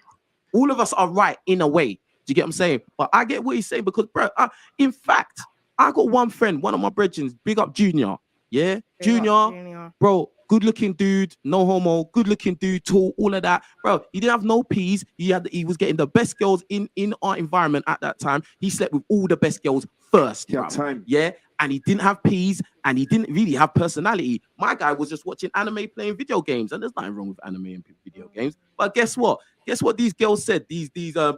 All of us are right in a way. Do you get what I'm saying? But I get what he's saying because, bro, in fact, I got one friend, one of my brethren, big up Junior. Yeah, Junior, bro, good looking dude, no homo, good looking dude, tall, all of that, bro. He didn't have no peas. He was getting the best girls in our environment at that time. He slept with all the best girls first. He had time. Yeah, and he didn't have peas, and he didn't really have personality. My guy was just watching anime, playing video games, and there's nothing wrong with anime and video games. But guess what? Guess what these girls said? These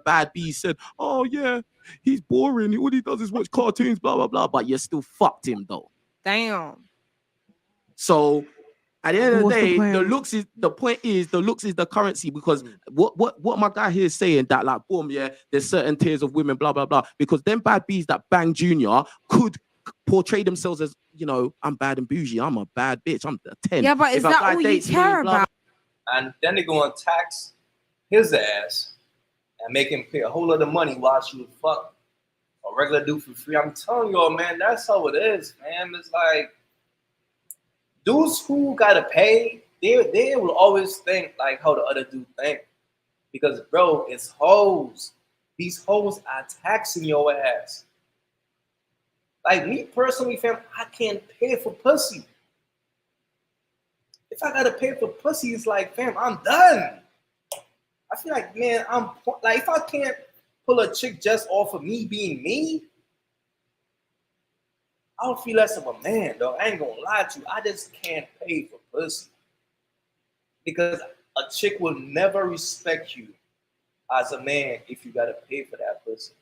bad bees said, "Oh yeah, he's boring. All he does is watch cartoons, blah blah blah." But you still fucked him though. Damn. So at the end of the What's the day, the point? looks is the point is the looks is the currency, because what my guy here is saying, that like boom, yeah, there's certain tiers of women, blah blah blah, because them bad bees that bang Junior could portray themselves as, you know, I'm bad and bougie, I'm a bad bitch, I'm a 10. Yeah, but is If a that guy all you dates me, care blah, about? And then they're going to tax his ass and make him pay a whole lot of money while she would fuck a regular dude for free. I'm telling y'all, man, that's how it is, man. It's like dudes who gotta pay, they will always think like how the other dude think. Because bro, it's hoes. These hoes are taxing your ass. Like me personally, fam, I can't pay for pussy. If I gotta pay for pussy, it's like, fam, I'm done. I feel like, man, I'm like, if I can't pull a chick just off of me being me, I don't feel less of a man, though. I ain't gonna lie to you. I just can't pay for pussy. Because a chick will never respect you as a man if you gotta pay for that pussy.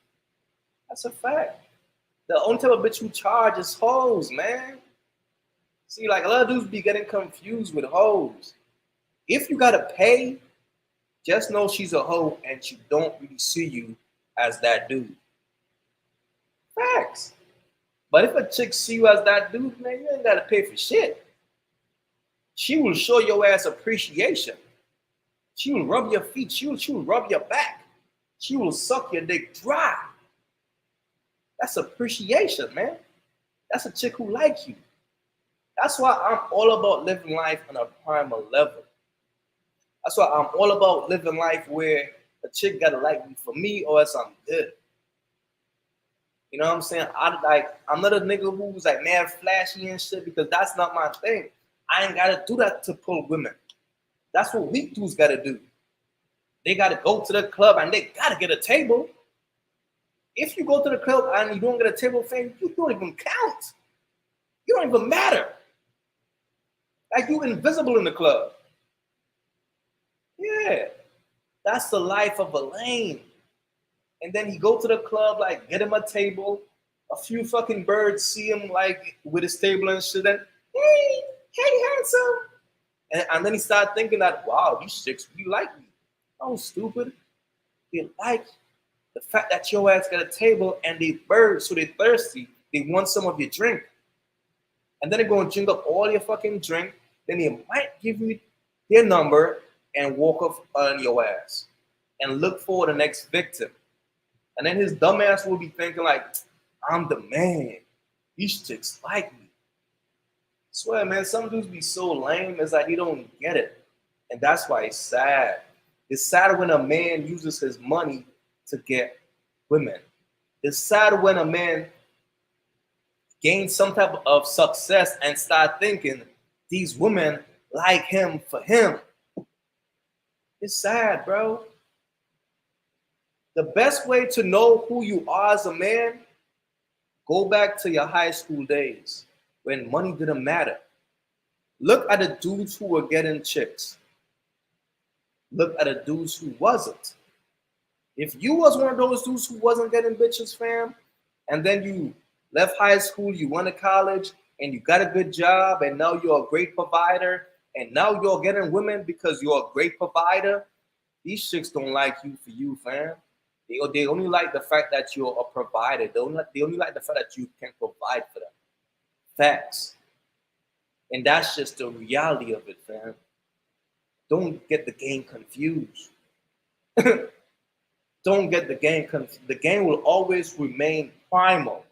That's a fact. The only type of bitch who charge is hoes, man. See, like a lot of dudes be getting confused with hoes. If you gotta pay, just know she's a hoe and she don't really see you as that dude. Facts. But if a chick see you as that dude, man, you ain't gotta pay for shit. She will show your ass appreciation. She will rub your feet. She will rub your back. She will suck your dick dry. That's appreciation, man. That's a chick who like you. That's why I'm all about living life on a primal level. That's why I'm all about living life where a chick gotta like me for me or else I'm good. You know what I'm saying? I'm not a nigga who's like mad flashy and shit, because that's not my thing. I ain't gotta do that to pull women. That's what weak dudes gotta do. They gotta go to the club and they gotta get a table. If you go to the club and you don't get a table, fam, you don't even count. You don't even matter. Like you invisible in the club. Yeah. That's the life of a lame. And then he go to the club, like get him a table. A few fucking birds see him like with his table and shit. And hey, handsome. And then he started thinking that, wow, these chicks really like me. Oh, stupid. They like the fact that your ass got a table and they birds, so they thirsty. They want some of your drink. And then they're going to drink up all your fucking drink. Then they might give you their number and walk off on your ass and look for the next victim. And then his dumb ass will be thinking like, I'm the man. These chicks like me. I swear, man, some dudes be so lame, it's like he don't get it. And that's why it's sad. It's sad when a man uses his money to get women. It's sad when a man gains some type of success and start thinking these women like him for him. It's sad, bro. The best way to know who you are as a man, go back to your high school days when money didn't matter. Look at the dudes who were getting chicks. Look at the dudes who wasn't. If you was one of those dudes who wasn't getting bitches, fam, and then you left high school, you went to college, and you got a good job, and now you're a great provider, and now you're getting women because you're a great provider, these chicks don't like you for you, fam. They only like the fact that you're a provider. They only like the fact that you can provide for them. Facts. And that's just the reality of it, fam. Don't get the game confused. Don't get the game confused. The game will always remain primal.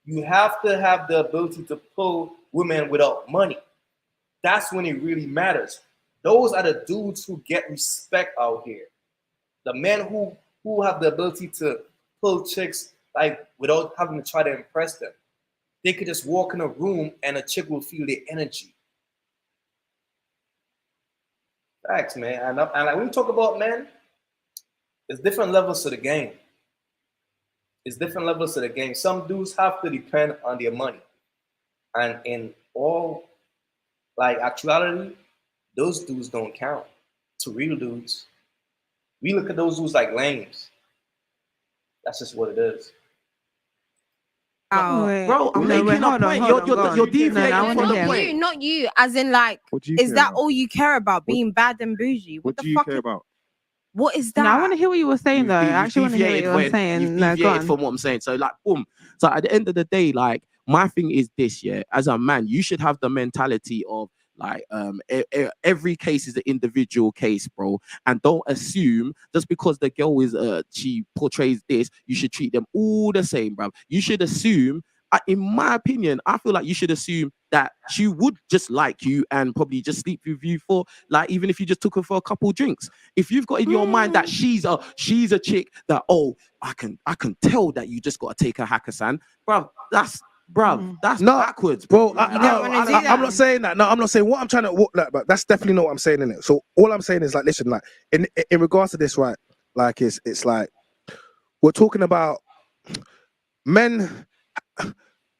You have to have the ability to pull women without money. That's when it really matters. Those are the dudes who get respect out here. The men who have the ability to pull chicks like without having to try to impress them. They could just walk in a room and a chick will feel their energy. Facts, man. And like when we talk about men, there's different levels to the game. It's different levels to the game. Some dudes have to depend on their money. And in all like actuality, those dudes don't count. To real dudes. We look at those dudes like lames. That's just what it is. Bro, I'm making a point. You're deviating from the point. Not you, as in like, is that all you care about? Being bad and bougie? What do you care about? What is that? No, I want to hear what you were saying though. I actually want to hear what you were You've saying. No, go deviated on. from what I'm saying. So like, boom. So at the end of the day, like my thing is this, yeah. As a man, you should have the mentality of like every case is an individual case, bro. And don't assume just because the girl is she portrays this, you should treat them all the same, bro. You should assume. In my opinion, I feel like you should assume that she would just like you and probably just sleep with you for like even if you just took her for a couple drinks. If you've got in your mind that she's a chick that I can tell that you just got to take her Hakkasan, bruv, that's backwards, bro. I'm not saying that. No, I'm not saying what I'm trying to walk like, but that's definitely not what I'm saying in it. So all I'm saying is like, listen, like in regards to this, right? Like it's like we're talking about men.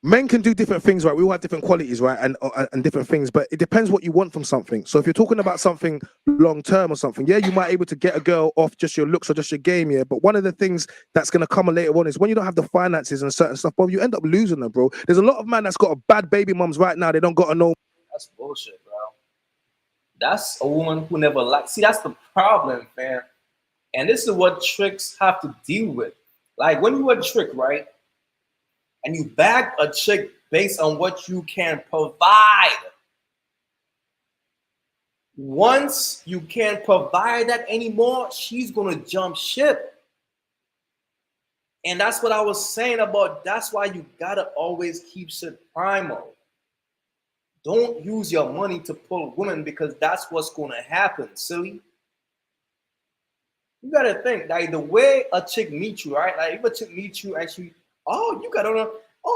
Men can do different things, right? We all have different qualities, right? And different things, but it depends what you want from something. So if you're talking about something long term or something, yeah, you might be able to get a girl off just your looks or just your game, yeah. But one of the things that's gonna come later on is when you don't have the finances and certain stuff, bro, you end up losing them, bro. There's a lot of man that's got a bad baby mums right now. They don't got to know. That's bullshit, bro. That's a woman who never liked. See, that's the problem, man. And this is what tricks have to deal with. Like when you a trick, right? And you bag a chick based on what you can provide. Once you can't provide that anymore, she's gonna jump ship. And that's what I was saying about, that's why you gotta always keep shit primal. Don't use your money to pull women because that's what's gonna happen, silly. You gotta think, like the way a chick meets you, right? Like if a chick meets you and she, you got on a,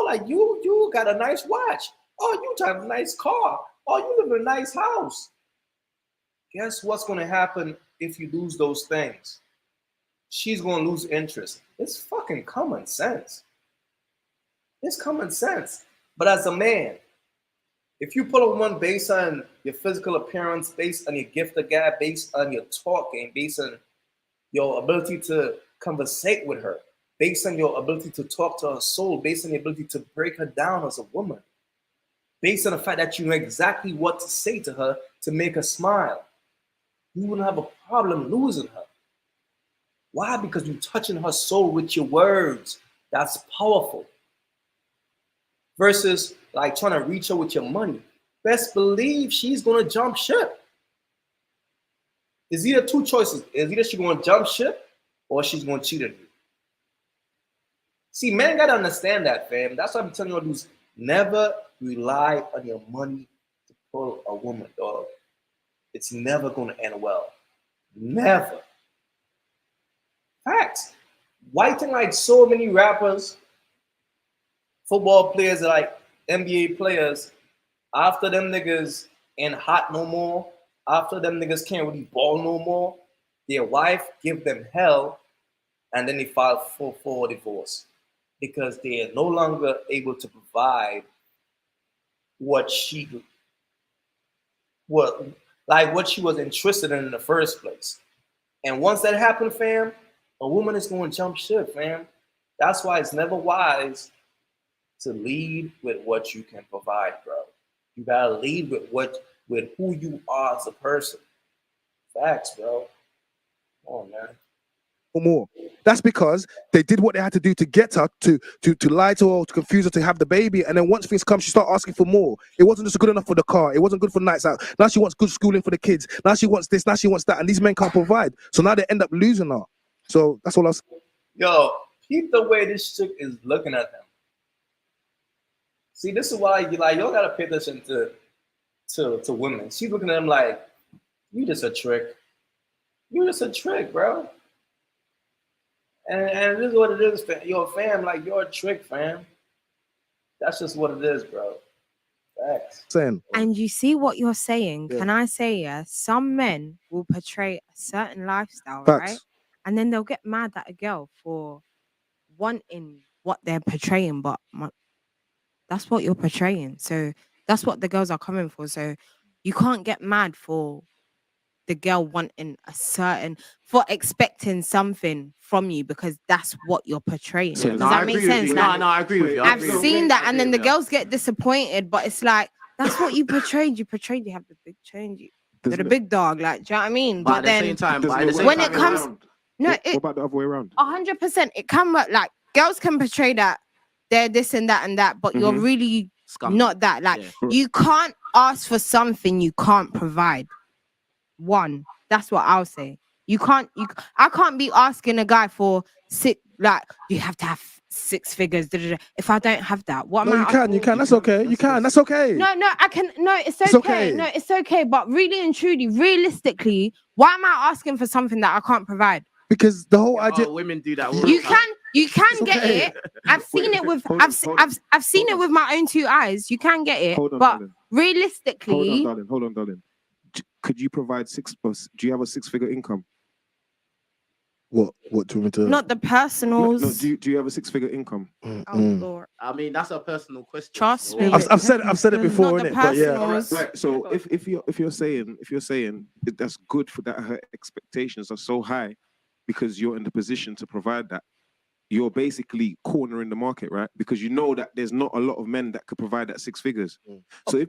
like you got a nice watch. You drive a nice car. You live in a nice house. Guess what's gonna happen if you lose those things? She's gonna lose interest. It's fucking common sense. It's common sense. But as a man, if you pull a woman based on your physical appearance, based on your gift of gab, based on your talking, based on your ability to conversate with her, based on your ability to talk to her soul, based on your ability to break her down as a woman, based on the fact that you know exactly what to say to her to make her smile, you wouldn't have a problem losing her. Why? Because you're touching her soul with your words. That's powerful. Versus like trying to reach her with your money. Best believe she's gonna jump ship. It's either two choices. It's either she's gonna jump ship or she's gonna cheat on you. See, men gotta understand that, fam. That's why I'm telling you all dudes, never rely on your money to pull a woman, dog. It's never gonna end well. Never. Facts. Why think like so many rappers, football players, like NBA players, after them niggas ain't hot no more, after them niggas can't really ball no more, their wife give them hell, and then they file for divorce because they are no longer able to provide what she was interested in the first place. And once that happened, fam, a woman is going to jump ship, fam. That's why it's never wise to lead with what you can provide, bro. You gotta lead with who you are as a person. Facts, bro. Come on, man. More. That's because they did what they had to do to get her to lie to her, to confuse her, to have the baby. And then once things come, she started asking for more. It wasn't just good enough for the car. It wasn't good for nights out. Now she wants good schooling for the kids. Now she wants this. Now she wants that. And these men can't provide. So now they end up losing her. So that's all I was. Yo, keep the way this chick is looking at them. See, this is why y'all gotta pay attention to women. She's looking at them like, you just a trick. You just a trick, bro. And this is what it is, fam. Yo, fam, like you're a trick, fam. That's just what it is, bro. Facts. And you see what you're saying. Can I say, some men will portray a certain lifestyle, right? And then they'll get mad at a girl for wanting what they're portraying, but that's what you're portraying. So that's what the girls are coming for. So you can't get mad for the girl wanting for expecting something from you, because that's what you're portraying. So Does no, that make sense? No, I agree with you. I've seen that, and then the girls get disappointed, but it's like, that's what you portrayed. You have the big change. They're the big dog, like, do you know what I mean? But at the same time, when it comes, what about the other way around? 100%, it can work. Like, girls can portray that they're this and that, but you're really not that. Like, you can't ask for something you can't provide. One, that's what I'll say. I can't be asking a guy for you have to have 6 figures. If I don't have that, what am I? You can. That's okay. You can. That's okay. No, I can. No, it's okay. No, it's okay. But really and truly, realistically, why am I asking for something that I can't provide? Because the whole idea, women do that. You can get it. I've seen it with I've seen it with my own 2 eyes. You can get it, Hold on, but darling. realistically, Hold on, darling. Could you provide do you have a 6-figure income? What do you want me to? not the personals. No, do you have a 6-figure income? Oh Lord. I mean, that's a personal question. Trust so- me. I've said it before, Not the innit? But yeah. personals. Right. So if you're saying that's good for that, her expectations are so high because you're in the position to provide that, you're basically cornering the market, right? Because you know that there's not a lot of men that could provide that 6 figures. So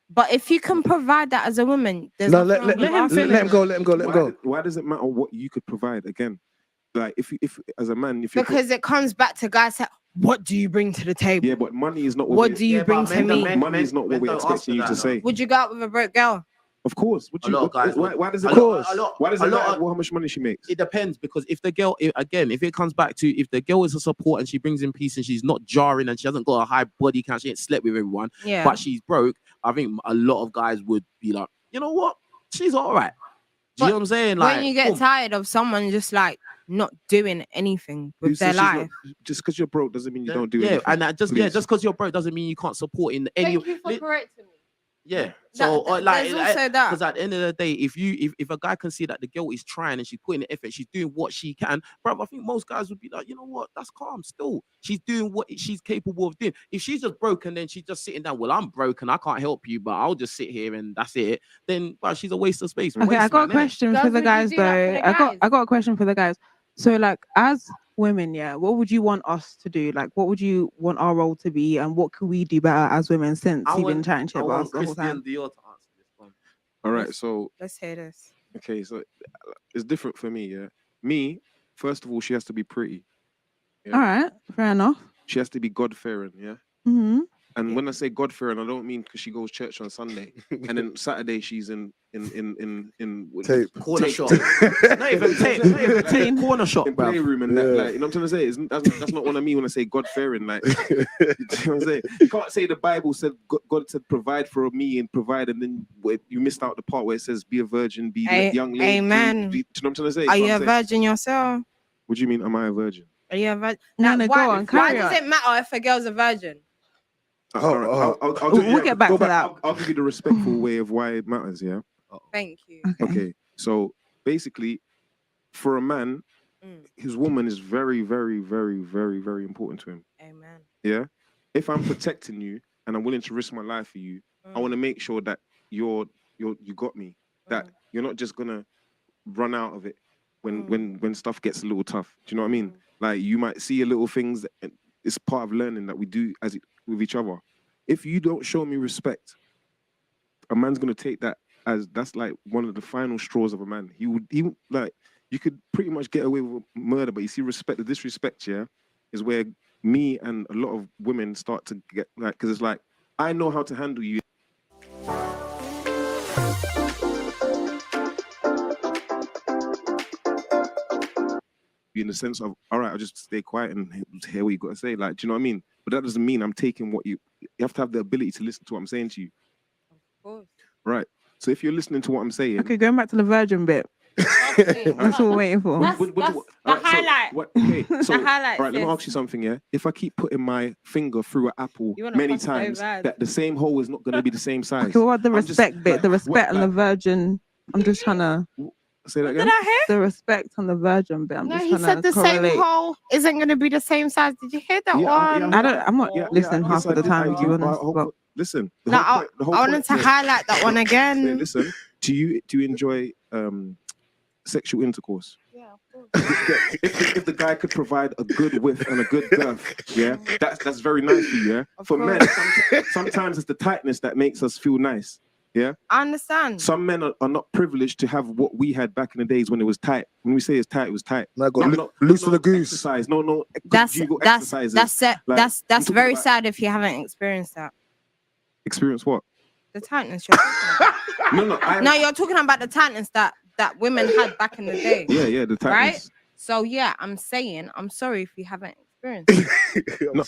But if you can provide that as a woman, there's No, nothing let wrong with him go. Let him go. Why does it matter what you could provide? Again, like if as a man, if you because it comes back to guys saying, what do you bring to the table? yeah, but money is not what What we- do you bring to me? Money is not what we're expecting you to say. Would you go out with a broke girl? Of course. Would A you? lot of guys Why, would. why does it? A lot- Why does a it lot matter of- how much money she makes? It depends, because if the girl, if it comes back to if the girl is a support and she brings in peace and she's not jarring and she hasn't got a high body count, she ain't slept with everyone, Yeah. but she's broke, I think a lot of guys would be like, you know what, she's all right. Do you know what I'm saying? Like, when you get boom. tired of someone just like not doing anything Who with their says she's not- life. just because you're broke doesn't mean you don't do Yeah, anything. and that just Please. because you're broke doesn't mean you can't support in any. Thank you for correcting me. Yeah. So That- like, there's also that. because at the end of the day, if a guy can see that the girl is trying and she's putting the effort, she's doing what she can, bro, I think most guys would be like, you know what, that's calm. Still, she's doing what she's capable of doing. If she's just broke and then she's just sitting down, well, I'm broken, I can't help you, but I'll just sit here and that's it. Then, but she's a waste of space. Okay, I got a question for the guys though. I got a question for the guys. So like, as women, yeah, what would you want us to do? Like, what would you want our role to be, and what could we do better as women? Since you've been chatting shit about us the whole time. Dior to answer this one. All right, so Let's hear this. okay, so it's different for me. Yeah, me first of all, she has to be pretty. Yeah? All right, fair enough. She has to be God fearing. Yeah. Mm-hmm. And when I say God fearing, I don't mean because she goes church on Sunday and then Saturday she's in Tape. Corner shop. Not even tape. Corner shop, in bro. playroom and that, like, you know what I'm trying to say? That's not what I mean when I say God fearing. Like, you know what I'm saying? You can't say the Bible said God said provide for me and provide, and then you missed out the part where it says be a virgin, be a young lady. Amen. Do you know what I'm trying to say? Are You you know a what I'm saying? virgin yourself? What do you mean? Am I a virgin? Are you a virgin? No, go on, why carry does on. it matter if a girl's a virgin? We'll get back to that. I'll give you the respectful way of why it matters. Yeah. Thank you. Okay. So basically, for a man, his woman is very, very, very, very, very important to him. Amen. Yeah. If I'm protecting you and I'm willing to risk my life for you, I want to make sure that you got me. That you're not just gonna run out of it when stuff gets a little tough. Do you know what I mean? Like, you might see a little things. It's part of learning that we do with each other. If you don't show me respect, a man's gonna take that as that's like one of the final straws of a man. He would like, you could pretty much get away with murder, but you see respect, the disrespect, yeah, is where me and a lot of women start to get like, because it's like, I know how to handle you. In the sense of, all right, I'll just stay quiet and hear what you got to say. Like, do you know what I mean? But that doesn't mean I'm taking what you have to have the ability to listen to what I'm saying to you. Of course. Right. So if you're listening to what I'm saying. Okay, going back to the virgin bit. That's what we're waiting for. That's the highlight. Okay, so, The highlight, all right, let me sis. ask you something, yeah? If I keep putting my finger through an apple You wanna many fuck it so times, bad. that the same hole is not going to be the same size. Okay, what about the I'm just, respect bit? like, The respect and the like, virgin. I'm just trying to. Say that Did again. I hear? The respect on the virgin bit. I'm No, just he trying said to the correlate. same hole isn't going to be the same size. Did you hear that Yeah, one? I'm not listening yes, half of the did, time, to be do. honest. But Listen, the No, whole point. The whole I point. wanted to highlight that one again. Listen, do you enjoy sexual intercourse? Yeah, of course. If the guy could provide a good width and a good girth, yeah, that's very nice for you. Yeah, for men, sometimes it's the tightness that makes us feel nice. Yeah, I understand. some men are not privileged to have what we had back in the days when it was tight. When we say it's tight, it was tight. I got loose for the goose. Exercise, no That's exercises. that's very sad if you haven't experienced that. Experience what? The tightness you're talking about. No, you're talking about the tightness that women had back in the day. Yeah, the tightness. Right? So yeah, I'm saying I'm sorry if you haven't experienced it. No,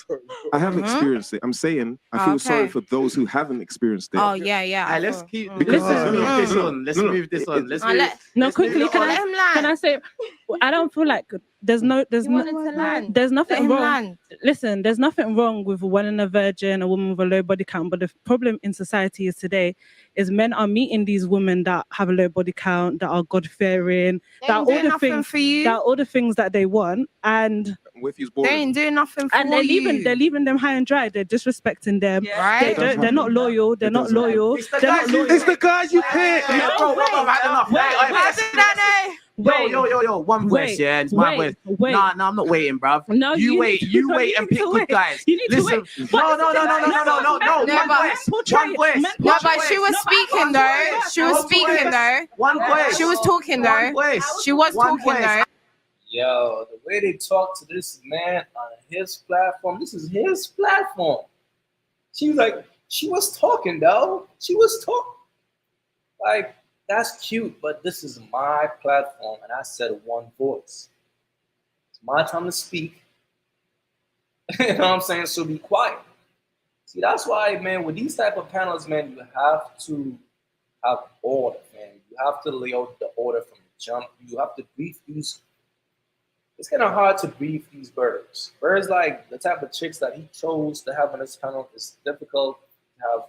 I haven't experienced it. I'm saying I feel sorry for those who haven't experienced it. Oh yeah. Hey, let's keep Because let's move this on. Let's move this on. Let's move. No, let's move quickly, it can on. I say, I don't feel like there's nothing wrong. Listen, there's nothing wrong with wanting a virgin, a woman with a low body count. But the problem in society is today is men are meeting these women that have a low body count, that are God fearing, that are all the things for you. that are all the things that they want, and they ain't doing nothing for and they're you. leaving them high and dry. They're disrespecting them. Right? They're not loyal. They're not loyal. It's the guys you pick. Bro, I've had enough. Yo, one voice, yeah, it's my voice. Nah, I'm not waiting, bruv. No, you wait and pick good guys. You need to wait. No, one voice. No, but she was speaking though. She was speaking though. One voice. She was talking though. She was talking though. Yo, the way they talk to this man on his platform, this is his platform. She was talking though. She was talking. Like, that's cute, but this is my platform, and I said one voice. It's my time to speak. You know what I'm saying? So be quiet. See, that's why, man, with these type of panels, man, you have to have order, man. You have to lay out the order from the jump. You have to brief these. It's kind of hard to brief these birds. Birds like the type of chicks that he chose to have on this panel is difficult to have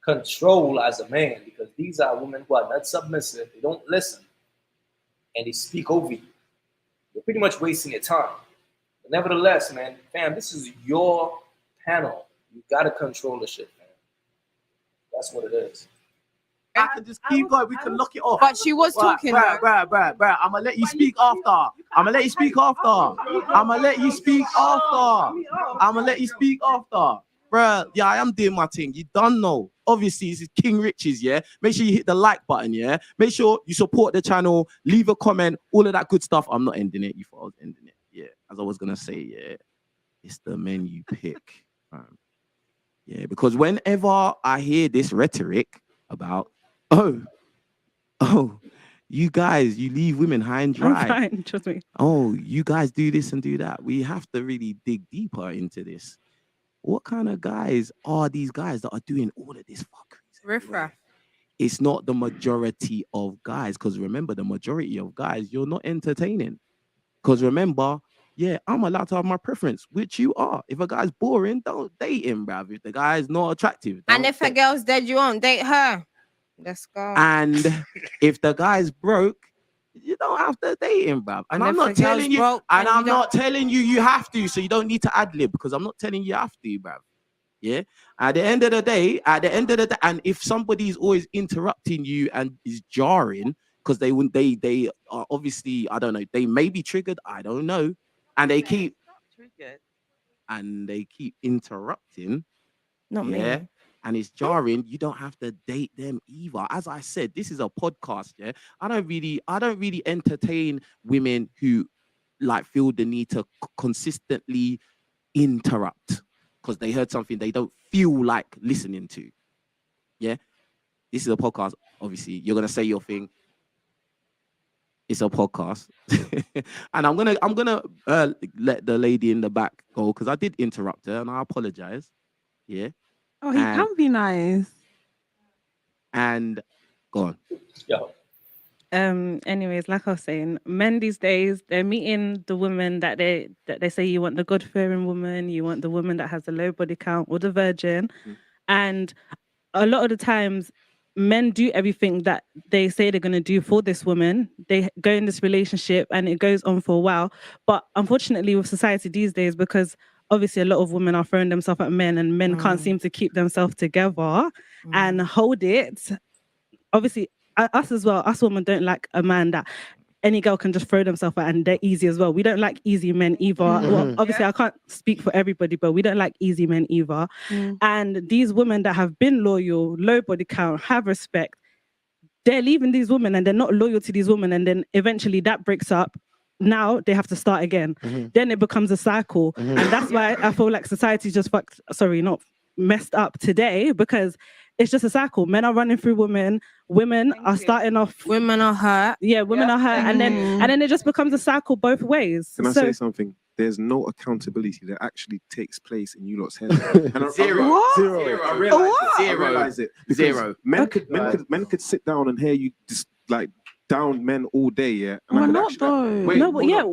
control as a man, because these are women who are not submissive, they don't listen, and they speak over you. You're pretty much wasting your time. But nevertheless, man, fam, this is your panel. You gotta control the shit, man. That's what it is. I can just keep going. We can lock it off. But she was talking. Bruh. I'm gonna let you speak after. Bruh, yeah, I am doing my thing. You don't know. Obviously, this is King Riches, yeah? Make sure you hit the like button, yeah? Make sure you support the channel, leave a comment, all of that good stuff. I'm not ending it. You thought I was ending it. Yeah, as I was going to say, yeah, it's the men you pick. Yeah, because whenever I hear this rhetoric about, oh, you guys, you leave women high and dry. I'm fine, trust me. Oh, you guys do this and do that. We have to really dig deeper into this. What kind of guys are these guys that are doing all of this fuckery? Riffraff. It's not the majority of guys, because remember, the majority of guys, you're not entertaining. Because remember, yeah, I'm allowed to have my preference, which you are. If a guy's boring, don't date him, bruv. If the guy's not attractive. And if a girl's dead, you won't date her. Let's go. And if the guy's broke, you don't have to date him, bruv. And I'm not telling you, and I'm not telling you you have to, so you don't need to ad lib, because I'm not telling you have to, bruv. Yeah. At the end of the day, and if somebody is always interrupting you and is jarring, because they are obviously, I don't know, they may be triggered, I don't know, and they keep interrupting. Not me. And it's jarring, you don't have to date them either. As I said, this is a podcast, yeah. I don't really entertain women who like feel the need to consistently interrupt because they heard something they don't feel like listening to. Yeah. This is a podcast, obviously. You're gonna say your thing. It's a podcast. And I'm gonna let the lady in the back go because I did interrupt her and I apologize. Yeah. Oh, he can be nice. And go on. Yo. Anyways, like I was saying, men these days, they're meeting the woman that they say you want the God-fearing woman, you want the woman that has a low body count or the virgin. And a lot of the times men do everything that they say they're going to do for this woman. They go in this relationship and it goes on for a while. But unfortunately with society these days, because obviously a lot of women are throwing themselves at men and men can't seem to keep themselves together and hold it. Obviously, us as well, us women don't like a man that any girl can just throw themselves at and they're easy as well. We don't like easy men either. Well, obviously, I can't speak for everybody, but we don't like easy men either. And these women that have been loyal, low body count, have respect, they're leaving these women and they're not loyal to these women. And then eventually that breaks up. Now they have to start again. Then it becomes a cycle. And that's why I feel like society just not messed up today, because it's just a cycle. Men are running through women. Women are starting off. Women are hurt. Yeah, women are hurt, and then it just becomes a cycle both ways. Can I say something? There's no accountability that actually takes place in you lot's head. And Zero. I realize it. Because Zero. Men could sit down and hear you just like down men all day, yeah. And We're I could not actually, though. wait, No, but yeah,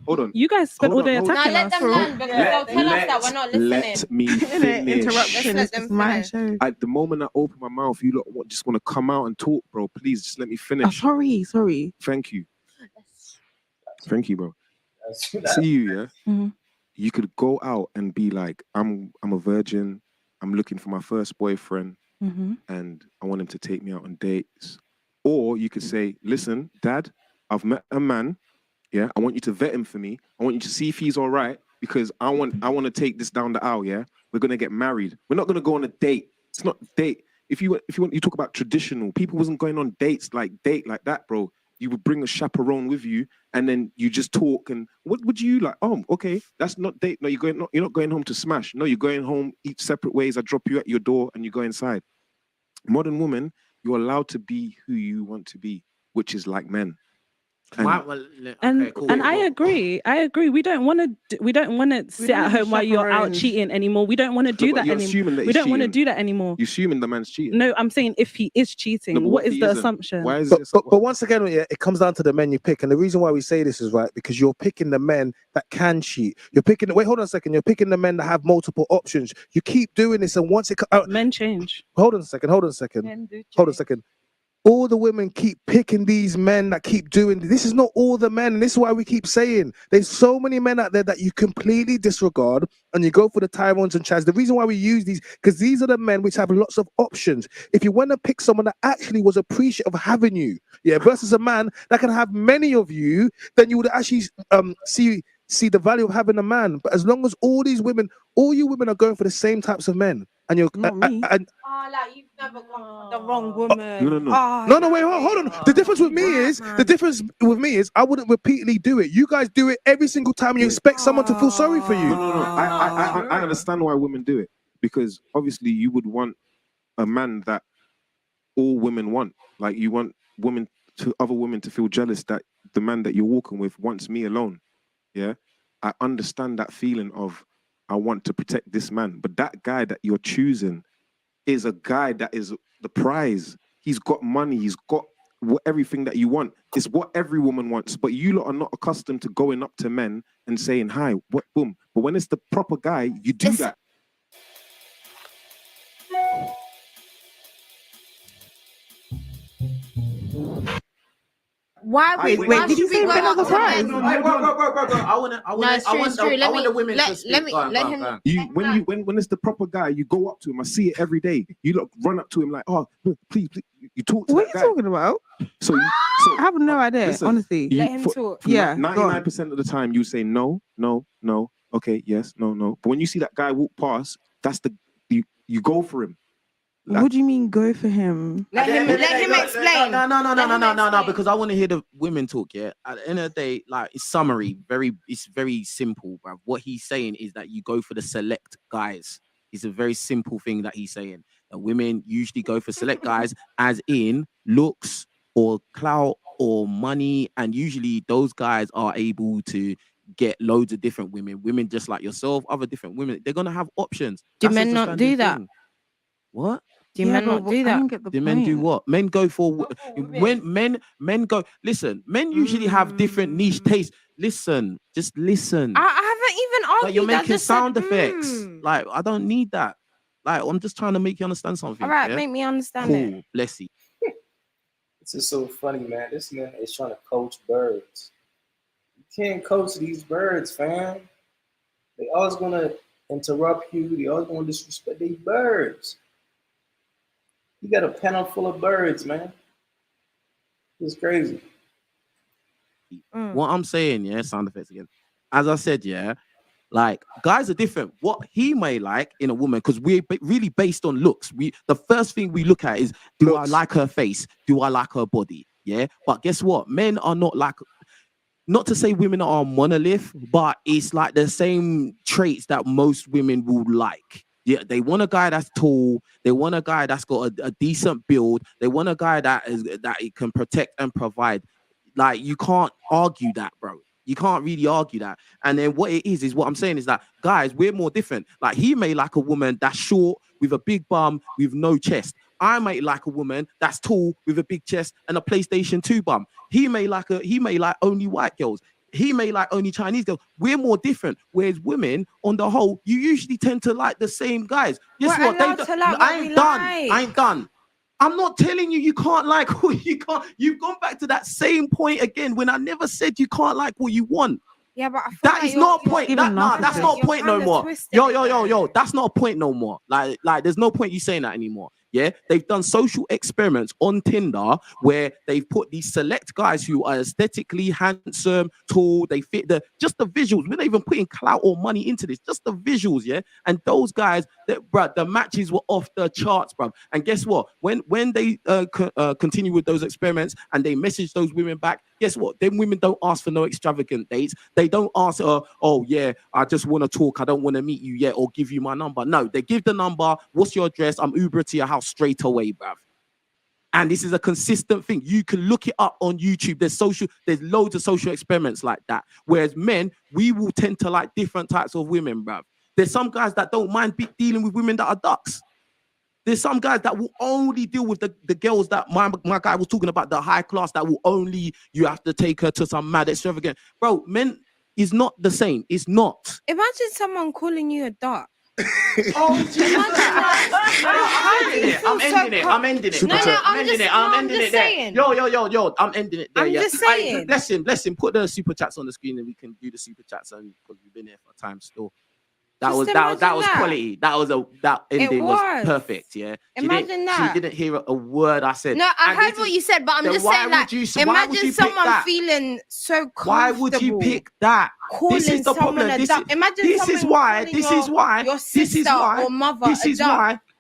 hold on. You guys spent all day Hold on. attacking Now let us. them land because they'll tell us that we're not listening. Let me finish. Interruption. Let's let This is them my finish. show. At the moment I open my mouth, you lot just want to come out and talk, bro. Please just let me finish. Sorry. Thank you. Thank you, bro. See you, yeah. You could go out and be like, I'm a virgin. I'm looking for my first boyfriend, and I want him to take me out on dates. Or you could say, listen, Dad, I've met a man. Yeah, I want you to vet him for me. I want you to see if he's all right, because I want to take this down the aisle. Yeah, we're gonna get married. We're not gonna go on a date. It's not a date. If you want, you talk about traditional. People wasn't going on dates like that, bro. You would bring a chaperone with you, and then you just talk. And what would you like? Oh, okay, that's not date. No, you're not going home to smash. No, you're going home each separate ways. I drop you at your door, and you go inside. Modern woman, you're allowed to be who you want to be, which is like men. And I agree. We don't want to sit at home while you're out cheating anymore. We don't want to do that anymore. We don't want to do that anymore. You're assuming the man's cheating. No, I'm saying if he is cheating, what is the assumption? Why is but once again, yeah, it comes down to the men you pick, and the reason why we say this is right because you're picking the men that can cheat. You're picking. Wait, hold on a second. You're picking the men that have multiple options. You keep doing this, and once it men change. Hold on a second. All the women keep picking these men that keep doing this. Is not all the men, and this is why we keep saying there's so many men out there that you completely disregard, and you go for the Tyrons and Chads. The reason why we use these, because these are the men which have lots of options. If you want to pick someone that actually was appreciative of having you, yeah, versus a man that can have many of you, then you would actually see the value of having a man. But as long as all you women are going for the same types of men, and you're like you've never gone for the wrong woman. No, wait, hold on. The difference with me is I wouldn't repeatedly do it. You guys do it every single time, and you expect someone to feel sorry for you. No. I understand why women do it, because obviously you would want a man that all women want. Like you want other women to feel jealous that the man that you're walking with wants me alone. Yeah, I understand that feeling of I want to protect this man, but that guy that you're choosing is a guy that is the prize. He's got money. He's got everything that you want. It's what every woman wants. But you lot are not accustomed to going up to men and saying hi. What? Boom. But when it's the proper guy, you do that. Why did you say men are the prize? Bro. I want the women to speak. Let him. When it's the proper guy, you go up to him. I see it every day. You look, run up to him like, oh, please. You talk to what that are guy. you talking about? So I have no idea, listen, honestly. Let him talk. Yeah, 99% of the time you say no, okay, yes, no. But when you see that guy walk past, that's you go for him. Like, what do you mean go for him? Let him explain. No, because I want to hear the women talk, yeah. At the end of the day, like it's summary, it's very simple, bruv. What he's saying is that you go for the select guys. It's a very simple thing that he's saying. That women usually go for select guys as in looks or clout or money, and usually those guys are able to get loads of different women just like yourself, other different women. They're gonna have options. Do men not do that? What? Do men not do that? Do men do what? Men go for when men go. Listen, men usually have different niche tastes. Listen, just listen. I haven't even argued. Like you're that, making just sound said, effects. Like I don't need that. Like, I'm just trying to make you understand something. All right, yeah? make me understand it. Cool, bless you. This is so funny, man. This man is trying to coach birds. You can't coach these birds, fam. They always gonna interrupt you. They always gonna disrespect these birds. You got a panel full of birds, man. It's crazy. What I'm saying, yeah, sound effects again. As I said, yeah, like guys are different. What he may like in a woman, because we're really based on looks. The first thing we look at is, do I like her face? Do I like her body? Yeah. But guess what? Men are not like, not to say women are a monolith, but it's like the same traits that most women will like. Yeah, they want a guy that's tall. They want a guy that's got a decent build. They want a guy that he can protect and provide. Like, you can't argue that, bro. You can't really argue that. And then what it is what I'm saying is that, guys, we're more different. Like, he may like a woman that's short with a big bum with no chest. I may like a woman that's tall with a big chest and a PlayStation 2 bum. He may like only white girls. He may like only Chinese girls. We're more different. Whereas women, on the whole, you usually tend to like the same guys. Guess We're what? allowed to like what we like. I ain't done. I'm not telling you can't like who you can't. You've gone back to that same point again when I never said you can't like what you want. Yeah, but I feel That like is not a point. That's not a point no more. Yo. That's not a point no more. Like, there's no point you saying that anymore. Yeah, they've done social experiments on Tinder where they've put these select guys who are aesthetically handsome, tall. They fit just the visuals. We're not even putting clout or money into this. Just the visuals, yeah. And those guys, the matches were off the charts, bro. And guess what? When they continue with those experiments and they message those women back, guess what? Them women don't ask for no extravagant dates. They don't ask, oh yeah, I just want to talk. I don't want to meet you yet or give you my number. No, they give the number. What's your address? I'm Uber to your house straight away, bruv. And this is a consistent thing. You can look it up on YouTube. There's loads of social experiments like that. Whereas men, we will tend to like different types of women, bruv. There's some guys that don't mind dealing with women that are ducks. There's some guys that will only deal with the girls that my guy was talking about, the high class, that will only, you have to take her to some mad extravagant. Bro, men is not the same. It's not. Imagine someone calling you a duck. I'm ending it. There. Yo. I'm ending it there. I'm just saying. Bless him. Put the super chats on the screen and we can do the super chats, and because we've been here for time still. That was quality. That ending was perfect. Yeah. She didn't hear a word I said. No, I heard what you said, but I'm just saying, like, imagine someone feeling so comfortable. Why would you pick that? This is the problem. This is why your sister or mother.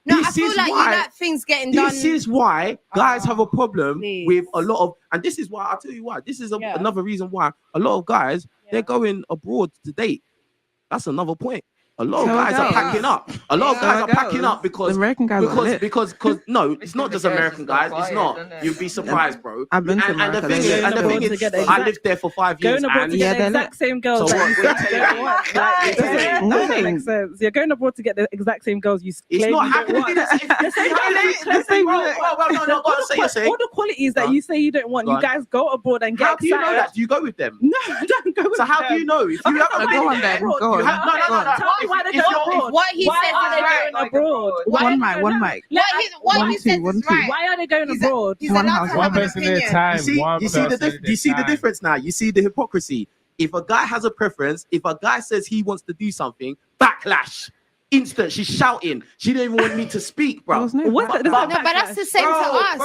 No, I feel like you like things getting done. This is why guys have a problem with a lot of, and this is why, I'll tell you why. This is another reason why a lot of guys, they're going abroad to date. That's another point. A lot of guys are packing up. A lot of guys are packing up because American guys because no, it's not just American guys. It's not. You'd be surprised, bro. I've been to and the thing is, I lived there for 5 years. Going abroad to get the exact same girls. So It doesn't make sense. You're going abroad to get the exact same girls you claim it's not you don't happening. want. All the qualities that you say you don't want, you guys go abroad and get excited. How do you know that? Do you go with them? No, I don't go with them. So how do you know? If you haven't go on then. Go on. Tell me why they're going abroad. What he said is right. Abroad. One mic. What he said is right. Why are they going abroad? One person at a time. You see the difference now. You see the hypocrisy. If a guy has a preference, if a guy says he wants to do something, backlash. Instant, she's shouting. She didn't even want me to speak, bro. But that's the same to us.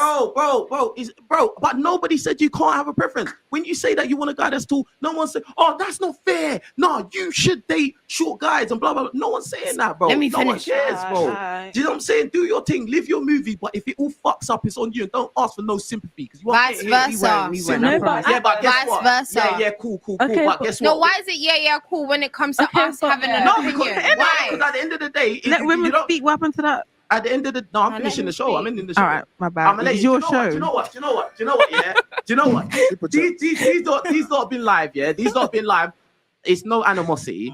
Bro. But nobody said you can't have a preference. When you say that you want a guy that's tall, no one said, oh, that's not fair. No, you should date short guys and blah, blah, blah. No one's saying that, bro. Let me no finish. one cares, bro. Do you know what I'm saying? Do your thing, live your movie. But if it all fucks up, it's on you. And don't ask for no sympathy. Because you Vice versa. But guess what? Vice versa. Yeah, cool. Okay, but guess what? No, why is it cool when it comes to us having an opinion? Why? Because at the end of the day, let women speak. What happened to that? At the end of the I'm finishing the show. I'm ending the show. All right, my bad. It's your show. Do you know what? Yeah. Do you know what? These not been live. Yeah, these not been live. It's no animosity.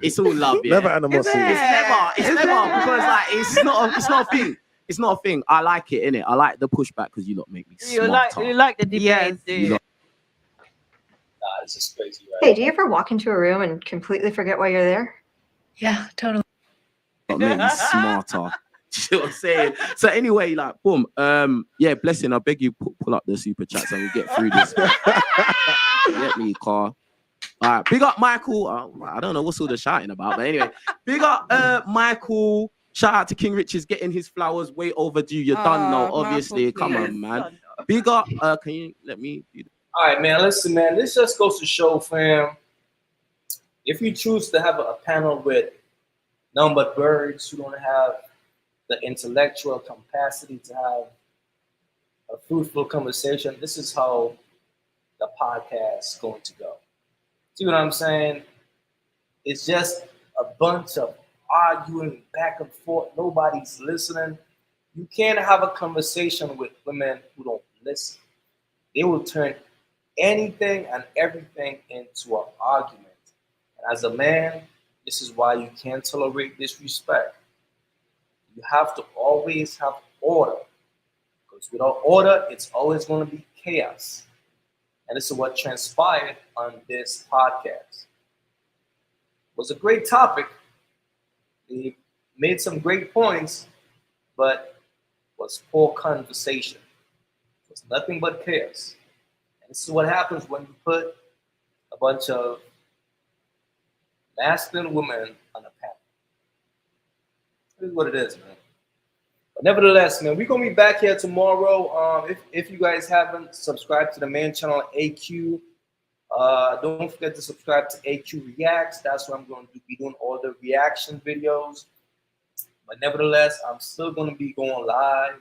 It's all love. Yeah. Never animosity. It's never because like it's not a thing. It's not a thing. I like it, innit? I like the pushback because you lot make me smarter. You like the debate, do you? Nah, this is crazy. Right? Hey, do you ever walk into a room and completely forget why you're there? Yeah, totally. But make me smarter. You know what I'm saying? So anyway, like, boom. Yeah, blessing. I beg you, pull up the super chats and we get through this. Get me, car. All right, big up Michael. I don't know what's all the shouting about, but anyway, big up Michael. Shout out to King Richards getting his flowers way overdue. You done know, obviously. Michael, Come on, man. Big up. Can you let me do that? All right, man. Listen, man. This just goes to show, fam. If you choose to have a panel with none but birds who don't have the intellectual capacity to have a fruitful conversation, this is how the podcast is going to go. See what I'm saying? It's just a bunch of arguing back and forth. Nobody's listening. You can't have a conversation with women who don't listen. They will turn anything and everything into an argument. And as a man, this is why you can't tolerate disrespect. You have to always have order. Because without order, it's always going to be chaos. And this is what transpired on this podcast. It was a great topic. They made some great points, but it was poor conversation. It was nothing but chaos. And this is what happens when you put a bunch of masculine women on a panel. This is what it is, man. But nevertheless, man, we're going to be back here tomorrow. If you guys haven't subscribed to the main channel, AyeQ, don't forget to subscribe to AyeQ Reacts. That's where I'm going to be doing all the reaction videos. But nevertheless, I'm still going to be going live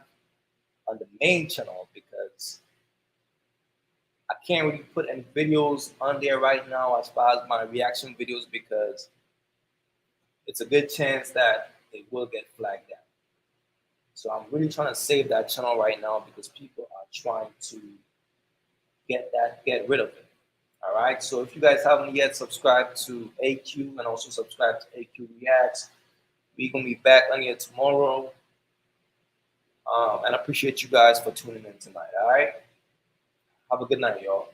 on the main channel because I can't really put any videos on there right now as far as my reaction videos because it's a good chance that it will get flagged down. So I'm really trying to save that channel right now because people are trying to get rid of it. All right. So if you guys haven't yet subscribed to AyeQ and also subscribe to AyeQ Reacts, we're gonna be back on here tomorrow. And I appreciate you guys for tuning in tonight. All right. Have a good night, y'all.